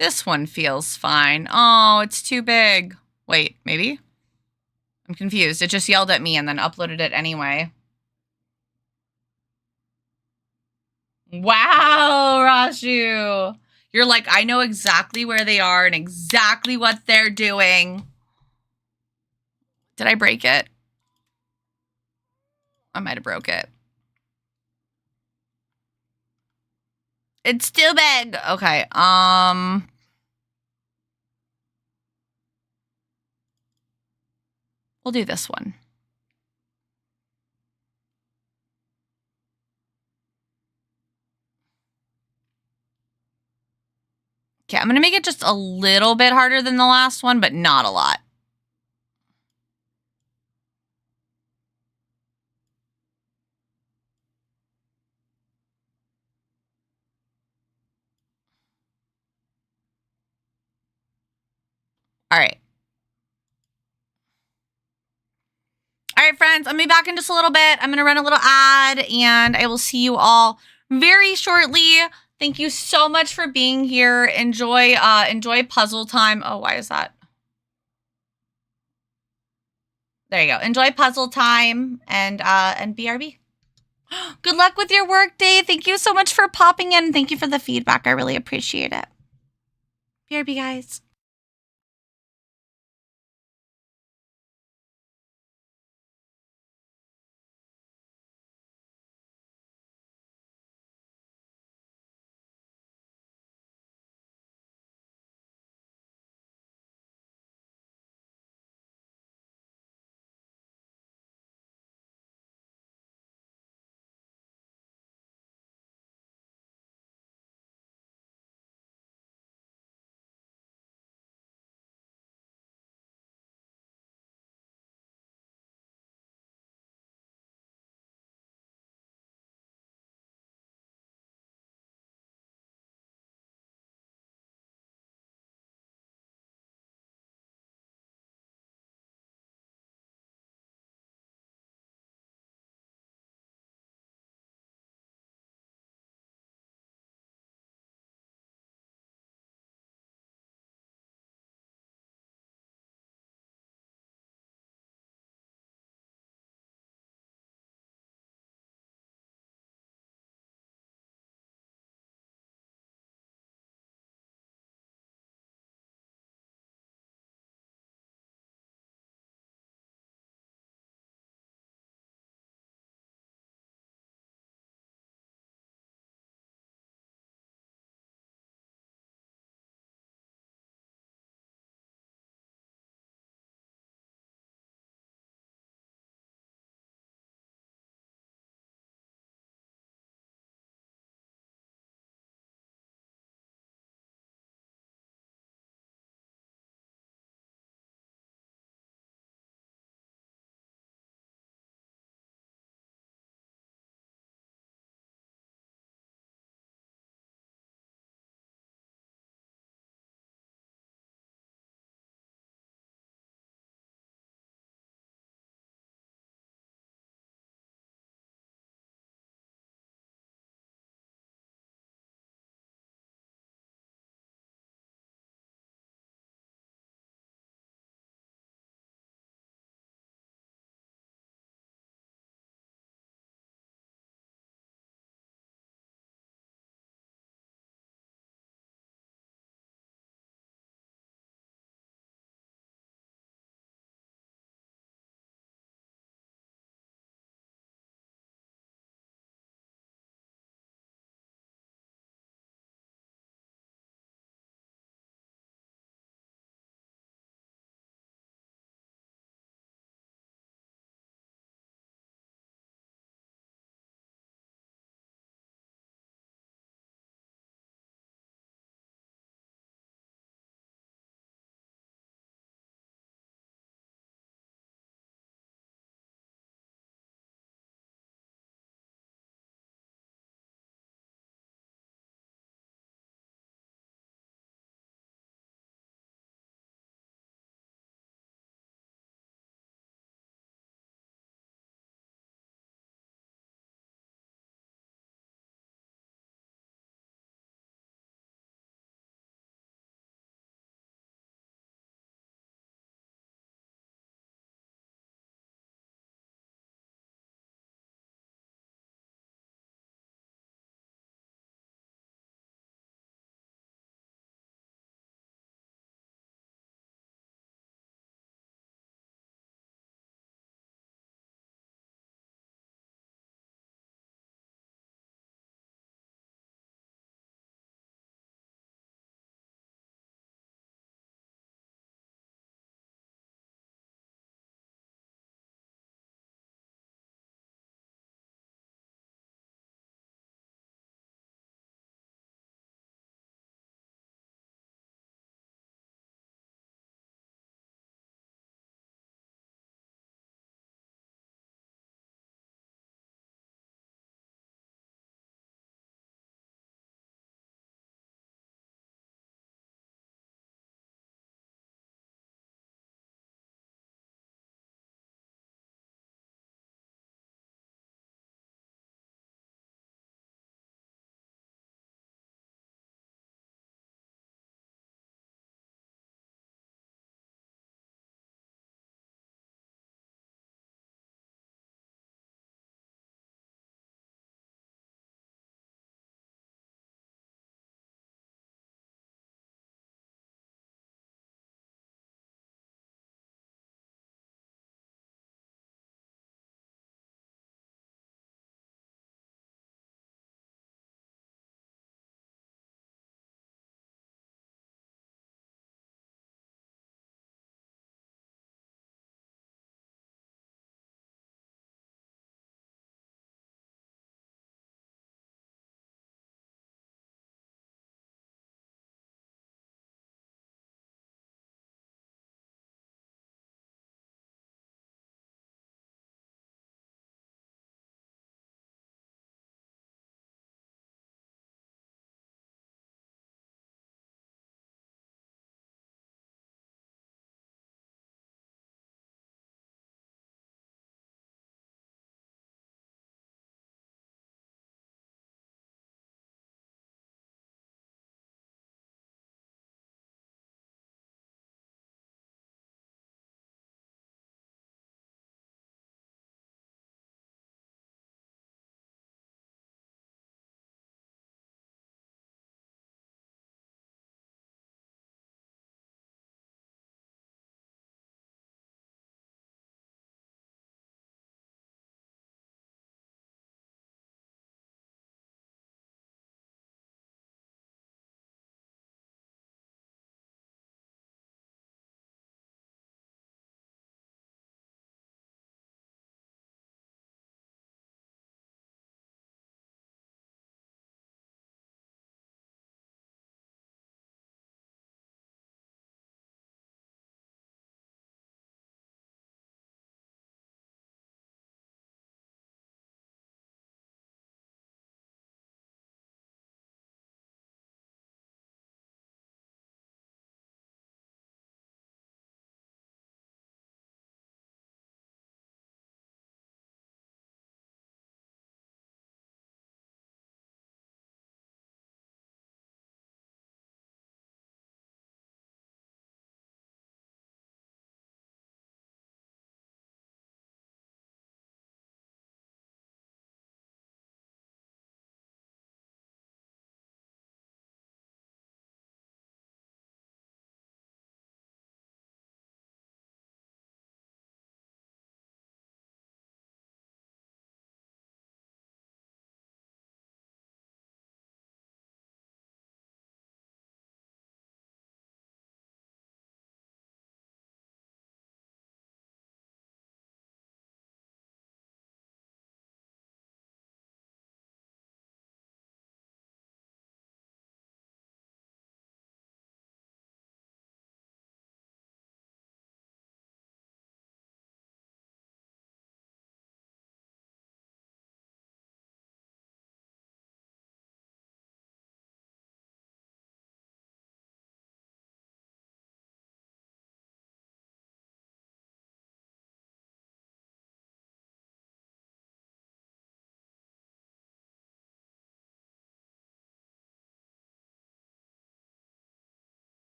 This one feels fine. Oh, it's too big. Wait, maybe? I'm confused. It just yelled at me and then uploaded it anyway. Wow, Rashu. You're like, I know exactly where they are and exactly what they're doing. Did I break it? I might have broke it. It's too big. Okay. We'll do this one. Okay, I'm going to make it just a little bit harder than the last one, but not a lot. All right. All right, friends, I'm going to be back in just a little bit. I'm going to run a little ad, and I will see you all very shortly. Thank you so much for being here. Enjoy puzzle time. Oh, why is that? There you go. Enjoy puzzle time and BRB. Good luck with your work day. Thank you so much for popping in. Thank you for the feedback. I really appreciate it. BRB, guys.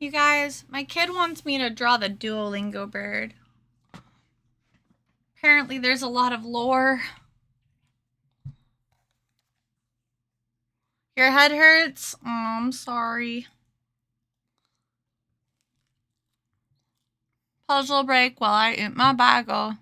You guys, my kid wants me to draw the Duolingo bird. Apparently there's a lot of lore. Your head hurts? Oh, I'm sorry. Puzzle break while I eat my bagel.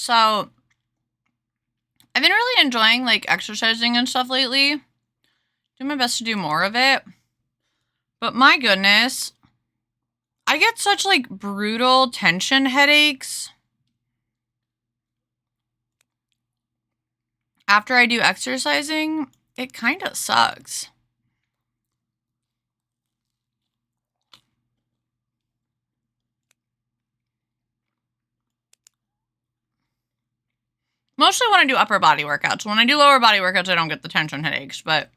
So, I've been really enjoying like exercising and stuff lately. Do my best to do more of it. But my goodness, I get such like brutal tension headaches after I do exercising. It kind of sucks. Mostly when I do upper body workouts. When I do lower body workouts, I don't get the tension headaches, but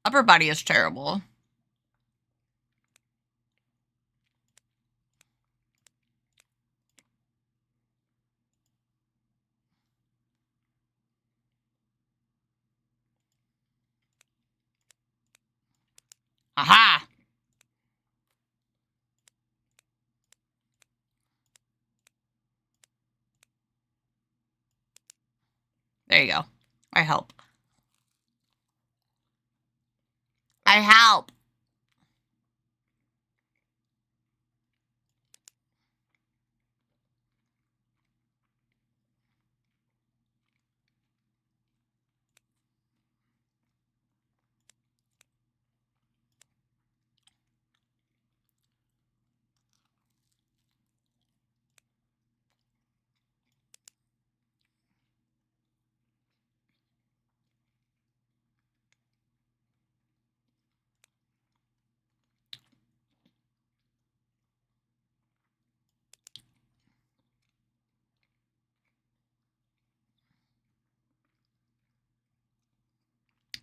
upper body is terrible. Aha! There you go. I help. I help.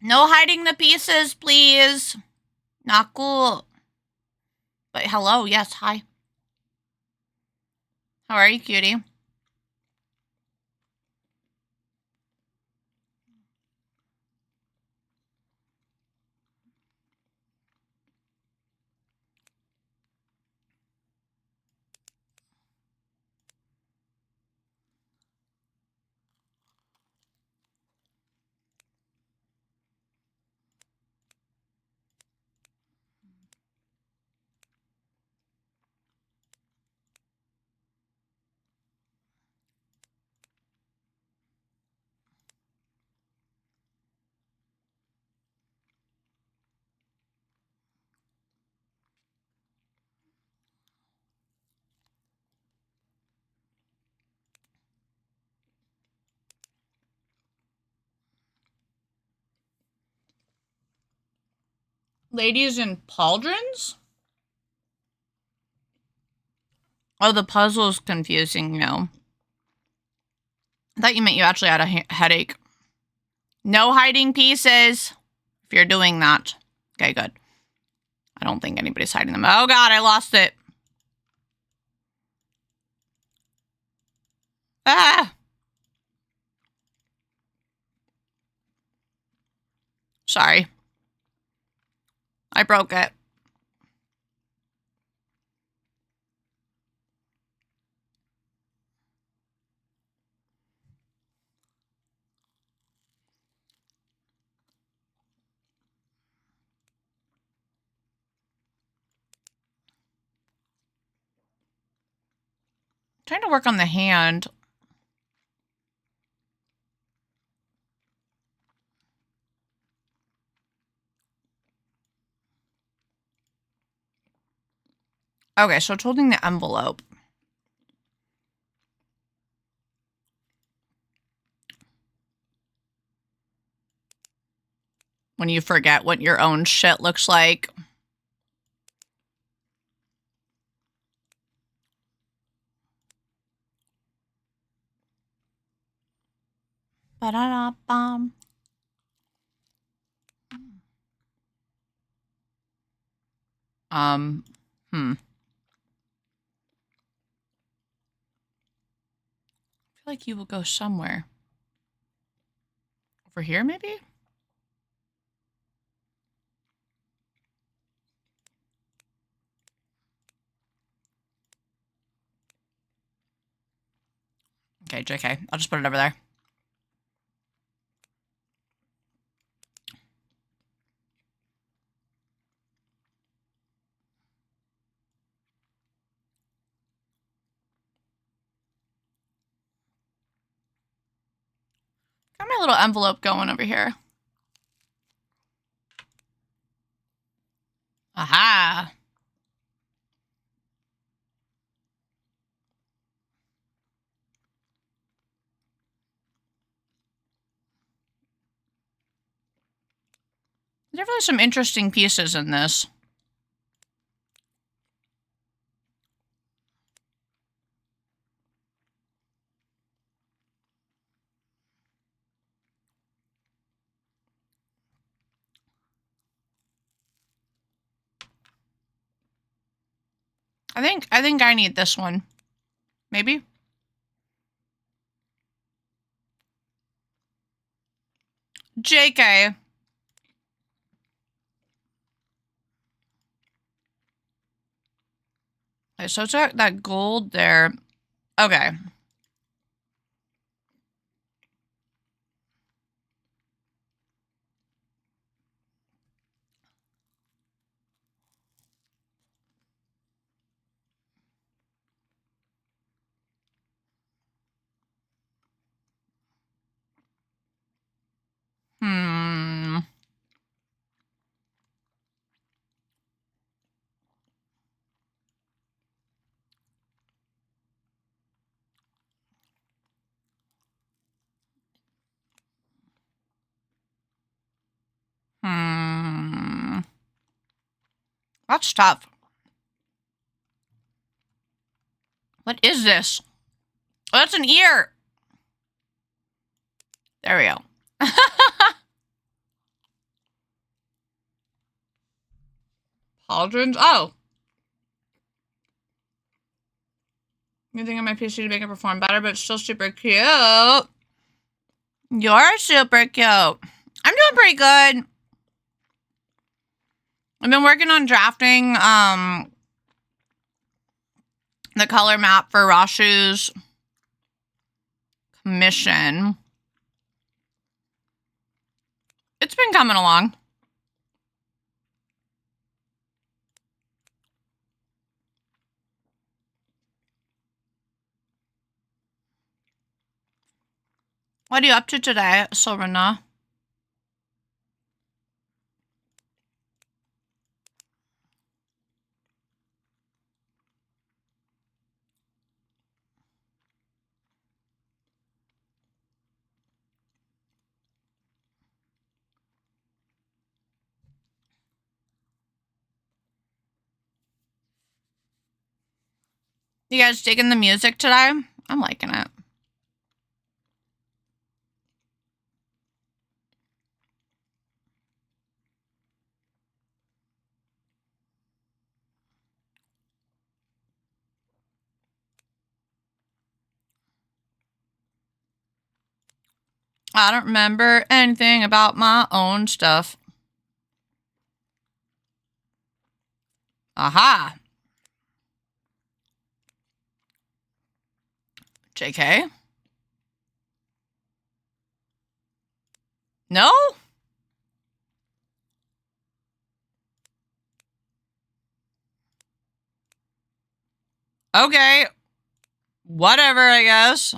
No hiding the pieces, please. Not cool. But hello, yes, hi. How are you, cutie? Ladies in pauldrons? Oh, the puzzle's confusing you. I thought you meant you actually had a headache. No hiding pieces. If you're doing that. Okay, good. I don't think anybody's hiding them. Oh god, I lost it. Ah! Sorry. I broke it. Trying to work on the hand. Okay, so it's holding the envelope. When you forget what your own shit looks like. Ba-da-da-bum. I feel like you will go somewhere. Over here, maybe? Okay, JK. I'll just put it over there. Got my little envelope going over here. Aha! There's definitely some interesting pieces in this. I think I need this one. Maybe? JK. Okay, so it's got that gold there. Okay. Hmm. Hmm. That's tough. What is this? Oh, that's an ear. There we go. Pauldrons. Oh. You think on my PC to make it perform better, but it's still super cute. You're super cute. I'm doing pretty good. I've been working on drafting the color map for Rashu's commission. It's been coming along. What are you up to today, Silverna? You guys digging the music today? I'm liking it. I don't remember anything about my own stuff. Aha. JK? No? Okay. Whatever, I guess.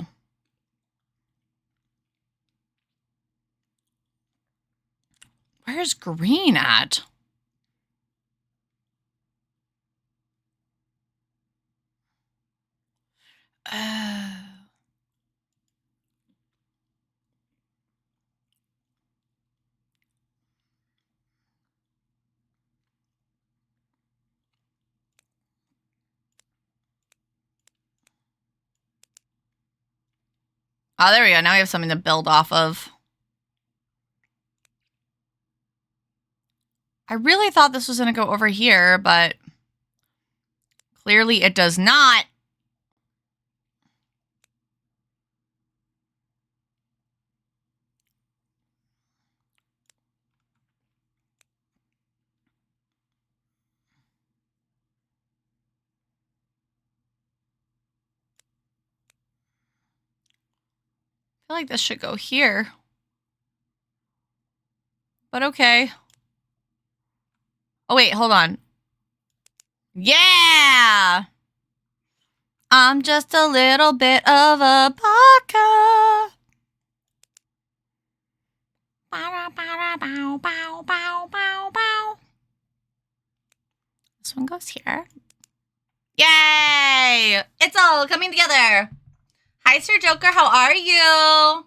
Where's green at? Oh, there we go. Now we have something to build off of. I really thought this was going to go over here, but clearly it does not. I feel like this should go here. But okay. Oh, wait, hold on. Yeah! I'm just a little bit of a baka. Bow, bow, bow, bow, bow, bow, bow. This one goes here. Yay! It's all coming together. Hi, Sir Joker. How are you?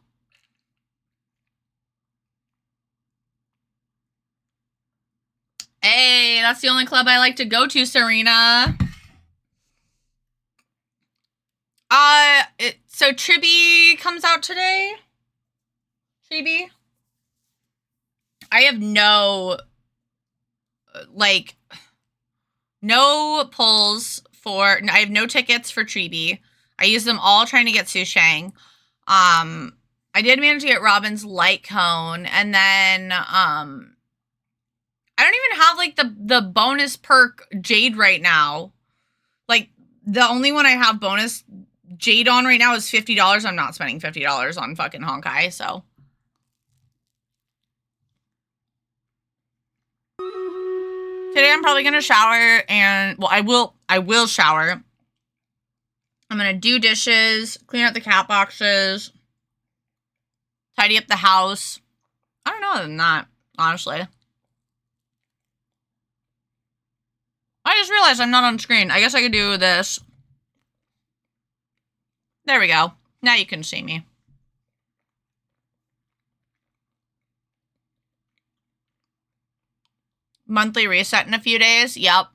Hey, that's the only club I like to go to, Serena. So Tribby comes out today? Tribby? I have no pulls for, I have no tickets for Tribby. I use them all trying to get Sushang. I did manage to get Robin's light cone, and then, I don't even have, like, the bonus perk Jade right now. Like, the only one I have bonus Jade on right now is $50. I'm not spending $50 on fucking Honkai, so. Today I'm probably gonna shower and, well, I will shower. I'm gonna do dishes, clean out the cat boxes, tidy up the house. I don't know other than that, honestly. I just realized I'm not on screen. I guess I could do this. There we go. Now you can see me. Monthly reset in a few days. Yep.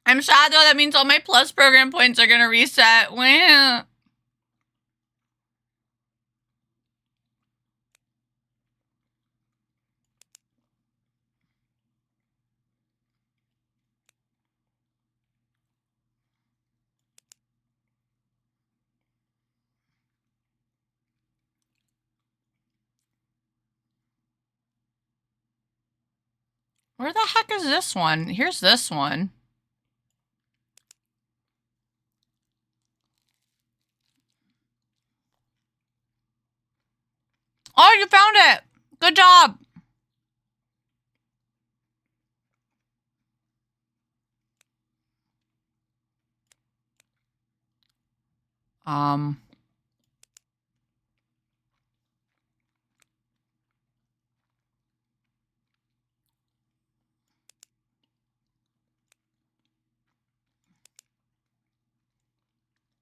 I'm sad, though. That means all my Plus program points are going to reset. Wah. Where the heck is this one? Here's this one. Oh, you found it. Good job.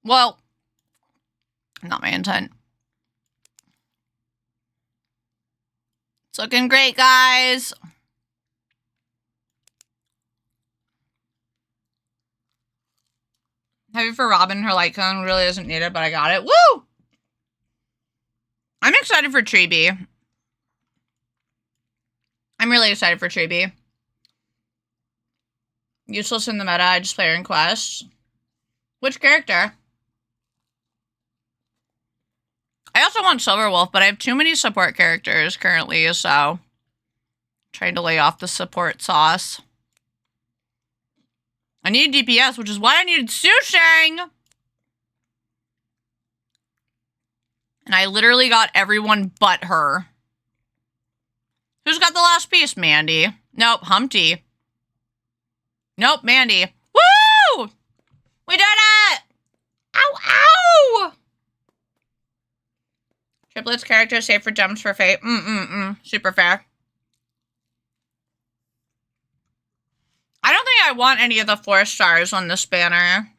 Well, not my intent. It's looking great, guys. Heavy for Robin. Her light cone really isn't needed, but I got it. Woo! I'm excited for Tribby. I'm really excited for Tribby. Useless in the meta. I just play her in quests. Which character? I also want Silverwolf, but I have too many support characters currently, so trying to lay off the support sauce. I need DPS, which is why I needed Sushang. And I literally got everyone but her. Who's got the last piece? Mandy. Nope, Humpty. Nope, Mandy. Woo! We did it! Ow, ow! Triplets characters save for gems for fate. Super fair. I don't think I want any of the 4 stars on this banner.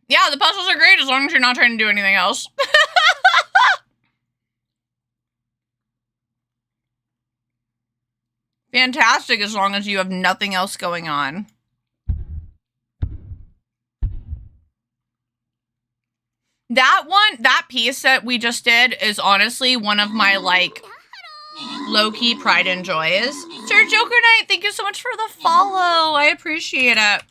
Yeah, the puzzles are great as long as you're not trying to do anything else. fantastic as long as you have nothing else going on. That piece that we just did is honestly one of my, like, low-key pride and joys. Sir Joker Knight, thank you so much for the follow. I appreciate it.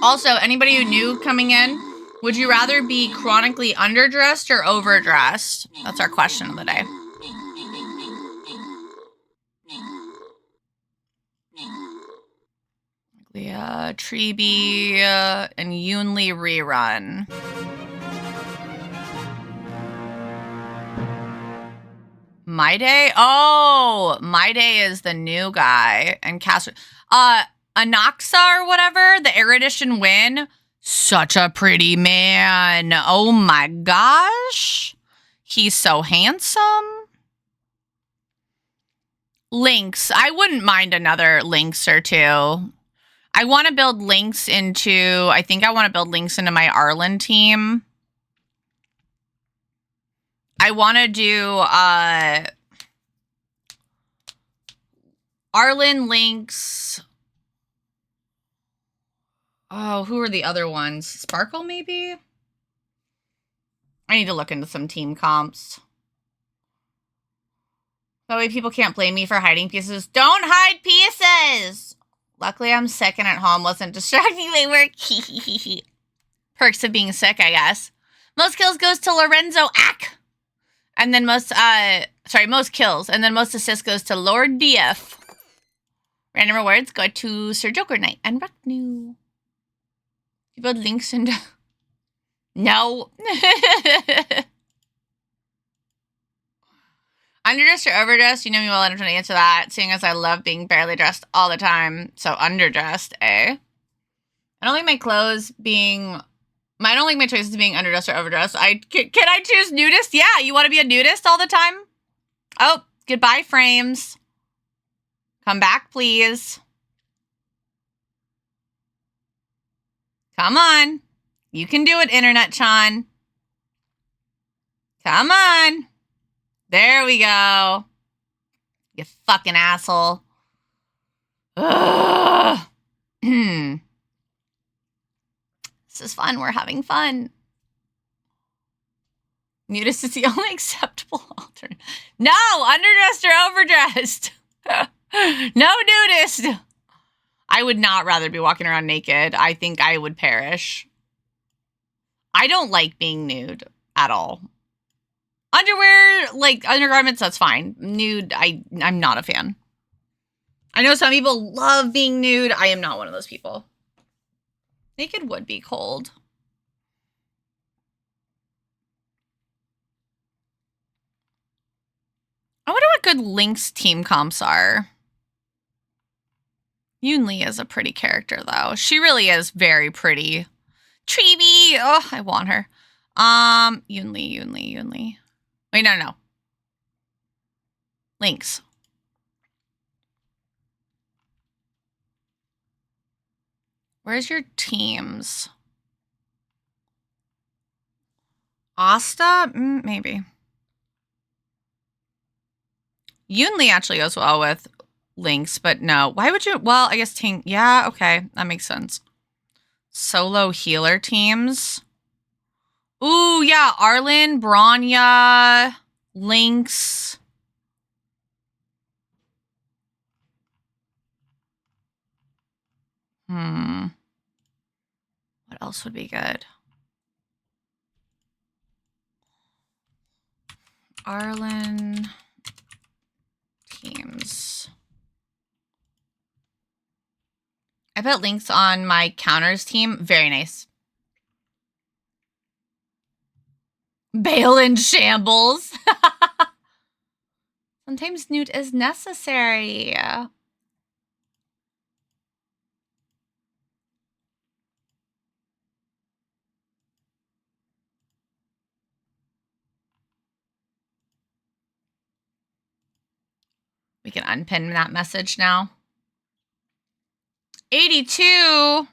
Also, anybody who new coming in, would you rather be chronically underdressed or overdressed? That's our question of the day. Yeah, Treeby and Yoonli rerun. My Day? Oh, My Day is the new guy. And Anaxa or whatever, the Air Edition win. Such a pretty man. Oh my gosh. He's so handsome. Lynx. I wouldn't mind another Lynx or two. I want to build Lynx into, I think I want to build Lynx into my Arlen team. I want to do Arlen, Lynx. Oh, who are the other ones? Sparkle, maybe? I need to look into some team comps. That way people can't blame me for hiding pieces. Don't hide pieces! Luckily, I'm sick and at home. Wasn't distracting my work. Perks of being sick, I guess. Most kills goes to Lorenzo Ack. And then most kills. And then most assists goes to Lord DF. Random rewards go to Sir Joker Knight and Raknu. You build links into... No. Underdressed or overdressed? You know me well enough to answer that, seeing as I love being barely dressed all the time. So underdressed, eh? I don't like my clothes being... I don't like my choices being underdressed or overdressed. Can I choose nudist? Yeah, you want to be a nudist all the time? Oh, goodbye, frames. Come back, please. Come on. You can do it, Internet Chan. Come on. There we go. You fucking asshole. Ugh. This is fun. We're having fun. Nudist is the only acceptable alternate. No, underdressed or overdressed. No nudist. I would not rather be walking around naked. I think I would perish. I don't like being nude at all. Underwear, like undergarments, that's fine. Nude, I'm not a fan. I know some people love being nude. I am not one of those people. Naked would be cold. I wonder what good Lynx team comps are. Yoonli is a pretty character, though. She really is very pretty. Treeby! Oh, I want her. Yoonli. Wait, no. Lynx. Where's your teams? Asta? Maybe. Yoonli actually goes well with Lynx, but no. Why would you? Well, I guess Ting. Yeah, okay. That makes sense. Solo healer teams. Ooh, yeah. Arlen, Branya, Lynx. What else would be good? Arlen teams. I put Lynx on my counters team. Very nice. Bail in shambles. Sometimes nude is necessary. We can unpin that message now. 82.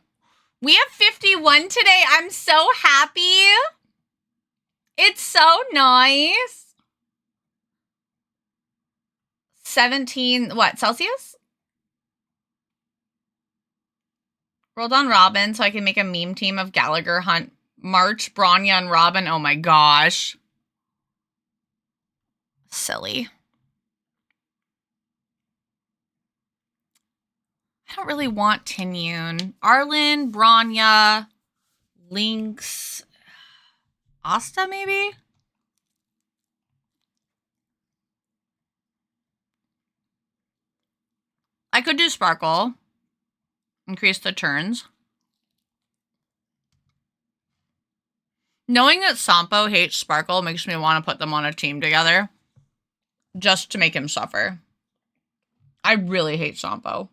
We have 51 today. I'm so happy. It's so nice. 17, what, Celsius? Rolled on Robin so I can make a meme team of Gallagher, Hunt, March, Bronya, and Robin. Oh my gosh. Silly. I don't really want Tinyun. Arlen, Bronya, Lynx, Asta maybe? I could do Sparkle. Increase the turns. Knowing that Sampo hates Sparkle makes me want to put them on a team together. Just to make him suffer. I really hate Sampo.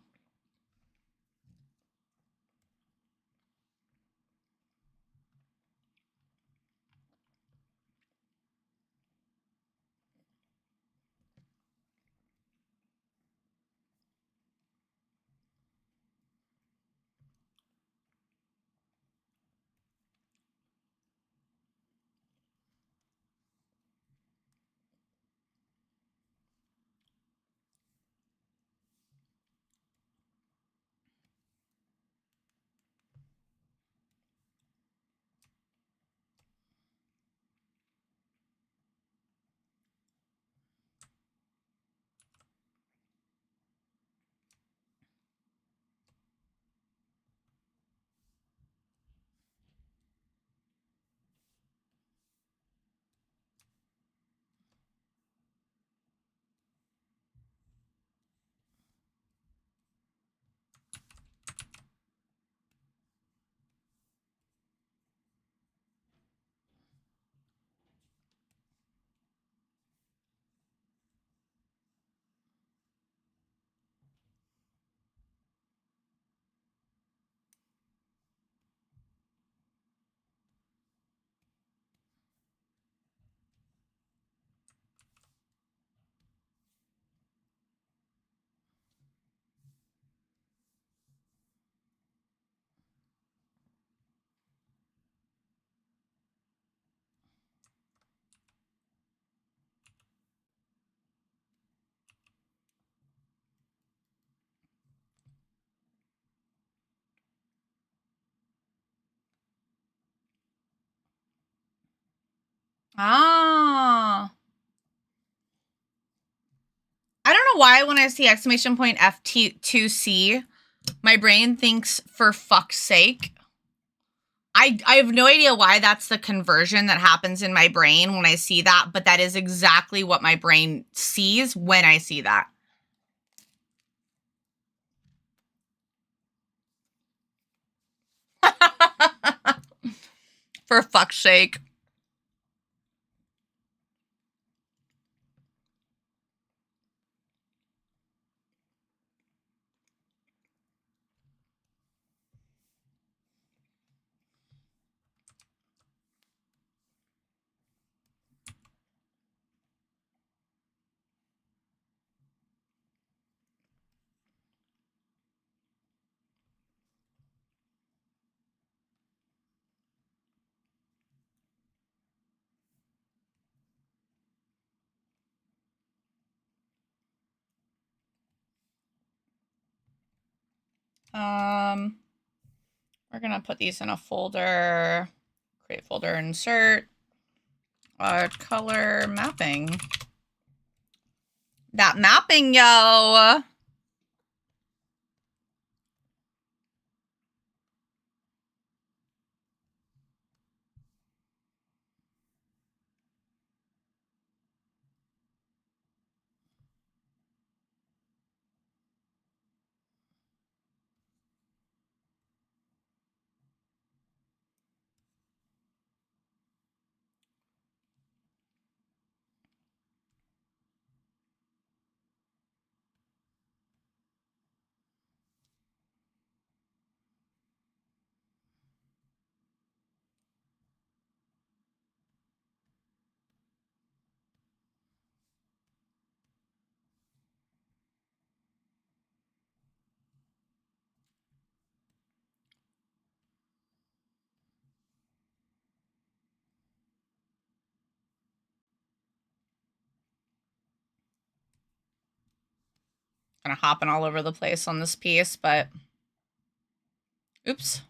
Ah. I don't know why when I see exclamation point FT2C, my brain thinks for fuck's sake. I have no idea why that's the conversion that happens in my brain when I see that, but that is exactly what my brain sees when I see that. For fuck's sake. We're gonna put these in a folder, create folder, insert, color mapping. That mapping, yo. Kind of hopping all over the place on this piece, but oops.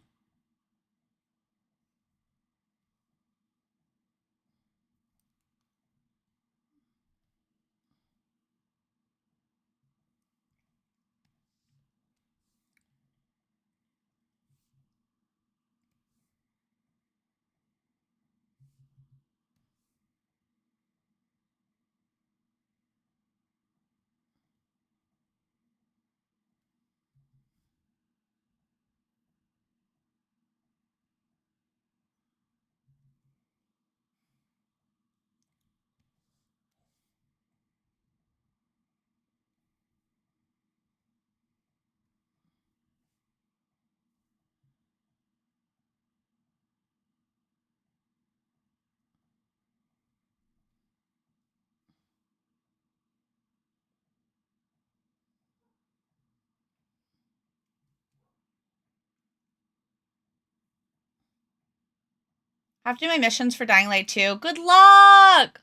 I have to do my missions for Dying Light 2. Good luck!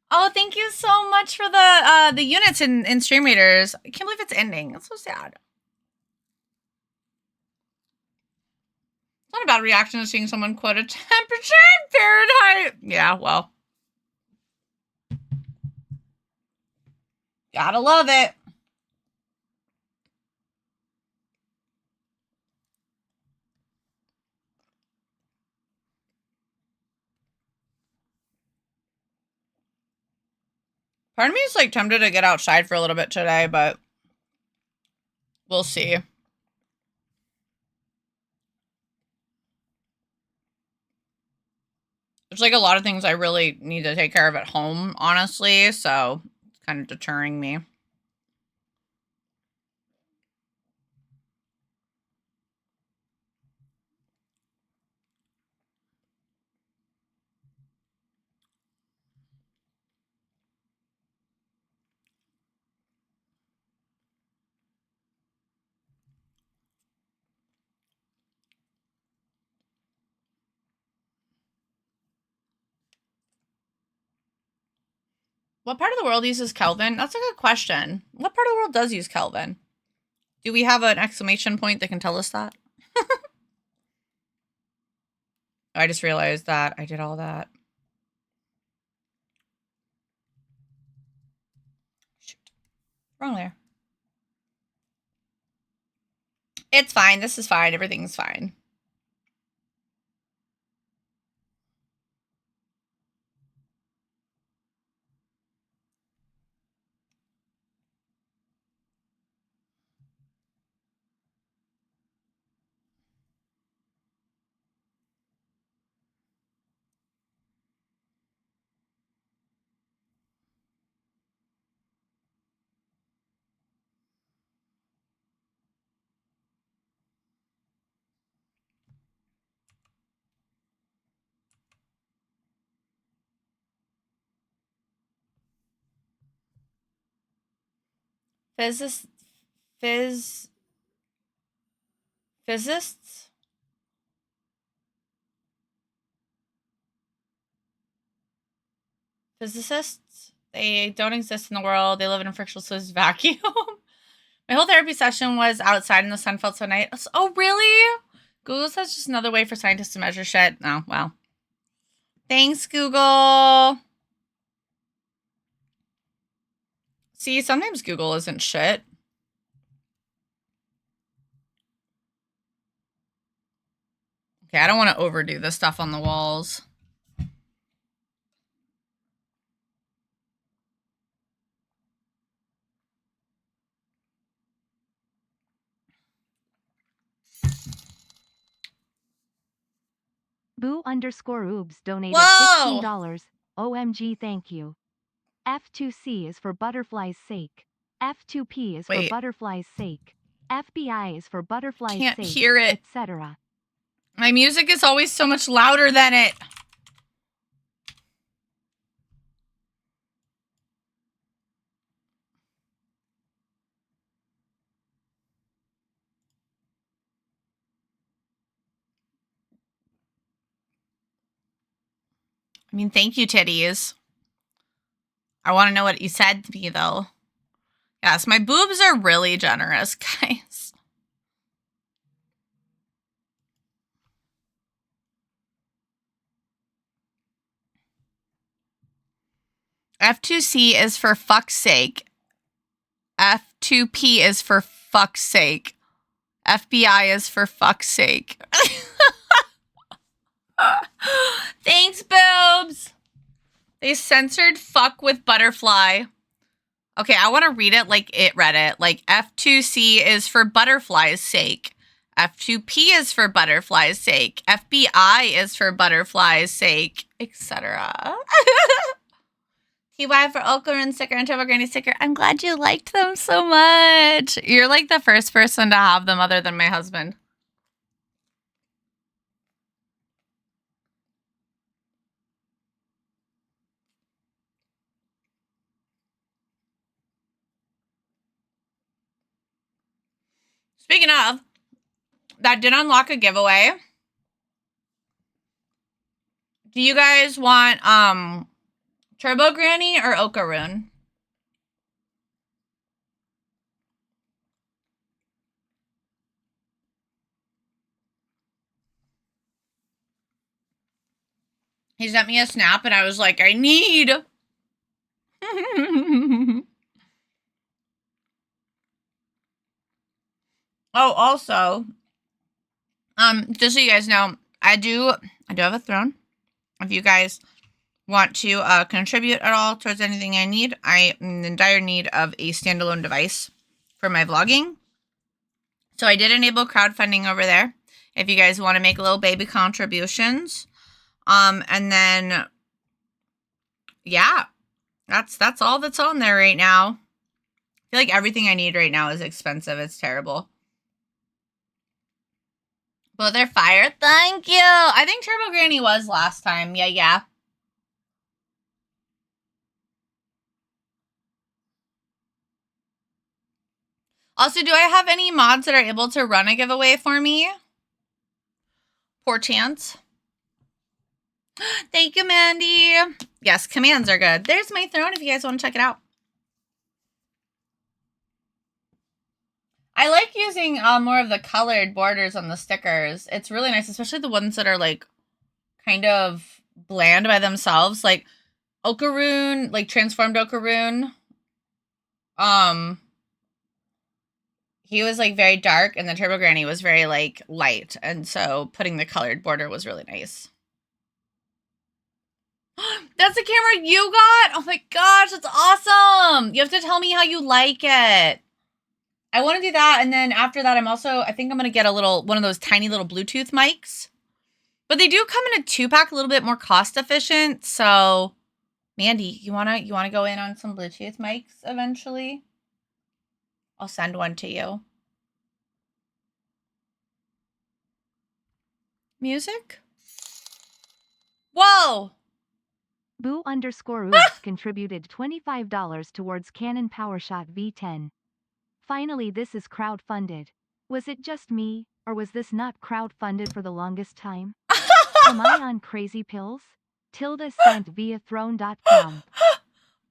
Oh, thank you so much for the units in Stream Readers. I can't believe it's ending. That's so sad. It's not a bad reaction to seeing someone quote a temperature in Fahrenheit. Yeah, well. Gotta love it. Part of me is like tempted to get outside for a little bit today, but we'll see. There's like a lot of things I really need to take care of at home, honestly, so it's kind of deterring me. What part of the world uses Kelvin? That's a good question. What part of the world does use Kelvin? Do we have an exclamation point that can tell us that? I just realized that I did all that. Shoot. Wrong layer. It's fine. This is fine. Everything's fine. Physicists? Physicists? They don't exist in the world. They live in a frictionless vacuum. My whole therapy session was outside and the sun felt so nice. Oh, really? Google says just another way for scientists to measure shit. Oh, well. Thanks, Google. See, sometimes Google isn't shit. Okay, I don't want to overdo the stuff on the walls. Boo_oobs donated Whoa! $15. OMG, thank you. F2C is for butterfly's sake. F2P is Wait. for butterfly's sake. FBI is for butterfly's Can't sake, hear it. etc. My music is always so much louder than it. I mean, thank you, titties. I want to know what you said to me, though. Yes, my boobs are really generous, guys. F2C is for fuck's sake. F2P is for fuck's sake. FBI is for fuck's sake. Thanks, boobs. They censored fuck with butterfly. Okay, I want to read it like it read it. Like F2C is for butterfly's sake. F2P is for butterfly's sake. FBI is for butterfly's sake, etc. TY for Okarun sticker and Turbo Granny sticker. I'm glad you liked them so much. You're like the first person to have them other than my husband. Speaking of, that did unlock a giveaway. Do you guys want Turbo Granny or Okarun? He sent me a snap and I was like, I need. Oh, also, just so you guys know, I do have a throne. If you guys want to contribute at all towards anything I need, I am in dire need of a standalone device for my vlogging. So I did enable crowdfunding over there. If you guys want to make little baby contributions, and then yeah, that's all that's on there right now. I feel like everything I need right now is expensive. It's terrible. But they're fire. Thank you. I think Turbo Granny was last time. Yeah. Also, do I have any mods that are able to run a giveaway for me? Poor chance. Thank you, Mandy. Yes, commands are good. There's my throne if you guys want to check it out. I like using more of the colored borders on the stickers. It's really nice, especially the ones that are like kind of bland by themselves. Like Okarun, like transformed Okarun. He was like very dark and the Turbo Granny was very like light. And so putting the colored border was really nice. That's the camera you got? Oh my gosh, that's awesome. You have to tell me how you like it. I want to do that. And then after that, I think I'm going to get one of those tiny little Bluetooth mics. But they do come in a 2-pack, a little bit more cost efficient. So Mandy, you want to go in on some Bluetooth mics eventually? I'll send one to you. Music? Whoa! Boo_Oops contributed $25 towards Canon PowerShot V10. Finally, this is crowd-funded. Was it just me, or was this not crowd-funded for the longest time? Am I on crazy pills? Tilda sent via throne.com.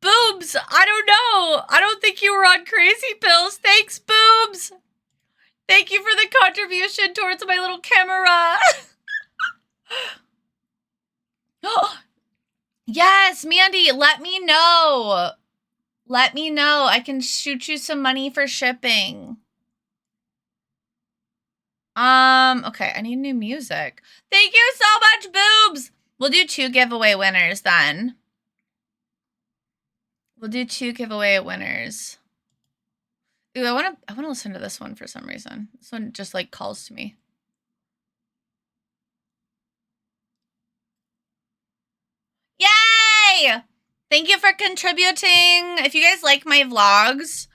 Boobs! I don't know. I don't think you were on crazy pills. Thanks, Boobs. Thank you for the contribution towards my little camera. Yes, Mandy, let me know. Let me know. I can shoot you some money for shipping. Okay, I need new music. Thank you so much, Boobs. We'll do 2 giveaway winners then. We'll do 2 giveaway winners. Ooh, I want to listen to this one for some reason. This one just like calls to me. Yay! Thank you for contributing. If you guys like my vlogs,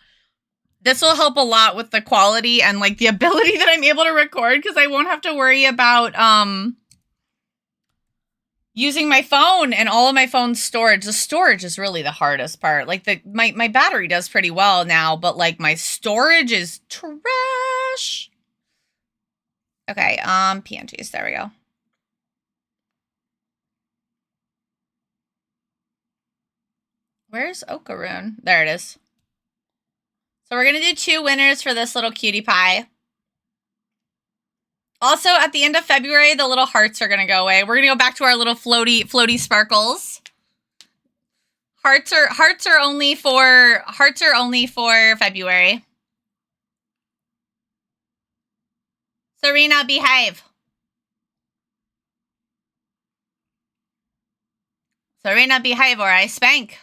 this will help a lot with the quality and like the ability that I'm able to record because I won't have to worry about using my phone and all of my phone's storage. The storage is really the hardest part. Like my battery does pretty well now, but like my storage is trash. Okay, PNGs, there we go. Where's Okarun? There it is. So we're going to do 2 winners for this little cutie pie. Also, at the end of February, the little hearts are going to go away. We're going to go back to our little floaty sparkles. Hearts are only for February. Serena, behave. Serena, behave or I spank.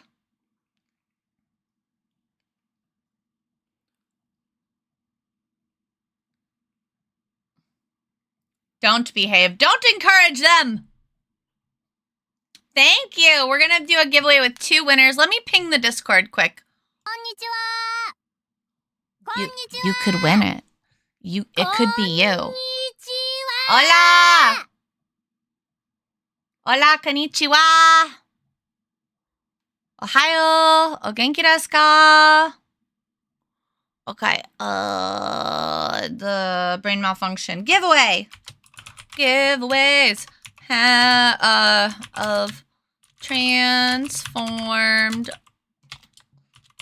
Don't behave. Don't encourage them. Thank you. We're going to do a giveaway with 2 winners. Let me ping the Discord quick. You could win it. It could be you. Hola. Hola, konnichiwa. Ohayo. O genki desu ka? Okay. The brain malfunction giveaway. Giveaways of transformed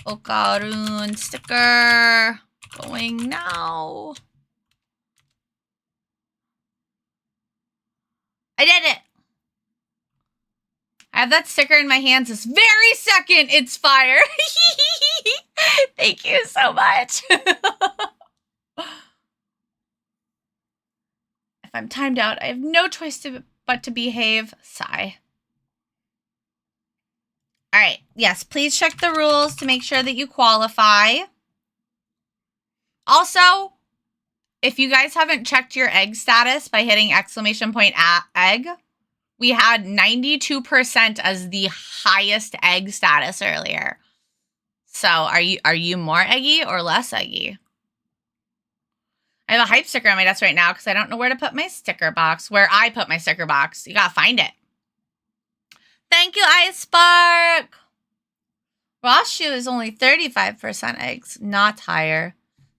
Okarun sticker going now. I did it. I have that sticker in my hands this very second. It's fire. Thank you so much. If I'm timed out, I have no choice but to behave. Sigh. All right. Yes, please check the rules to make sure that you qualify. Also, if you guys haven't checked your egg status by hitting !egg, we had 92% as the highest egg status earlier. So are you more eggy or less eggy? I have a hype sticker on my desk right now because I don't know where to put my sticker box. Where I put my sticker box. You gotta find it. Thank you, Ice Spark. Roshu is only 35% eggs, not higher.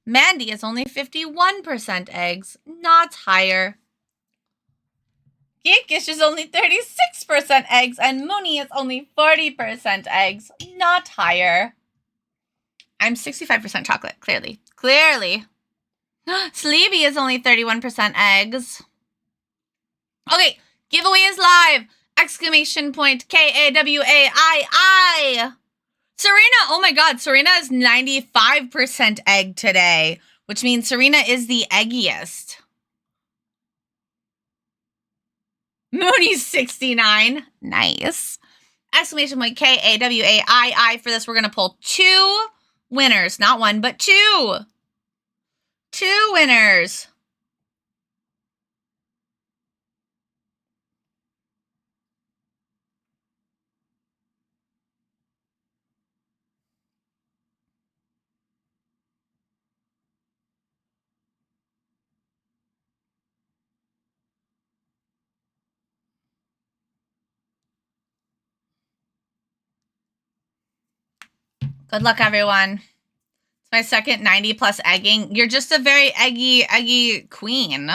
Mandy is only 51% eggs, not higher. Geekish is only 36% eggs, and Mooney is only 40% eggs, not higher. I'm 65% chocolate, clearly. Clearly. Sleepy is only 31% eggs. Okay, giveaway is live! ! KAWAII! Serena, oh my god, Serena is 95% egg today, which means Serena is the eggiest. Mooney's 69. Nice. ! KAWAII for this. We're going to pull 2 winners. Not 1, but 2. 2 winners. Good luck, everyone. It's my second 90 plus egging. You're just a very eggy queen.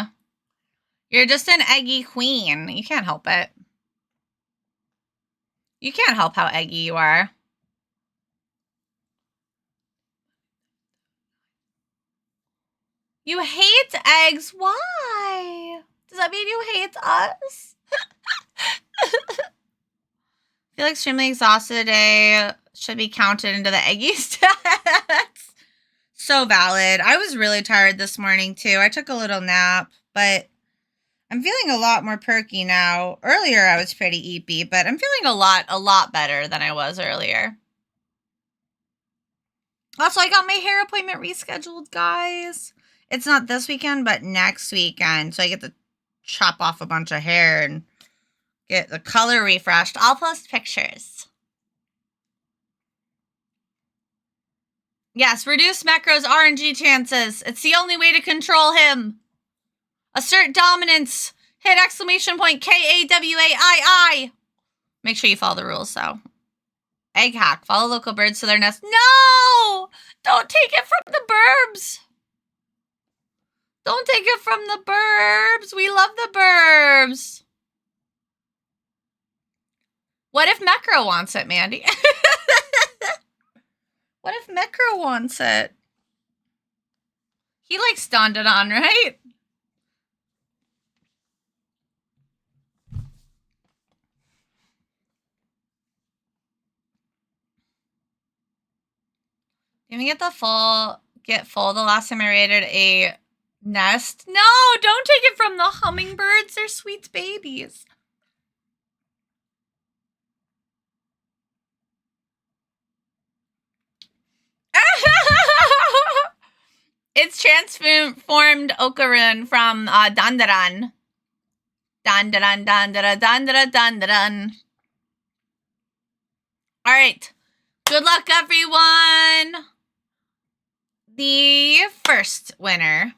You're just an eggy queen. You can't help it. You can't help how eggy you are. You hate eggs. Why? Does that mean you hate us? I feel extremely exhausted today. Should be counted into the eggy stats. So valid. I was really tired this morning too. I took a little nap, but I'm feeling a lot more perky now. Earlier I was pretty eepy, but I'm feeling a lot better than I was earlier. Also, I got my hair appointment rescheduled, guys. It's not this weekend, but next weekend. So I get to chop off a bunch of hair and get the color refreshed. I'll post pictures. Yes, reduce Mecro's RNG chances. It's the only way to control him. Assert dominance. Hit ! KAWAII. Make sure you follow the rules, though. Egg hack. Follow local birds to their nest. No! Don't take it from the burbs. Don't take it from the burbs. We love the burbs. What if Mecro wants it, Mandy? What if Mecro wants it? He likes Dandadan, right? Did we get full the last time I raided a nest? No, don't take it from the hummingbirds. They're sweet babies. It's transformed Okarun from Dandaran. Dandaran, Dandaran, Dandaran, Dandaran. All right. Good luck, everyone. The first winner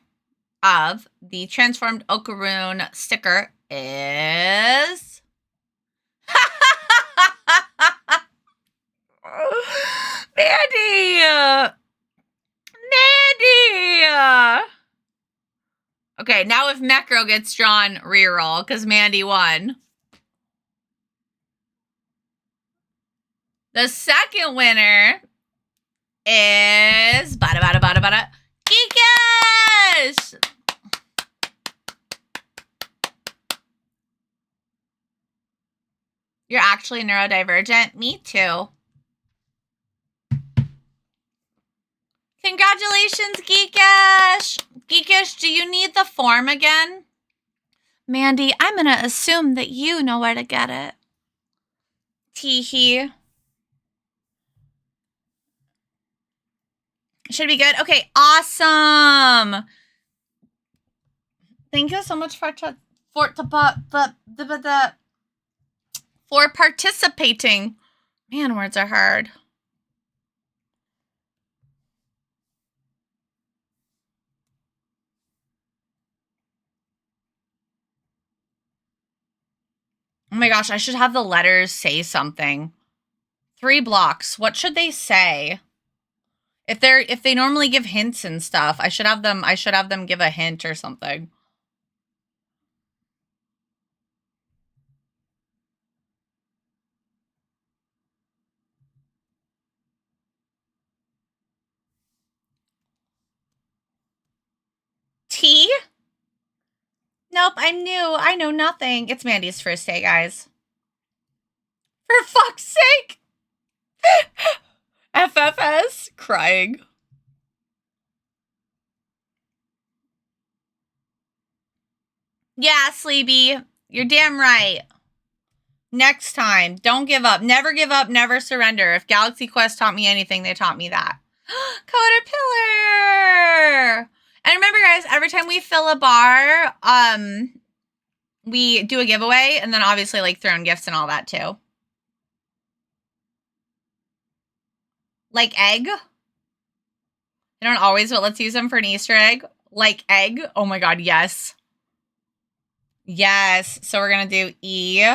of the transformed Okarun sticker is... Mandy! Mandy! Okay, now if Mecro gets drawn, reroll, because Mandy won. The second winner is... Geekish! You're actually neurodivergent? Me too. Congratulations, Geekish! Geekish, do you need the form again? Mandy, I'm gonna assume that you know where to get it. Teehee. Should be good. Okay, awesome. Thank you so much for participating. Man, words are hard. Oh my gosh, I should have the letters say something. 3 blocks. What should they say? If they normally give hints and stuff, I should have them give a hint or something. T? Nope, I'm new. I know nothing. It's Mandy's first day, guys. For fuck's sake! FFS? Crying. Yeah, Sleepy. You're damn right. Next time, don't give up. Never give up, never surrender. If Galaxy Quest taught me anything, they taught me that. Caterpillar! And remember, guys, every time we fill a bar, we do a giveaway, and then obviously, like, throw in gifts and all that, too. Like egg? They don't always, but let's use them for an Easter egg. Like egg? Oh my god, yes. Yes. So we're going to do E.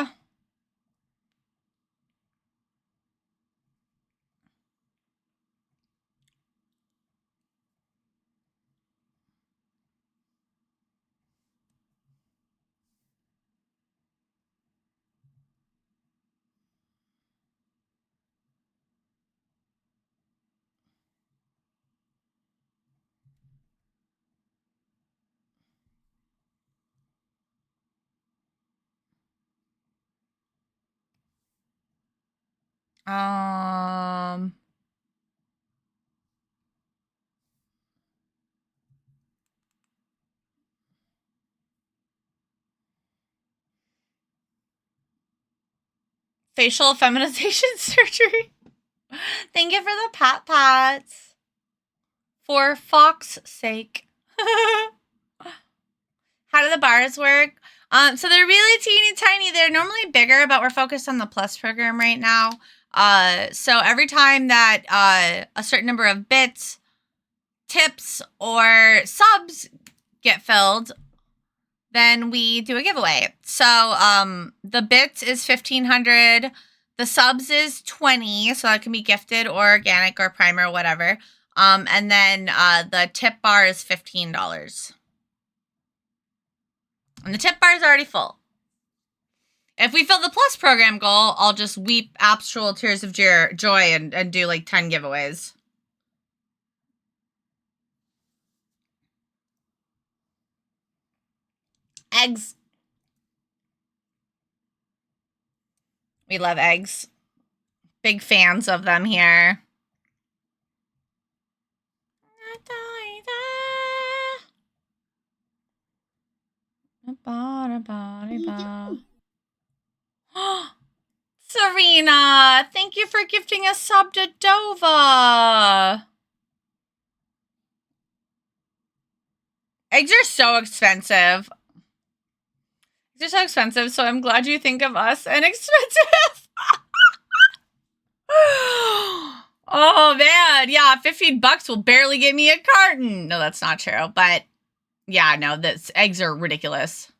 Facial feminization surgery. Thank you for the pats. For Fox's sake. How do the bars work? So they're really teeny tiny. They're normally bigger, but we're focused on the Plus program right now. So every time that a certain number of bits, tips, or subs get filled, then we do a giveaway. So the bits is 1,500. The subs is 20, so that can be gifted or organic or primer or whatever. And then the tip bar is $15. And the tip bar is already full. If we fill the Plus program goal, I'll just weep actual tears of joy and do like 10 giveaways. eggs. We love eggs. Big fans of them here. Serena, thank you for gifting a sub to Dova. Eggs are so expensive. They're so expensive, so I'm glad you think of us and expensive. Oh man, yeah, $15 will barely get me a carton. No, that's not true, but yeah, no, this eggs are ridiculous.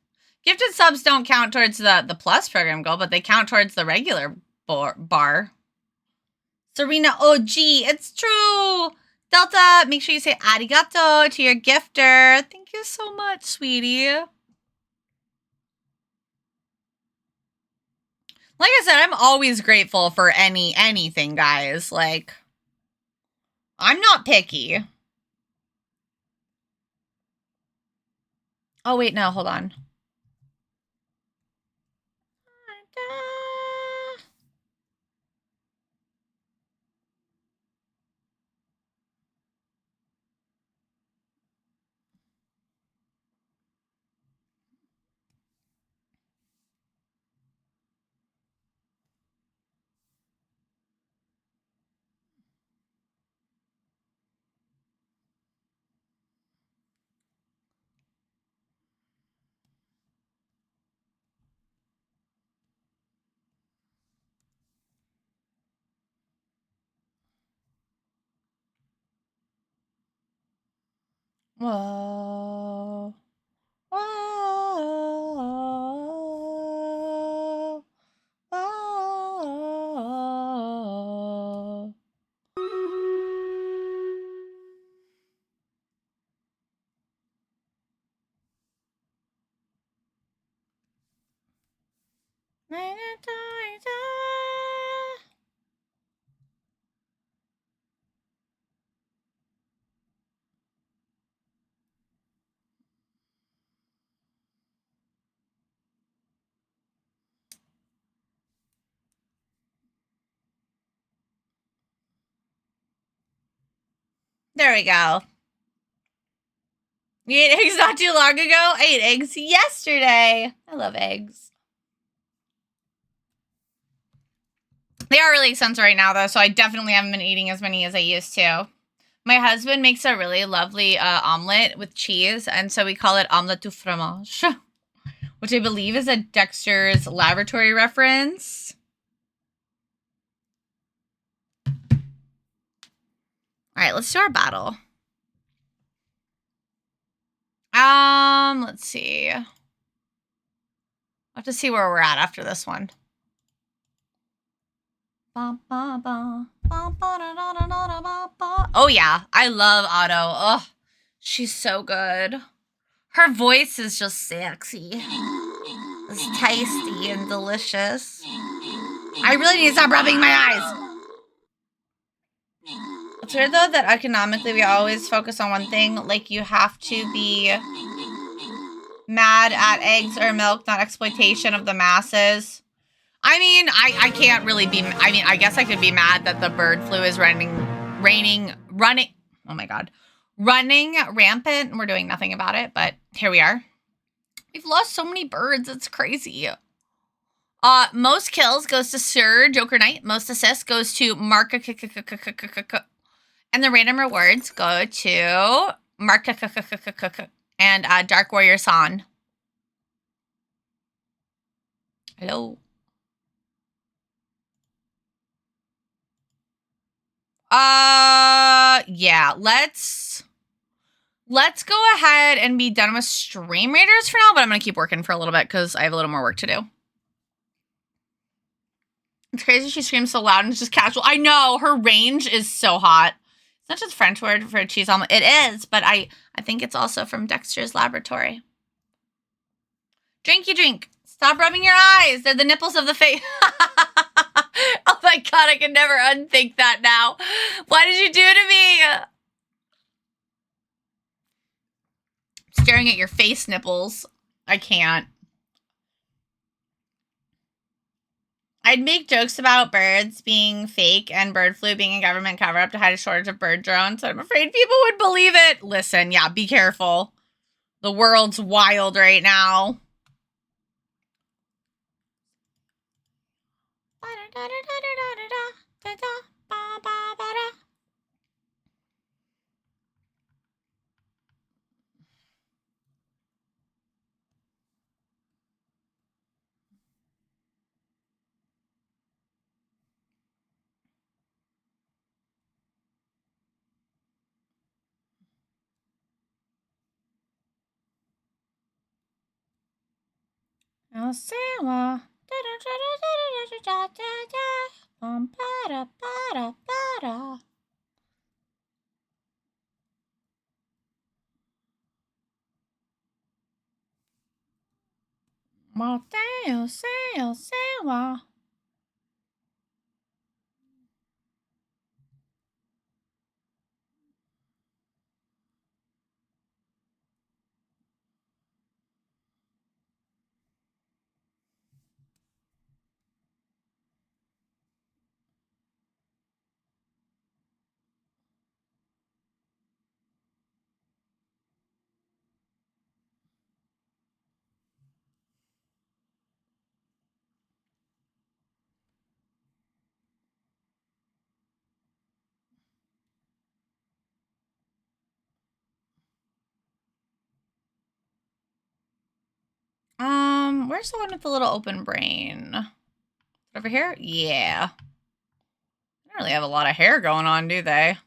Gifted subs don't count towards the plus program goal, but they count towards the regular bar. Serena OG, it's true. Delta, make sure you say arigato to your gifter. Thank you so much, sweetie. Like I said, I'm always grateful for anything, guys. Like, I'm not picky. Oh, wait, no, hold on. Whoa. Whoa. Whoa. There we go. You ate eggs not too long ago? I ate eggs yesterday. I love eggs. They are really expensive right now, though, so I definitely haven't been eating as many as I used to. My husband makes a really lovely omelet with cheese, and so we call it omelette du fromage, which I believe is a Dexter's Laboratory reference. All right, let's do our battle. Let's see. I'll have to see where we're at after this one. Oh yeah, I love Otto. Oh, she's so good. Her voice is just sexy. It's tasty and delicious. I really need to stop rubbing my eyes. It's weird though that economically we always focus on one thing. Like you have to be mad at eggs or milk, not exploitation of the masses. I mean, I can't really be, I mean, I guess I could be mad that the bird flu is running rampant, and we're doing nothing about it, but here we are. We've lost so many birds, it's crazy. Most kills goes to Sir Joker Knight, most assists goes to Mark, and the random rewards go to Mark and Dark Warrior San. Hello. Yeah, let's go ahead and be done with Stream Raiders for now, but I'm gonna keep working for a little bit because I have a little more work to do. It's crazy she screams so loud and it's just casual. I know, her range is so hot. It's not just French word for a cheese omelet. It is, but I think it's also from Dexter's Laboratory. Drink, you drink. Stop rubbing your eyes. They're the nipples of the face. Oh my god, I can never unthink that now. Why did you do to me? Staring at your face nipples. I can't. I'd make jokes about birds being fake and bird flu being a government cover-up to hide a shortage of bird drones. I'm afraid people would believe it. Listen, yeah, be careful. The world's wild right now. Where's the one with the little open brain? Over here? Yeah. They don't really have a lot of hair going on, do they?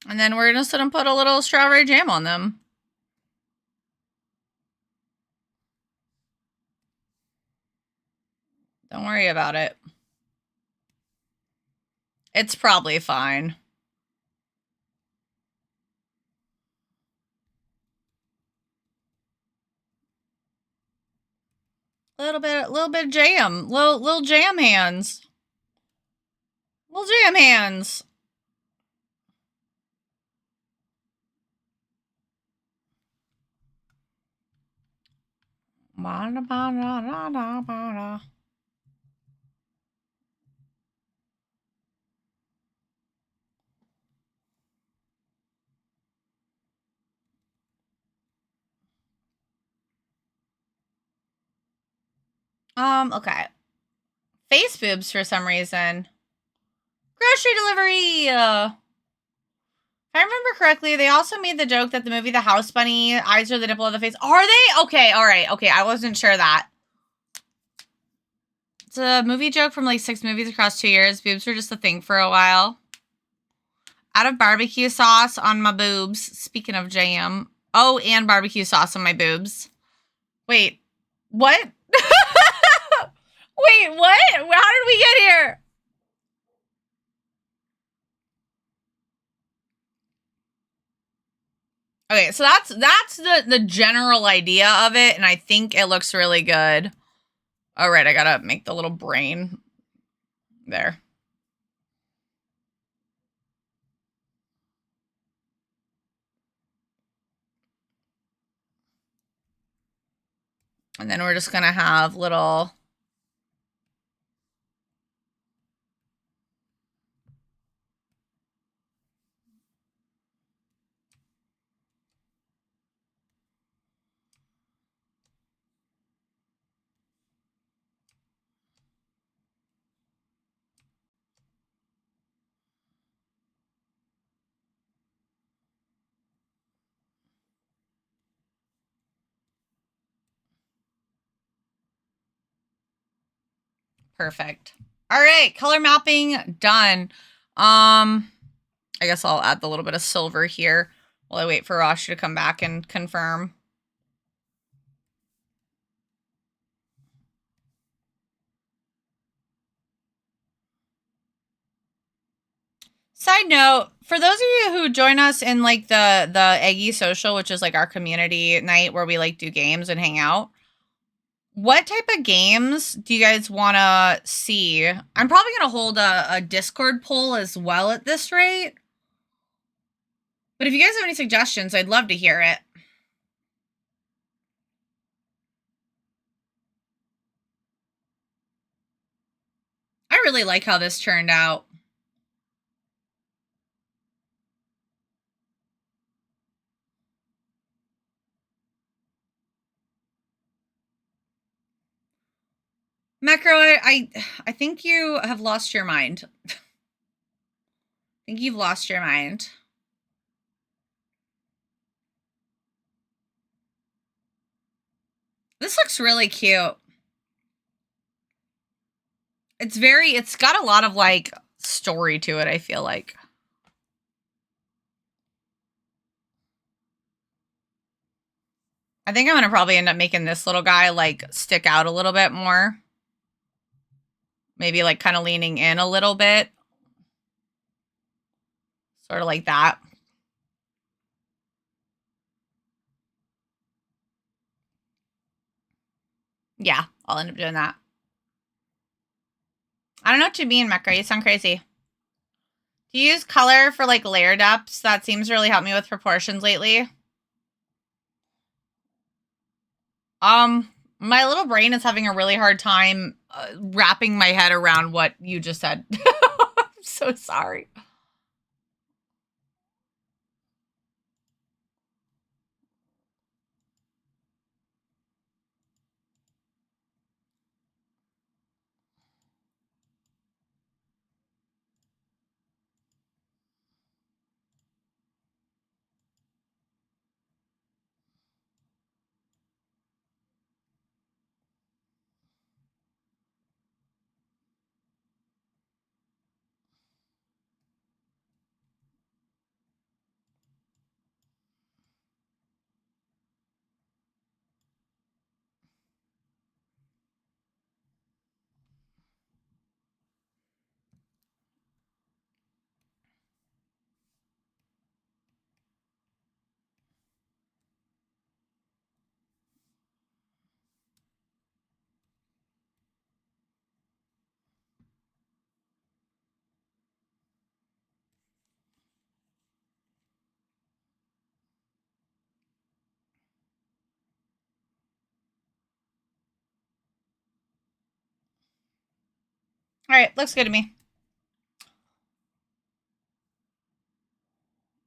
And then we're just gonna put a little strawberry jam on them. Don't worry about it. It's probably fine. Little bit of jam. Little jam hands. Little jam hands. Okay. Face boobs for some reason. Grocery delivery! If I remember correctly, they also made the joke that the movie The House Bunny, eyes are the nipple of the face. Are they? Okay, alright. Okay, I wasn't sure that. It's a movie joke from like 6 movies across 2 years. Boobs were just a thing for a while. Out of barbecue sauce on my boobs. Speaking of jam. Oh, and barbecue sauce on my boobs. Wait. What? Wait, what? How did we get here? Okay, so that's the general idea of it, and I think it looks really good. All right, I gotta make the little brain there. And then we're just gonna have little... Perfect. All right, color mapping done. I guess I'll add the little bit of silver here while I wait for Rosh to come back and confirm. Side note, for those of you who join us in like the Eggy Social, which is like our community night where we like do games and hang out, what type of games do you guys want to see? I'm probably going to hold a Discord poll as well at this rate. But if you guys have any suggestions, I'd love to hear it. I really like how this turned out. Macro, I think you have lost your mind. I think you've lost your mind. This looks really cute. It's got a lot of like story to it, I feel like. I think I'm going to probably end up making this little guy like stick out a little bit more. Maybe like kind of leaning in a little bit. Sort of like that. Yeah, I'll end up doing that. I don't know what you mean, Mecca. You sound crazy. Do you use color for like layer depths? That seems to really help me with proportions lately. My little brain is having a really hard time wrapping my head around what you just said. I'm so sorry. All right, looks good to me.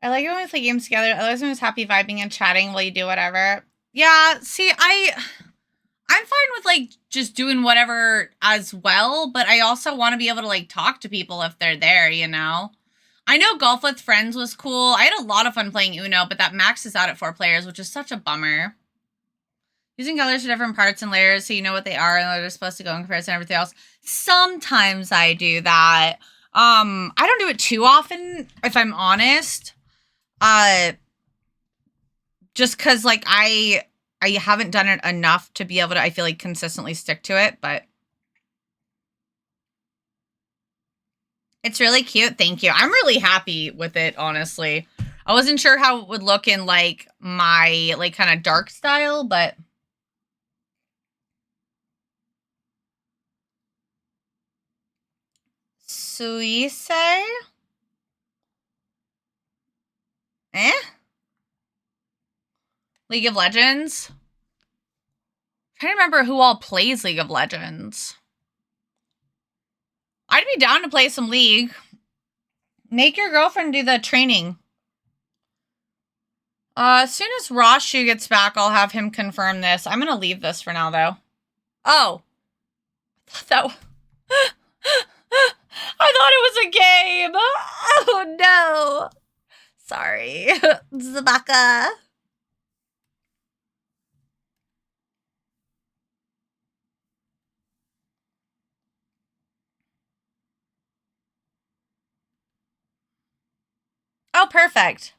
I like it when we play games together. Otherwise, I'm just happy vibing and chatting while you do whatever. Yeah, see, I'm fine with like just doing whatever as well, but I also want to be able to like talk to people if they're there, you know? I know Golf with Friends was cool. I had a lot of fun playing Uno, but that maxes out at 4 players, which is such a bummer. Using colors for different parts and layers so you know what they are and what they're supposed to go in comparison to everything else. Sometimes I do that. I don't do it too often, if I'm honest. Just because like I haven't done it enough to be able to, I feel like, consistently stick to it, but it's really cute. Thank you. I'm really happy with it, honestly. I wasn't sure how it would look in like my like kind of dark style, but Suisse? Eh? League of Legends? I'm trying to remember who all plays League of Legends. I'd be down to play some League. Make your girlfriend do the training. As soon as Rashu gets back, I'll have him confirm this. I'm gonna leave this for now, though. Oh. I thought I thought it was a game. Oh, no. Sorry. Zabaka. Oh, perfect.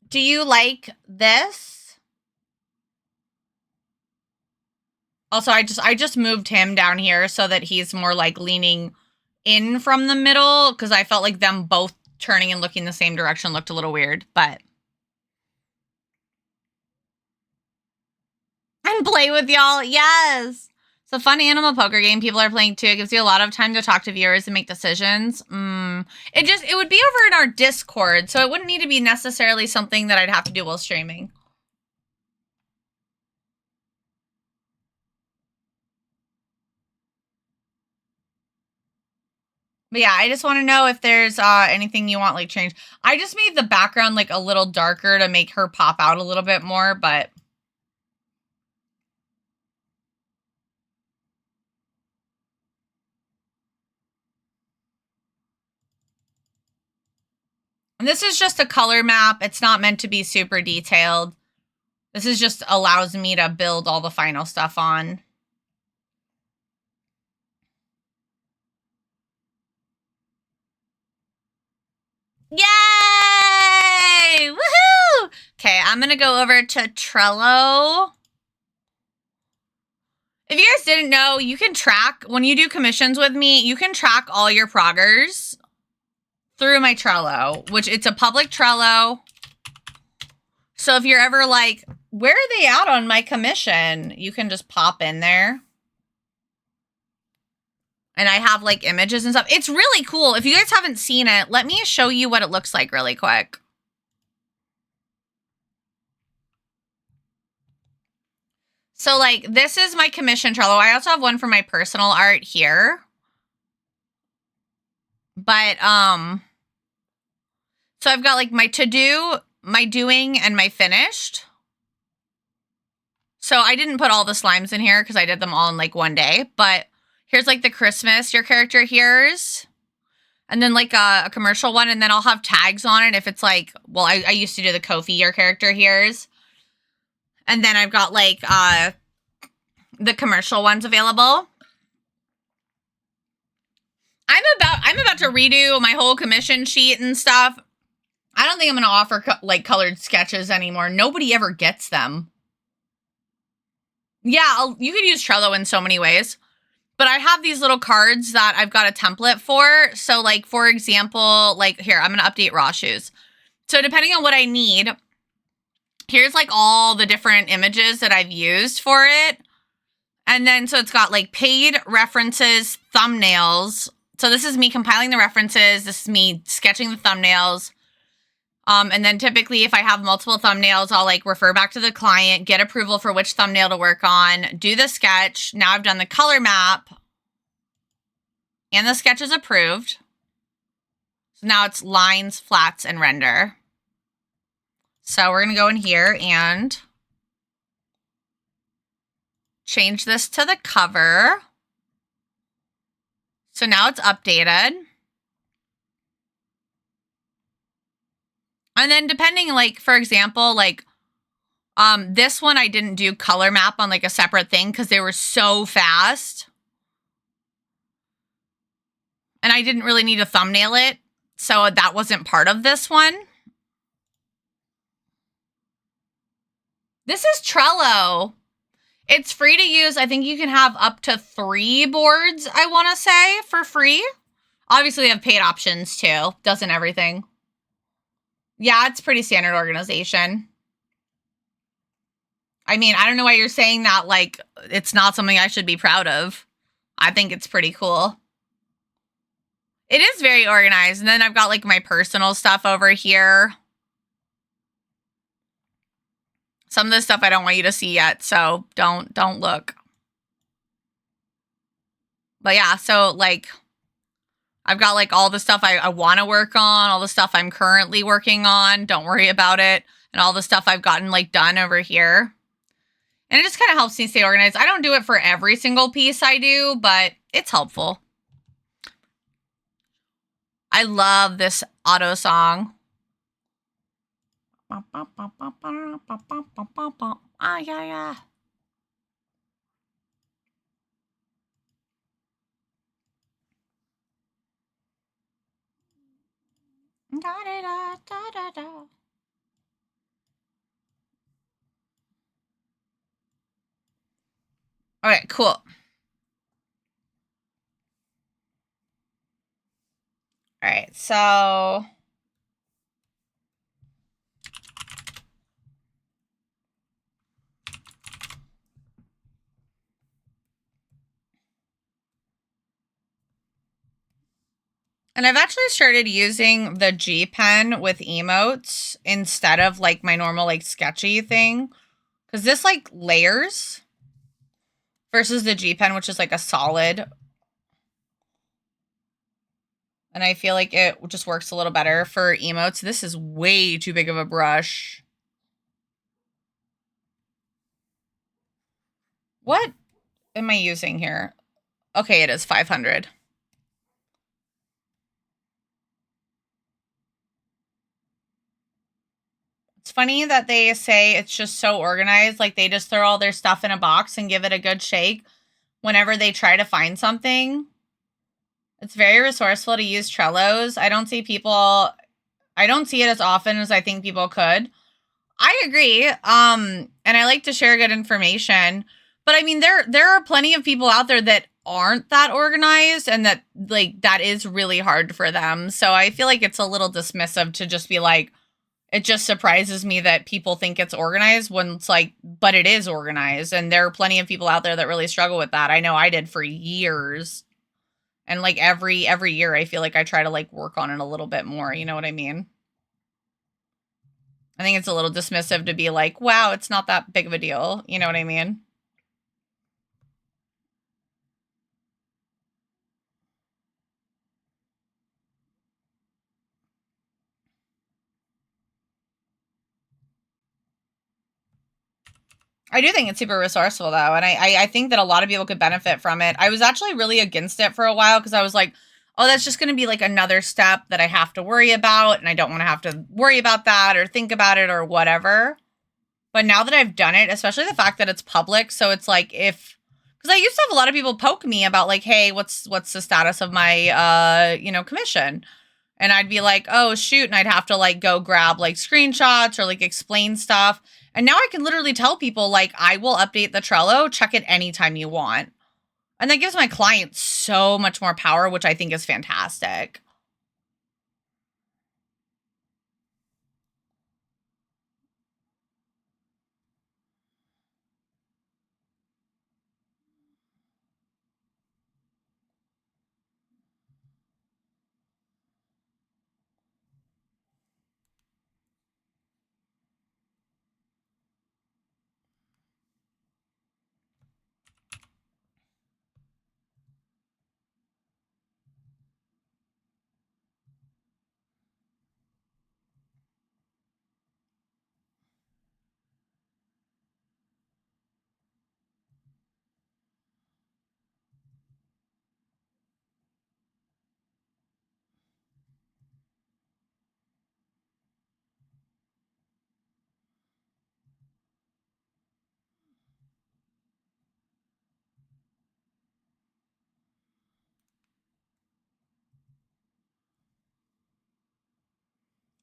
Do you like this? Also, I just moved him down here so that he's more like leaning in from the middle because I felt like them both turning and looking the same direction looked a little weird, but. And play with y'all, yes! It's a fun animal poker game people are playing too. It gives you a lot of time to talk to viewers and make decisions. It would be over in our Discord, so it wouldn't need to be necessarily something that I'd have to do while streaming. But yeah, I just want to know if there's anything you want like changed. I just made the background like a little darker to make her pop out a little bit more, but and this is just a color map. It's not meant to be super detailed. This is just allows me to build all the final stuff on. Yay! Woohoo! Okay, I'm going to go over to Trello. If you guys didn't know, you can track, when you do commissions with me, you can track all your proggers through my Trello, which it's a public Trello. So if you're ever like, where are they at on my commission? You can just pop in there. And I have like images and stuff. It's really cool. If you guys haven't seen it, let me show you what it looks like really quick. So like this is my commission Trello. I also have one for my personal art here. But so I've got like my to-do, my doing, and my finished. So I didn't put all the slimes in here because I did them all in like one day. But here's like the Christmas your character hears. And then like a commercial one. And then I'll have tags on it if it's like, well, I used to do the Kofi your character hears. And then I've got like the commercial ones available. I'm about to redo my whole commission sheet and stuff. I don't think I'm going to offer like colored sketches anymore. Nobody ever gets them. Yeah, you could use Trello in so many ways. But I have these little cards that I've got a template for. So like, for example, like here, I'm going to update raw shoes. So depending on what I need, here's like all the different images that I've used for it. And then, so it's got like paid references, thumbnails. So this is me compiling the references. This is me sketching the thumbnails. And then typically if I have multiple thumbnails, I'll like refer back to the client, get approval for which thumbnail to work on, do the sketch. Now I've done the color map and the sketch is approved. So now it's lines, flats, and render. So we're going to go in here and change this to the cover. So now it's updated. And then depending, like, for example, like, this one I didn't do color map on like a separate thing because they were so fast. And I didn't really need to thumbnail it. So that wasn't part of this one. This is Trello. It's free to use. I think you can have up to 3 boards, I want to say, for free. Obviously, they have paid options too. Doesn't everything? Yeah, it's pretty standard organization. I mean, I don't know why you're saying that like it's not something I should be proud of. I think it's pretty cool. It is very organized. And then I've got like my personal stuff over here. Some of this stuff I don't want you to see yet, so don't look. But yeah, so like I've got like all the stuff I want to work on, all the stuff I'm currently working on, don't worry about it, and all the stuff I've gotten like done over here. And it just kind of helps me stay organized. I don't do it for every single piece I do, but it's helpful. I love this auto song. Ah, yeah, yeah. Da, da, da, da, da, da. Okay, cool. right, so and I've actually started using the G pen with emotes instead of like my normal like sketchy thing. Because this like layers versus the G pen, which is like a solid. And I feel like it just works a little better for emotes. This is way too big of a brush. What am I using here? Okay, it is 500. It's funny that they say it's just so organized. Like they just throw all their stuff in a box and give it a good shake whenever they try to find something. It's very resourceful to use Trellos. I don't see it as often as I think people could. I agree. And I like to share good information. But I mean, there are plenty of people out there that aren't that organized and that like that is really hard for them. So I feel like it's a little dismissive to just be like, it just surprises me that people think it's organized when it's like, but it is organized. And there are plenty of people out there that really struggle with that. I know I did for years. And like every year I feel like I try to like work on it a little bit more. You know what I mean? I think it's a little dismissive to be like, wow, it's not that big of a deal. You know what I mean? I do think it's super resourceful though. And I think that a lot of people could benefit from it. I was actually really against it for a while because I was like, oh, that's just going to be like another step that I have to worry about. And I don't want to have to worry about that or think about it or whatever. But now that I've done it, especially the fact that it's public, so it's like because I used to have a lot of people poke me about like, hey, what's the status of my commission? And I'd be like, oh shoot, and I'd have to like go grab like screenshots or like explain stuff. And now I can literally tell people like I will update the Trello, check it anytime you want. And that gives my clients so much more power, which I think is fantastic.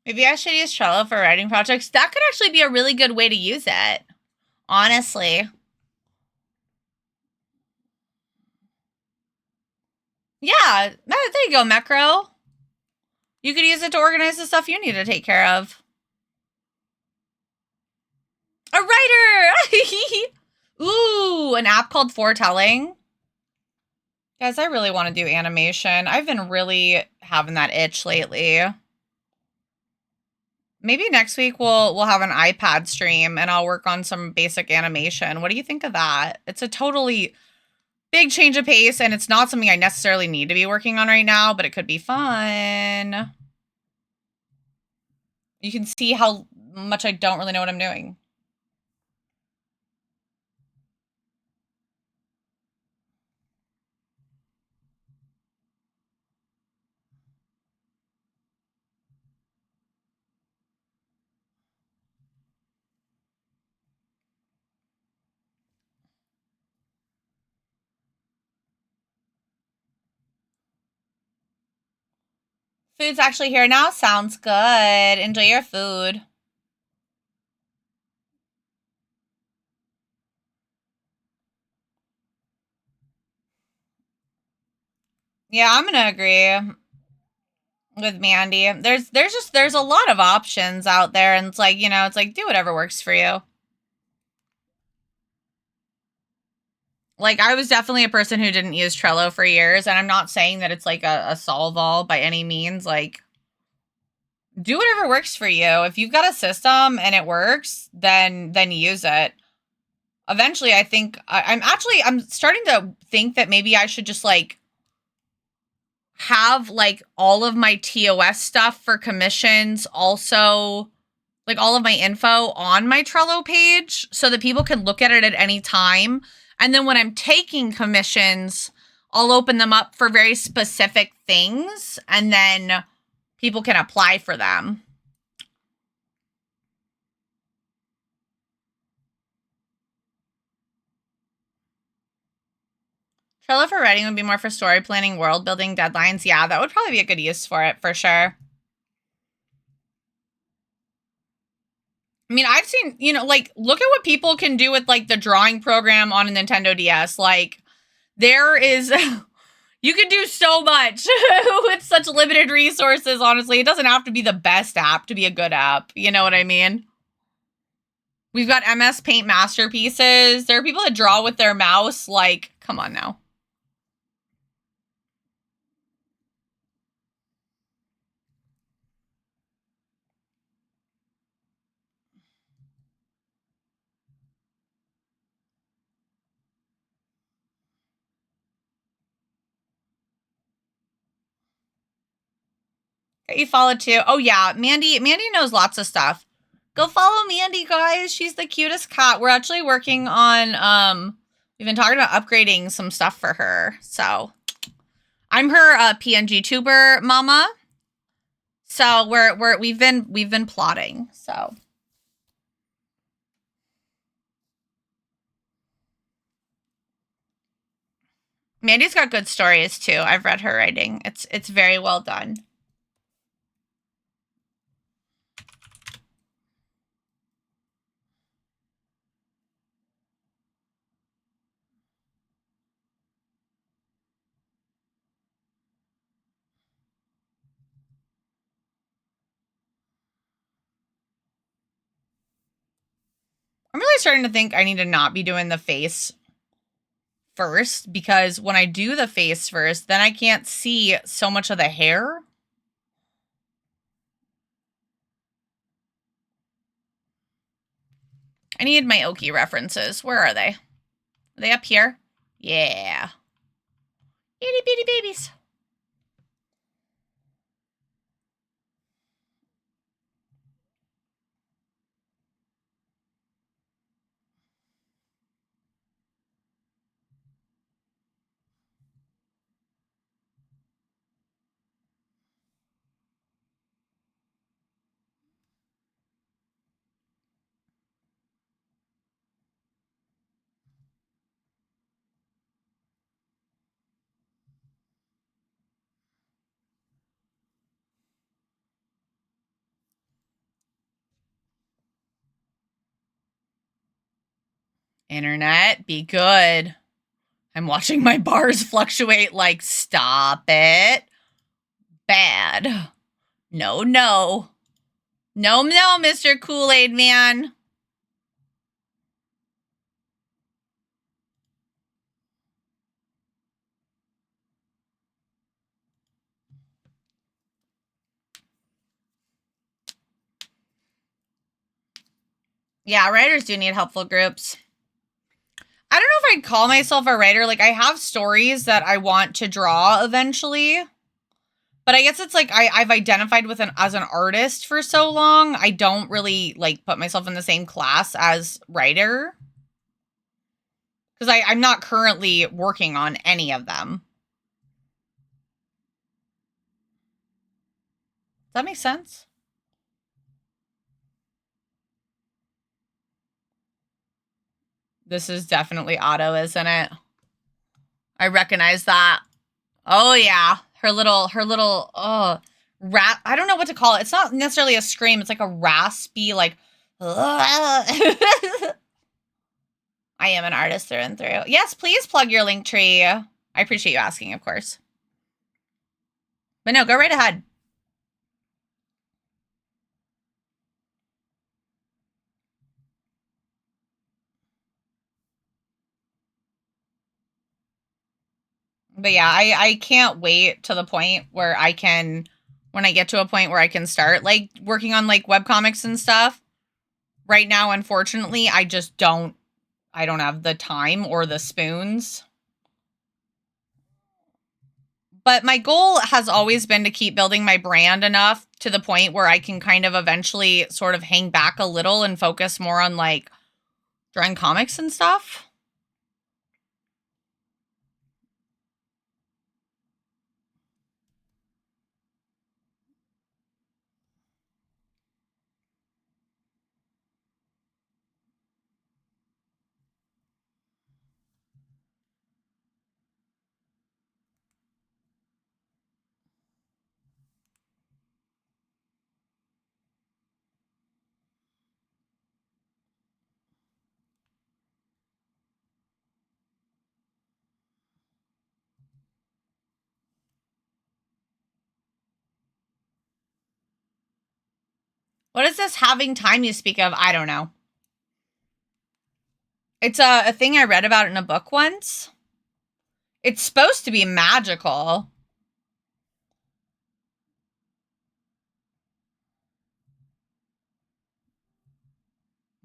Maybe I should use Trello for writing projects. That could actually be a really good way to use it. Honestly. Yeah, there you go, Mecro. You could use it to organize the stuff you need to take care of. A writer! Ooh, an app called Foretelling. Guys, I really want to do animation. I've been really having that itch lately. Maybe next week we'll have an iPad stream and I'll work on some basic animation. What do you think of that? It's a totally big change of pace and it's not something I necessarily need to be working on right now, but it could be fun. You can see how much I don't really know what I'm doing. Food's actually here now. Sounds good. Enjoy your food. Yeah, I'm gonna agree. with Mandy. There's a lot of options out there, and it's like, you know, it's like, do whatever works for you. Like, I was definitely a person who didn't use Trello for years, and I'm not saying that it's like a solve-all by any means. Like, do whatever works for you. If you've got a system and it works, then use it. Eventually, I think I'm starting to think that maybe I should just like have like all of my TOS stuff for commissions, also like all of my info on my Trello page so that people can look at it at any time. And then when I'm taking commissions, I'll open them up for very specific things, and then people can apply for them. Trello for writing would be more for story planning, world building, deadlines. Yeah, that would probably be a good use for it, for sure. I mean, I've seen, you know, like, look at what people can do with, like, the drawing program on a Nintendo DS. Like, there is, you can do so much with such limited resources, honestly. It doesn't have to be the best app to be a good app. You know what I mean? We've got MS Paint masterpieces. There are people that draw with their mouse. Like, come on now. You follow too. Oh yeah, Mandy knows lots of stuff. Go follow Mandy, guys. She's the cutest cat. We're actually working on we've been talking about upgrading some stuff for her. So I'm her PNG tuber mama. So we've been plotting. So Mandy's got good stories too. I've read her writing. It's very well done. I'm really starting to think I need to not be doing the face first, because when I do the face first, then I can't see so much of the hair. I need my Oki references. Where are they? Are they up here? Yeah. Itty bitty babies. Internet, be good. I'm watching my bars fluctuate. Like, stop it. Bad. No, no. No, no, Mr. Kool-Aid Man. Yeah, writers do need helpful groups. I don't know if I'd call myself a writer. Like, I have stories that I want to draw eventually. But I guess it's like I've identified with as an artist for so long, I don't really like put myself in the same class as writer. Because I'm not currently working on any of them. Does that make sense? This is definitely Otto, isn't it? I recognize that. Oh yeah. Her little, I don't know what to call it. It's not necessarily a scream. It's like a raspy, like, I am an artist through and through. Yes, please plug your link tree. I appreciate you asking, of course. But no, go right ahead. But yeah, I can't wait to the point where I can, when I get to a point where I can start like working on like webcomics and stuff. Right now, unfortunately, I don't have the time or the spoons. But my goal has always been to keep building my brand enough to the point where I can kind of eventually sort of hang back a little and focus more on like drawing comics and stuff. What is this having time you speak of? I don't know. It's a thing I read about in a book once. It's supposed to be magical.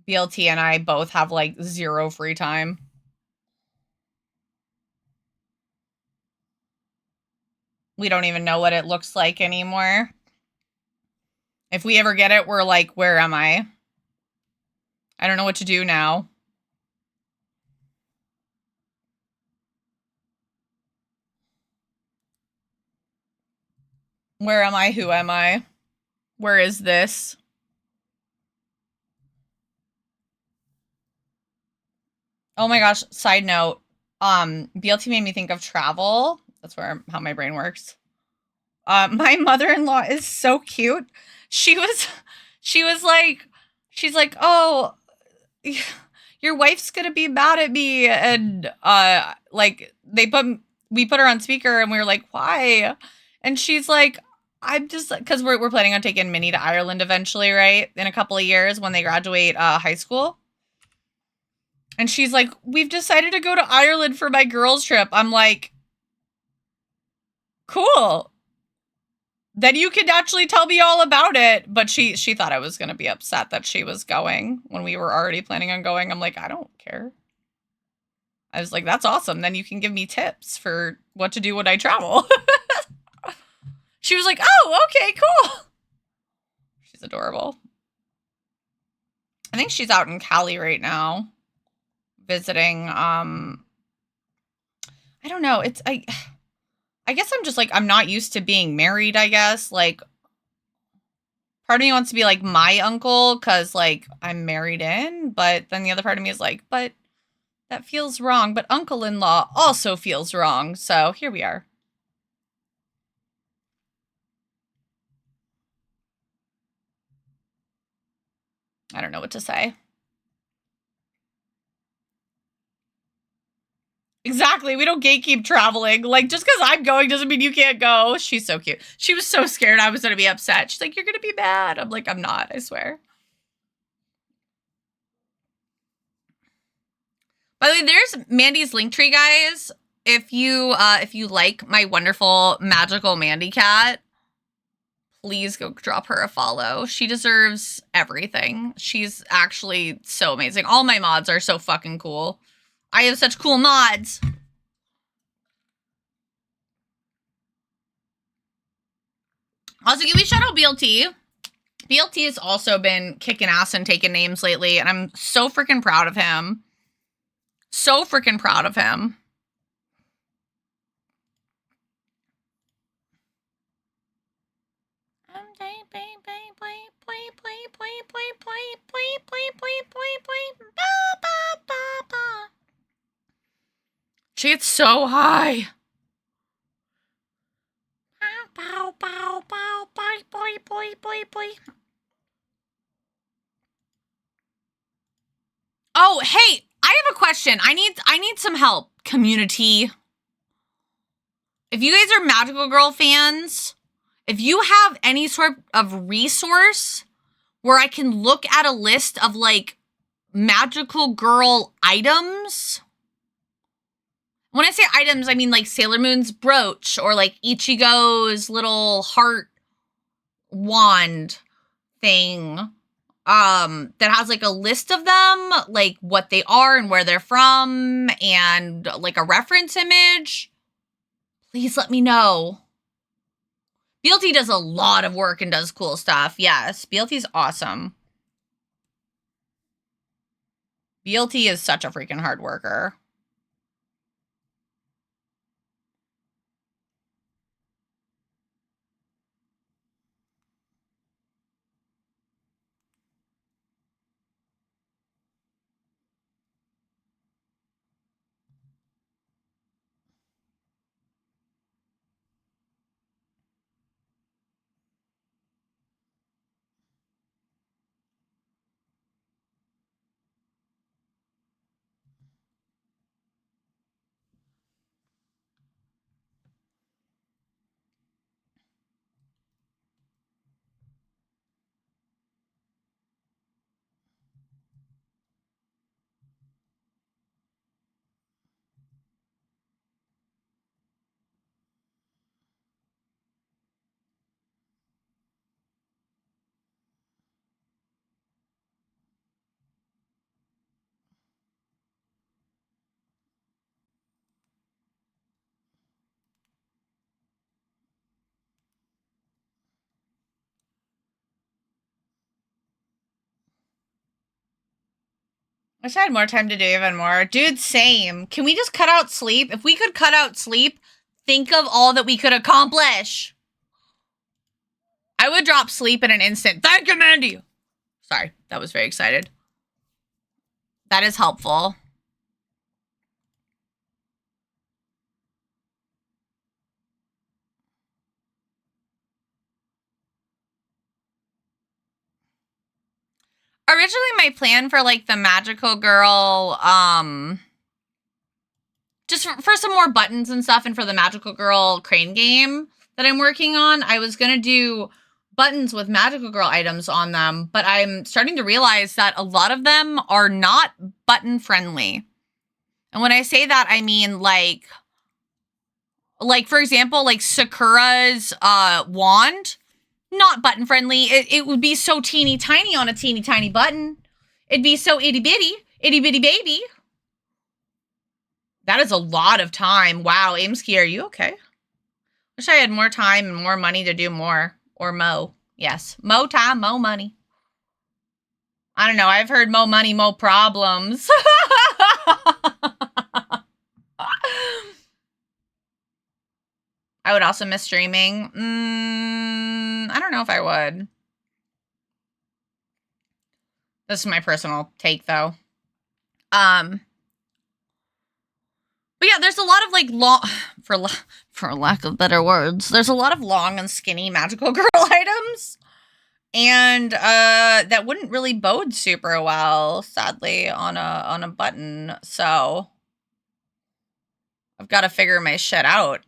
BLT and I both have like 0 free time. We don't even know what it looks like anymore. If we ever get it, we're like, where am I? I don't know what to do now. Where am I? Who am I? Where is this? Oh my gosh, side note. BLT made me think of travel. That's how my brain works. My mother-in-law is so cute. She's like, oh, your wife's gonna be mad at me, and like we put her on speaker, and we were like, why? And she's like, I'm just because we're planning on taking Minnie to Ireland eventually, right? In a couple of years when they graduate high school. And she's like, we've decided to go to Ireland for my girls' trip. I'm like, cool. Then you can actually tell me all about it. But she thought I was going to be upset that she was going when we were already planning on going. I'm like, I don't care. I was like, that's awesome. Then you can give me tips for what to do when I travel. She was like, oh, okay, cool. She's adorable. I think she's out in Cali right now visiting. I don't know. I guess I'm just like, I'm not used to being married, I guess. Like, part of me wants to be like my uncle because, like, I'm married in. But then the other part of me is like, but that feels wrong. But uncle-in-law also feels wrong. So here we are. I don't know what to say. Exactly. We don't gatekeep traveling. Like, just because I'm going doesn't mean you can't go. She's so cute. She was so scared I was going to be upset. She's like, you're going to be mad. I'm like, I'm not, I swear. By the way, there's Mandy's Linktree, guys. If you like my wonderful magical Mandy cat, please go drop her a follow. She deserves everything. She's actually so amazing. All my mods are so fucking cool. I have such cool mods. Also, give me a shout out BLT. BLT has also been kicking ass and taking names lately, and I'm so freaking proud of him. So freaking proud of him. She gets so high. Oh, hey, I have a question. I need some help, community. If you guys are Magical Girl fans, if you have any sort of resource where I can look at a list of like Magical Girl items, When I say items, I mean like Sailor Moon's brooch or like Ichigo's little heart wand thing. That has like a list of them, like what they are and where they're from, and like a reference image. Please let me know. BLT does a lot of work and does cool stuff. Yes, BLT's awesome. BLT is such a freaking hard worker. Wish I had more time to do even more. Dude, same. Can we just cut out sleep? If we could cut out sleep, think of all that we could accomplish. I would drop sleep in an instant. Thank you, Mandy. Sorry, that was very excited. That is helpful. Originally, my plan for like the magical girl, just for some more buttons and stuff, and for the magical girl crane game that I'm working on, I was gonna do buttons with magical girl items on them, but I'm starting to realize that a lot of them are not button friendly. And when I say that, I mean like for example, like Sakura's wand, not button friendly. It would be so teeny tiny on a teeny tiny button. It'd be so itty bitty baby. That is a lot of time. Wow, Aimski, are you okay? Wish I had more time and more money to do more. Or mo. Yes. Mo time, mo money. I don't know. I've heard mo money, mo problems. I would also miss streaming. I don't know if I would. This is my personal take, though. But yeah, there's a lot of like long, for lack of better words, there's a lot of long and skinny magical girl items, and that wouldn't really bode super well, sadly, on a button. So I've got to figure my shit out.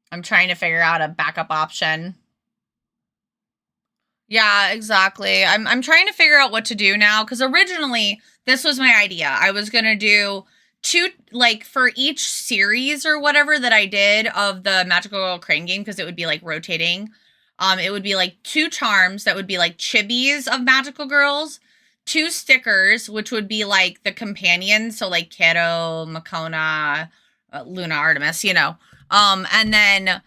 I'm trying to figure out a backup option. Yeah, exactly. I'm trying to figure out what to do now, because originally this was my idea. I was gonna do two, like for each series or whatever that I did of the Magical Girl Crane game, because it would be like rotating. It would be like 2 charms that would be like chibis of magical girls, 2 stickers, which would be like the companions, so like Kero, Makona, Luna, Artemis, you know. And then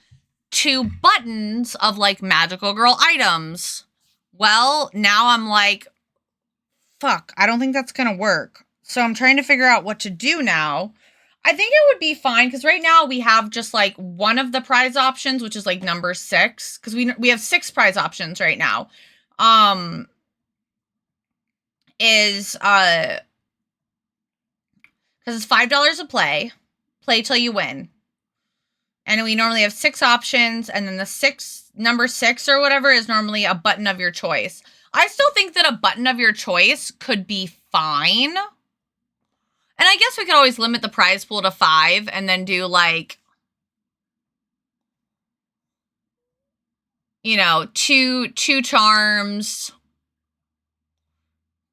2 buttons of like magical girl items. Well, now I'm like, fuck, I don't think that's gonna work. So I'm trying to figure out what to do now. I think it would be fine, because right now we have just like one of the prize options, which is like number 6, because we have 6 prize options right now. Is because it's $5 a play till you win. And we normally have 6 options, and then the number 6 or whatever is normally a button of your choice. I still think that a button of your choice could be fine. And I guess we could always limit the prize pool to 5 and then do like, you know, two charms,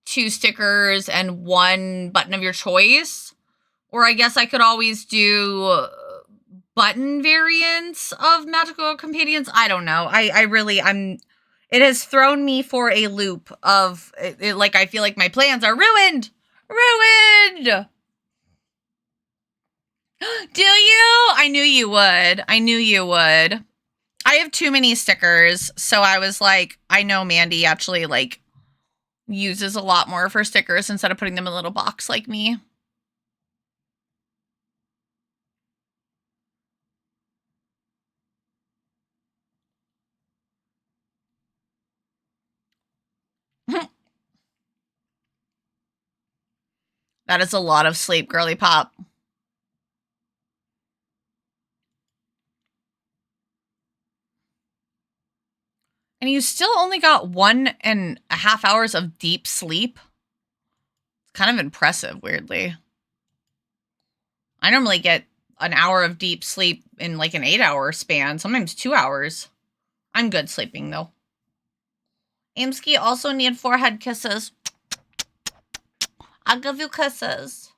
2 stickers and 1 button of your choice. Or I guess I could always do button variants of Magical Companions. I don't know. It has thrown me for a loop of, like, I feel like my plans are ruined. Ruined! Do you? I knew you would. I knew you would. I have too many stickers, so I was like, I know Mandy actually, like, uses a lot more for stickers instead of putting them in a little box like me. That is a lot of sleep, girly pop. And you still only got 1.5 hours of deep sleep? It's kind of impressive, weirdly. I normally get an hour of deep sleep in like an 8-hour span, sometimes 2 hours. I'm good sleeping, though. Amsky also need forehead kisses. I'll give you kisses.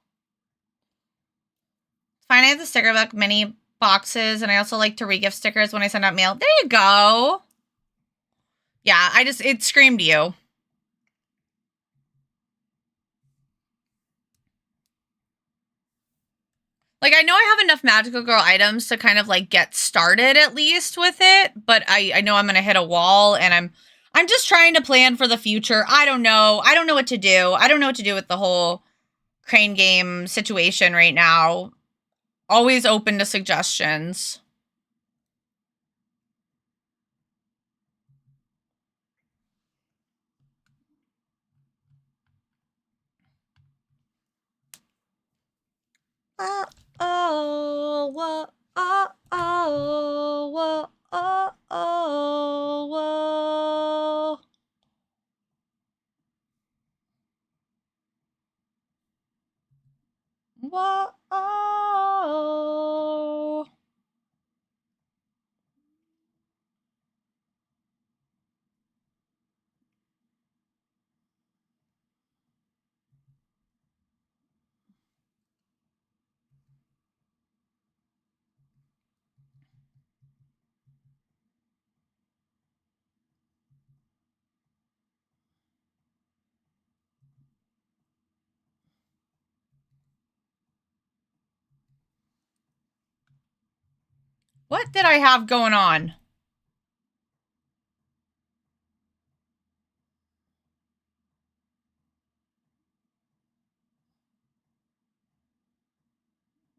Fine, I have the sticker book mini boxes, and I also like to re-gift stickers when I send out mail. There you go. Yeah, it screamed you. Like, I know I have enough Magical Girl items to kind of, like, get started at least with it, but I know I'm gonna hit a wall, and I'm just trying to plan for the future. I don't know. I don't know what to do. I don't know what to do with the whole crane game situation right now. Always open to suggestions. Oh, whoa, oh, whoa, oh, whoa. Whoa. What did I have going on?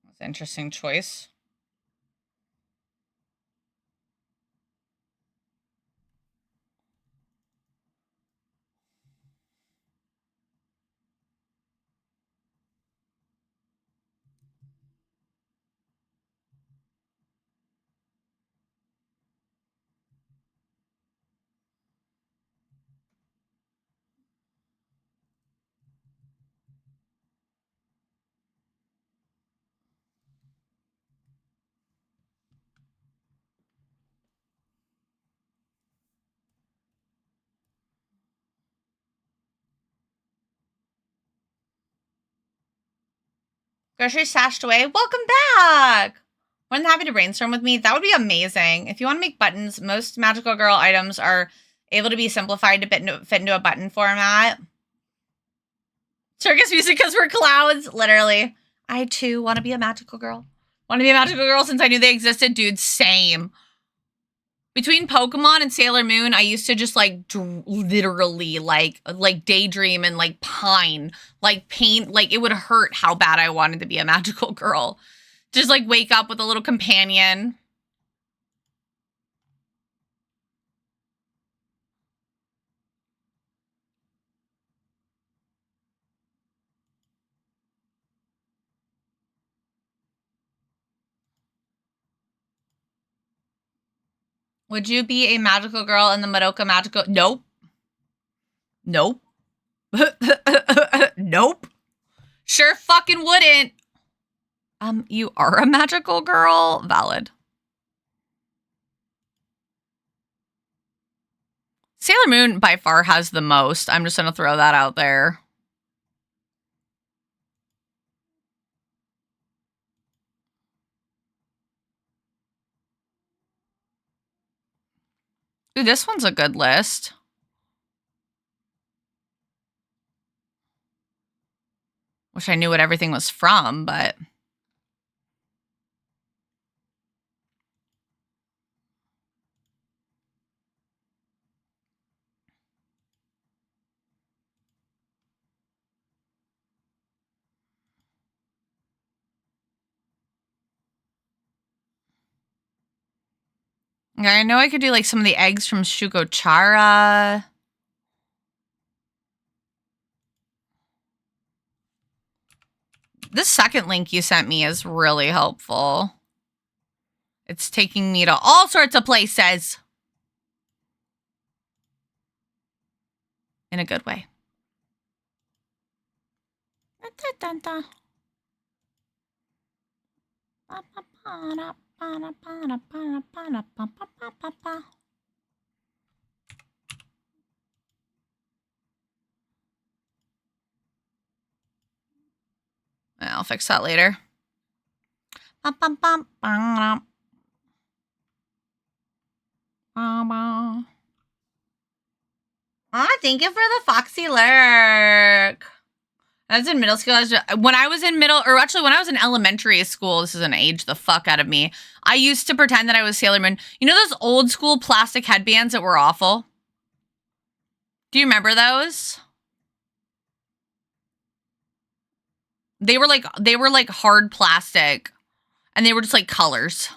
That's an interesting choice. Grocery stashed away. Welcome back. More than happy to brainstorm with me. That would be amazing. If you want to make buttons, most Magical Girl items are able to be simplified to fit into a button format. Circus music because we're clowns. Literally. I too want to be a Magical Girl. Want to be a Magical Girl since I knew they existed? Dude, same. Between Pokemon and Sailor Moon, I used to just like literally like daydream and like pine, like paint, like it would hurt how bad I wanted to be a Magical Girl. Just like wake up with a little companion. Would you be a Magical Girl in the Madoka Magical? Nope. Nope. Nope. Sure fucking wouldn't. You are a Magical Girl? Valid. Sailor Moon by far has the most. I'm just going to throw that out there. Ooh, this one's a good list. Wish I knew what everything was from, but... I know I could do like some of the eggs from Shugochara. This second link you sent me is really helpful. It's taking me to all sorts of places. In a good way. I'll fix that later. Thank you for the Foxy Lurk. I was in middle school. When I was in elementary school, this is an age the fuck out of me. I used to pretend that I was Sailor Moon. You know those old school plastic headbands that were awful? Do you remember those? They were like hard plastic, and they were just like colors.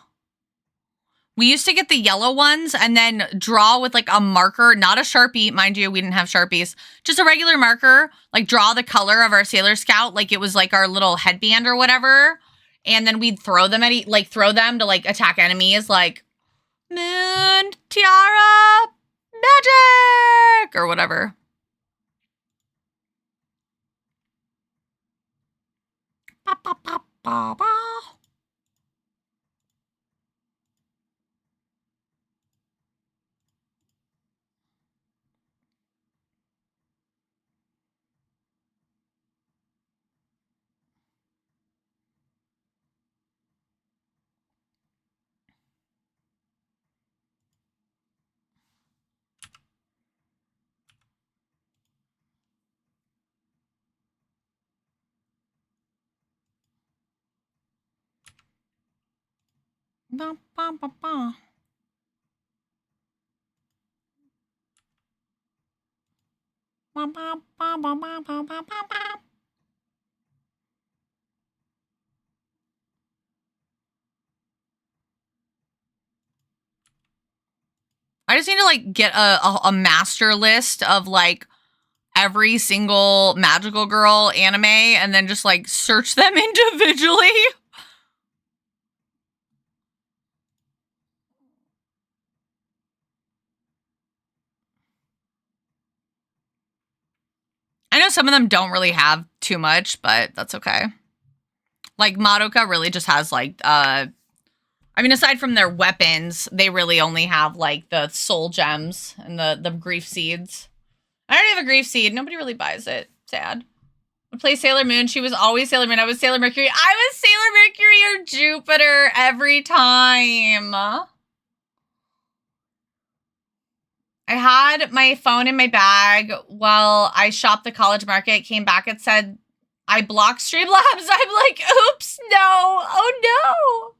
We used to get the yellow ones and then draw with like a marker, not a Sharpie, mind you, we didn't have Sharpies, just a regular marker, like draw the color of our Sailor Scout like it was like our little headband or whatever. And then we'd throw them to like attack enemies like Moon, Tiara, Magic, or whatever. Ba, ba, ba, ba, ba. Ba, ba, ba, ba. Ba, ba, ba, ba, ba, ba, ba, ba. I just need to like get a master list of like every single magical girl anime and then just like search them individually. I know some of them don't really have too much, but that's okay. Like Madoka really just has like I mean, aside from their weapons, they really only have like the soul gems and the grief seeds. I already have a grief seed. Nobody really buys it. Sad. Would play Sailor Moon. She was always Sailor Moon. I was Sailor Mercury. I was Sailor Mercury or Jupiter every time. I had my phone in my bag while I shopped the college market. Came back, it said, I blocked Streamlabs. I'm like, oops, no. Oh, no.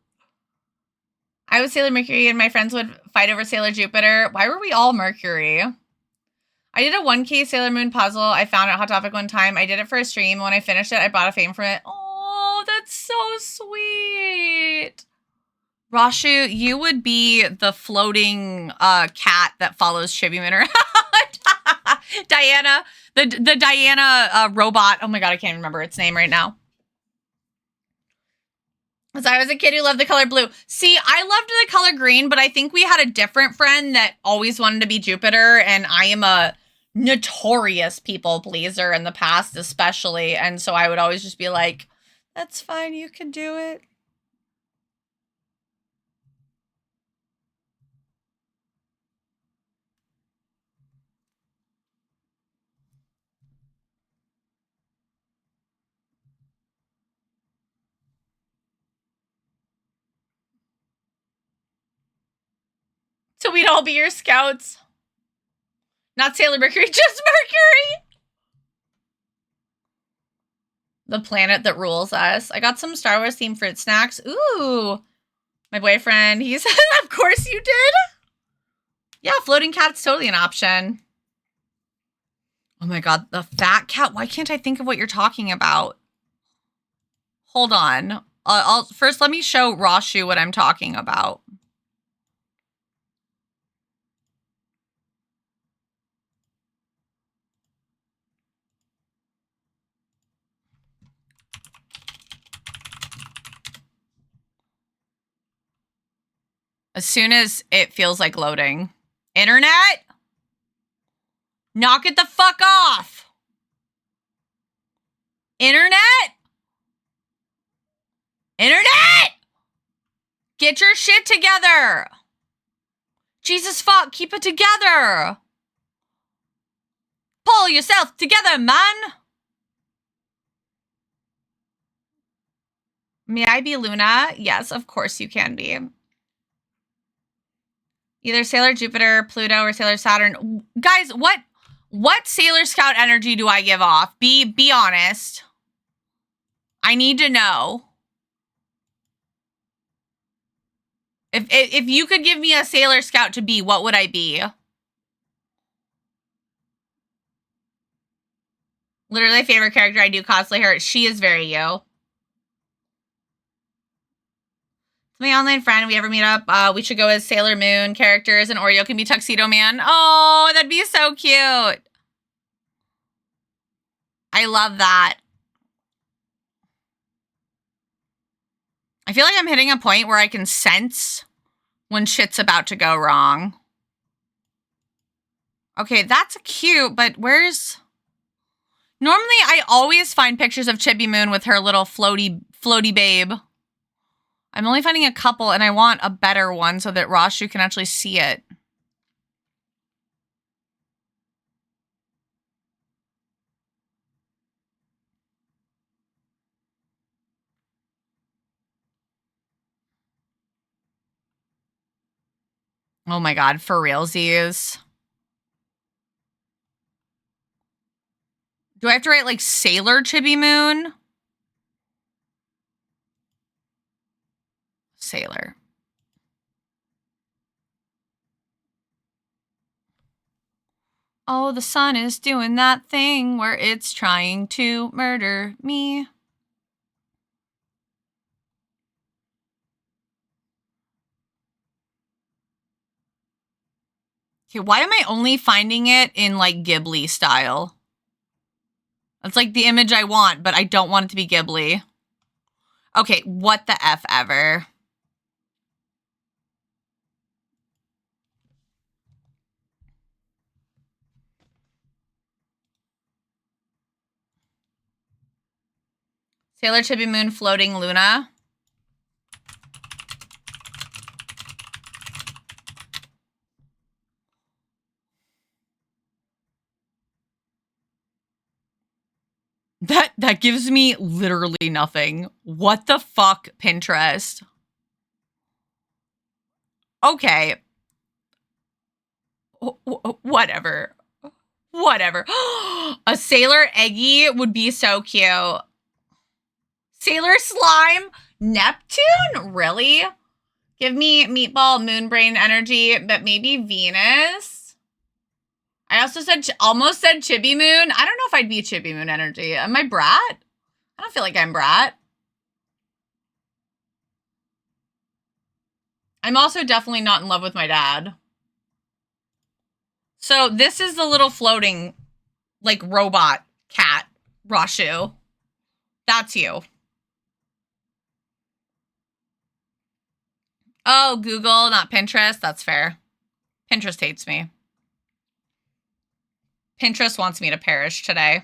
I was Sailor Mercury and my friends would fight over Sailor Jupiter. Why were we all Mercury? I did a 1K Sailor Moon puzzle. I found it on Hot Topic one time. I did it for a stream. When I finished it, I bought a fame from it. Oh, that's so sweet. Rashu, you would be the floating cat that follows Chibi Minor. Diana, the Diana robot. Oh my god, I can't remember its name right now. Because I was a kid who loved the color blue. See, I loved the color green, but I think we had a different friend that always wanted to be Jupiter, and I am a notorious people pleaser in the past, especially. And so I would always just be like, that's fine, you can do it. So we'd all be your scouts. Not Sailor Mercury, just Mercury. The planet that rules us. I got some Star Wars themed fruit snacks. Ooh. My boyfriend, he said, of course you did. Yeah, floating cat's totally an option. Oh my God, the fat cat. Why can't I think of what you're talking about? Hold on. First, let me show Roshu what I'm talking about. As soon as it feels like loading. Internet? Knock it the fuck off. Internet? Internet! Get your shit together. Jesus fuck, keep it together. Pull yourself together, man. May I be Luna? Yes, of course you can be. Either Sailor Jupiter, Pluto, or Sailor Saturn. Guys, what Sailor Scout energy do I give off? Be honest. I need to know. If you could give me a Sailor Scout to be, what would I be? Literally favorite character I do cosplay her. She is very you. My online friend, we ever meet up, we should go as Sailor Moon characters and Oreo can be Tuxedo Man. Oh, that'd be so cute. I love that. I feel like I'm hitting a point where I can sense when shit's about to go wrong. Okay, that's cute, but where's... Normally, I always find pictures of Chibi Moon with her little floaty babe. I'm only finding a couple, and I want a better one so that Roshu can actually see it. Oh my God, for realsies. Do I have to write like Sailor Chibi Moon? Sailor. Oh, the sun is doing that thing where it's trying to murder me. Okay, why am I only finding it in like Ghibli style? That's like the image I want, but I don't want it to be Ghibli. Okay, what the F ever. Sailor Chibi Moon floating Luna. That gives me literally nothing. What the fuck, Pinterest? Okay. Whatever. Whatever. A Sailor Eggy would be so cute. Sailor Slime? Neptune? Really? Give me Meatball Moonbrain energy, but maybe Venus? I also said, almost said Chibi Moon. I don't know if I'd be Chibi Moon energy. Am I Brat? I don't feel like I'm Brat. I'm also definitely not in love with my dad. So this is the little floating, like, robot cat, Roshu. That's you. Oh, Google, not Pinterest. That's fair. Pinterest hates me. Pinterest wants me to perish today.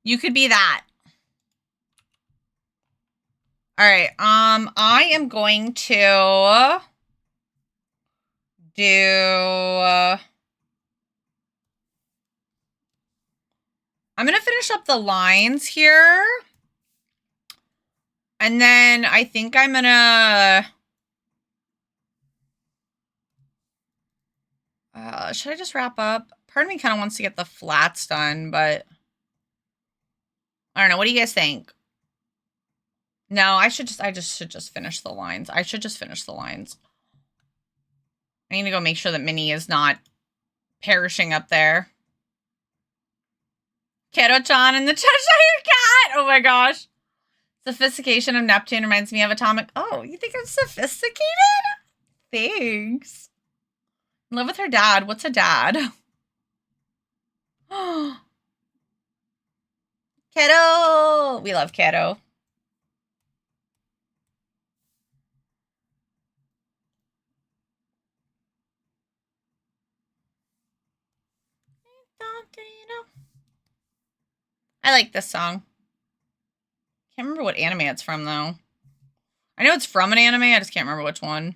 You could be that. All right. I am going to do... I'm going to finish up the lines here. And then I think I'm going to... should I just wrap up? Part of me kind of wants to get the flats done, but... I don't know. What do you guys think? No, I should just finish the lines. I should just finish the lines. I need to go make sure that Minnie is not perishing up there. Keto-chan and the Cheshire Cat! Oh my gosh. Sophistication of Neptune reminds me of Atomic... Oh, you think I'm sophisticated? Thanks. Live with her dad. What's a dad? Keto! We love Keto. I like this song. Can't remember what anime it's from, though. I know it's from an anime, I just can't remember which one.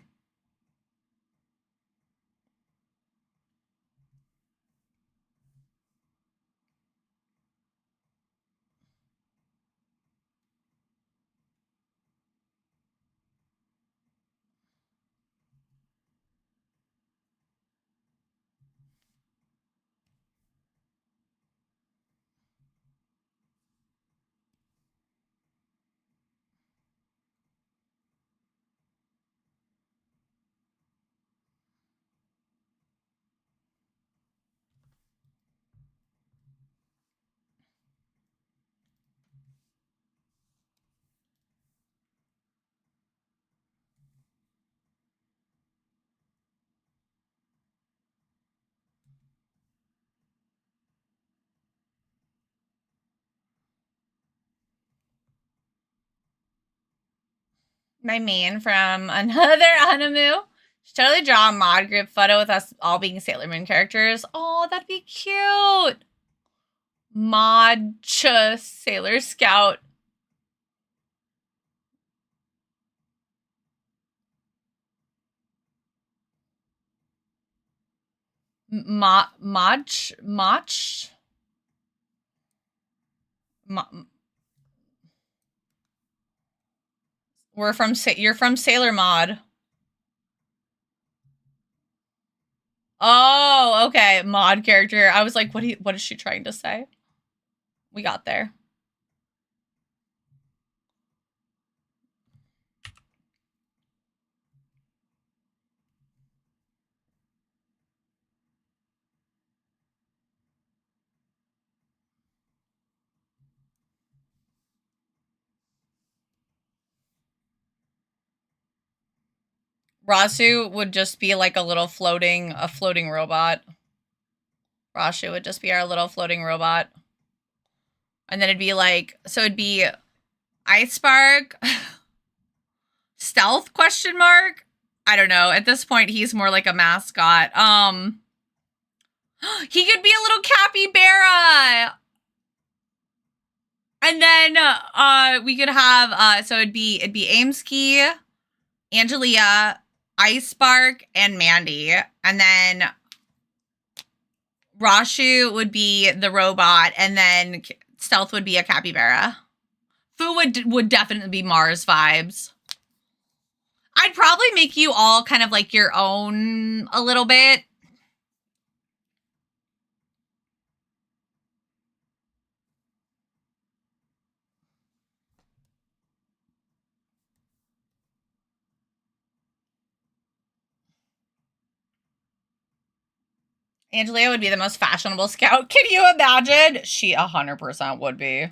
My main from another anime. Should totally draw a mod group photo with us all being Sailor Moon characters. Oh, that'd be cute. Mod Sailor Scout. Mach. You're from Sailor Mod. Oh, okay. Mod character. I was like, what is she trying to say? We got there. Rasu would just be like a floating robot. Rasu would just be our little floating robot. And then it'd be like, so it'd be Ice Spark, Stealth question mark? I don't know. At this point, he's more like a mascot. He could be a little capybara. And then we could have so it'd be Aimski, Angelia, Ice Spark, and Mandy. And then Rashu would be the robot, and then Stealth would be a capybara. Fu would definitely be Mars vibes. I'd probably make you all kind of like your own a little bit. Angelia would be the most fashionable scout. Can you imagine? She 100% would be.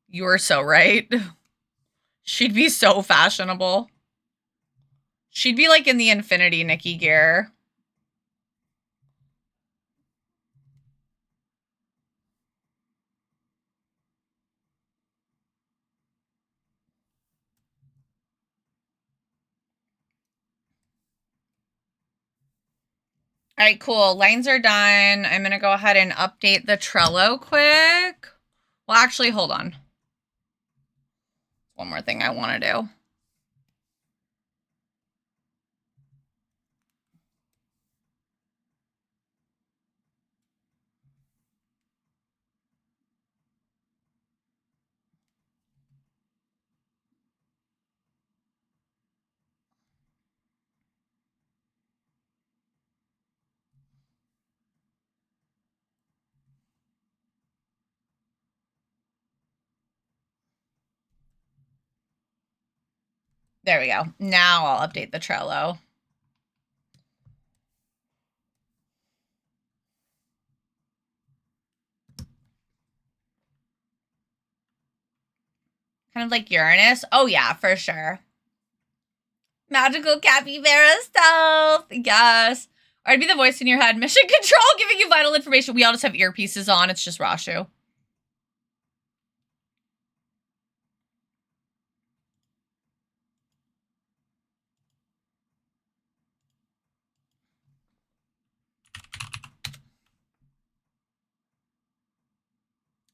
You are so right. She'd be so fashionable. She'd be like in the Infinity Nikki gear. All right, cool. Lines are done. I'm going to go ahead and update the Trello quick. Well, actually, hold on. One more thing I want to do. There we go. Now I'll update the Trello. Kind of like Uranus. Oh, yeah, for sure. Magical capybara stealth. Yes. Or I'd be the voice in your head. Mission control, giving you vital information. We all just have earpieces on. It's just Rashu.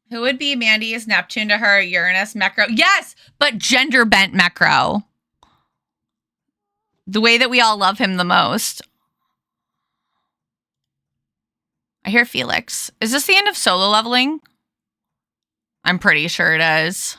Who would be Mandy's Neptune to her Uranus Mecro? Yes, but gender bent Mecro. The way that we all love him the most. I hear Felix. Is this the end of solo leveling? I'm pretty sure it is.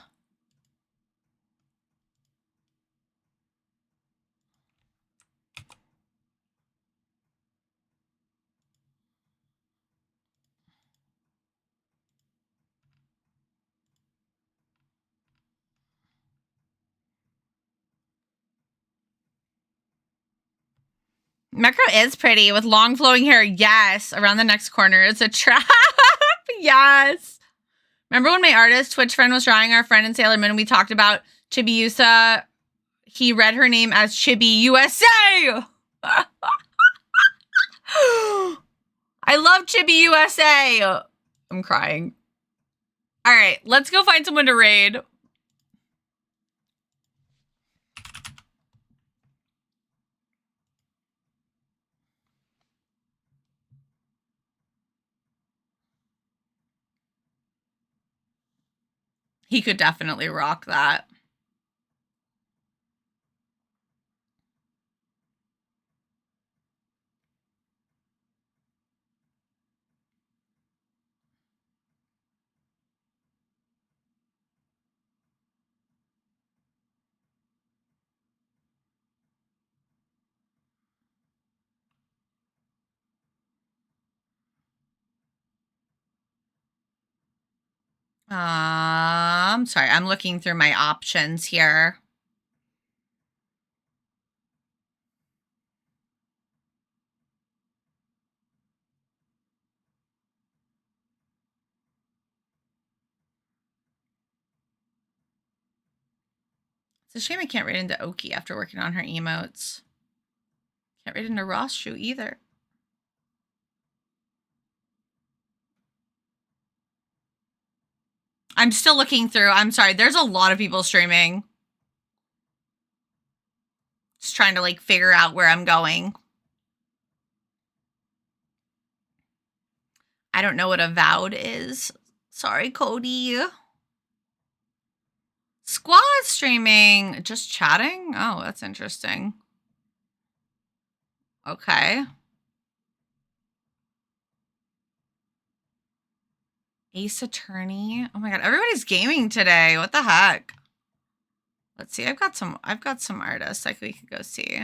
Mecro is pretty with long flowing hair. Yes. Around the next corner. It's a trap. Yes. Remember when my artist Twitch friend was drawing our friend in Sailor Moon and we talked about Chibiusa? He read her name as Chibi USA. I love Chibi USA. I'm crying. All right, let's go find someone to raid. He could definitely rock that. Sorry, I'm looking through my options here. It's a shame I can't raid into Oki after working on her emotes. Can't raid into Rashu either. I'm still looking through. I'm sorry. There's a lot of people streaming. Just trying to like figure out where I'm going. I don't know what a VOD is. Sorry, Cody. Squaw is streaming. Just chatting? Oh, that's interesting. Okay. Ace Attorney. Oh my god, everybody's gaming today. What the heck? Let's see. I've got some artists like we could go see.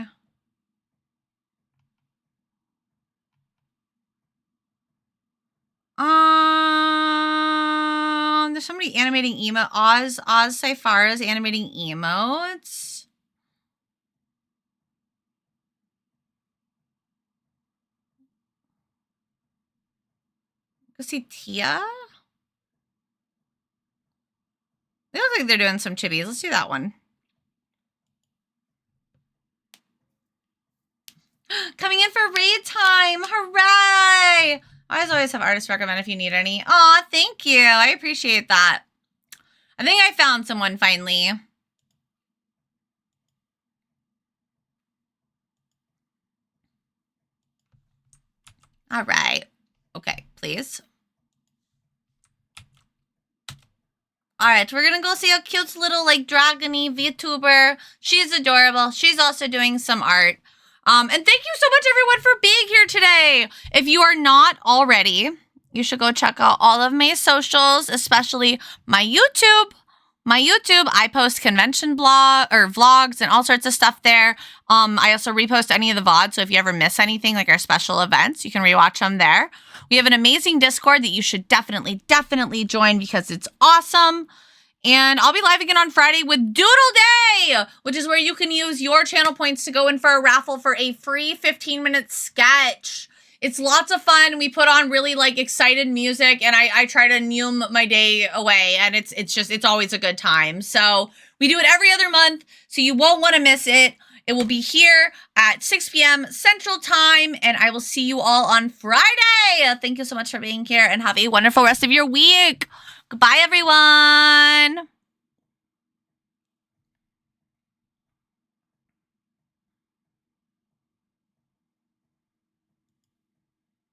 There's somebody animating emo. Oz Saifara is animating emotes. Go see Tia. They look like they're doing some chibis. Let's do that one. Coming in for raid time. Hooray! I always have artists recommend if you need any. Aw, thank you. I appreciate that. I think I found someone finally. All right. Okay, please. All right, we're going to go see a cute little like dragony VTuber. She's adorable. She's also doing some art. And thank you so much, everyone, for being here today. If you are not already, you should go check out all of my socials, especially my YouTube. I post convention vlogs and all sorts of stuff there. I also repost any of the VODs, so if you ever miss anything, like our special events, you can rewatch them there. We have an amazing Discord that you should definitely join because it's awesome. And I'll be live again on Friday with Doodle Day, which is where you can use your channel points to go in for a raffle for a free 15-minute sketch. It's lots of fun. We put on really like excited music, and I try to noom my day away, and it's always a good time. So we do it every other month, so you won't want to miss it. It will be here at 6 p.m. Central Time, and I will see you all on Friday. Thank you so much for being here, and have a wonderful rest of your week. Goodbye, everyone.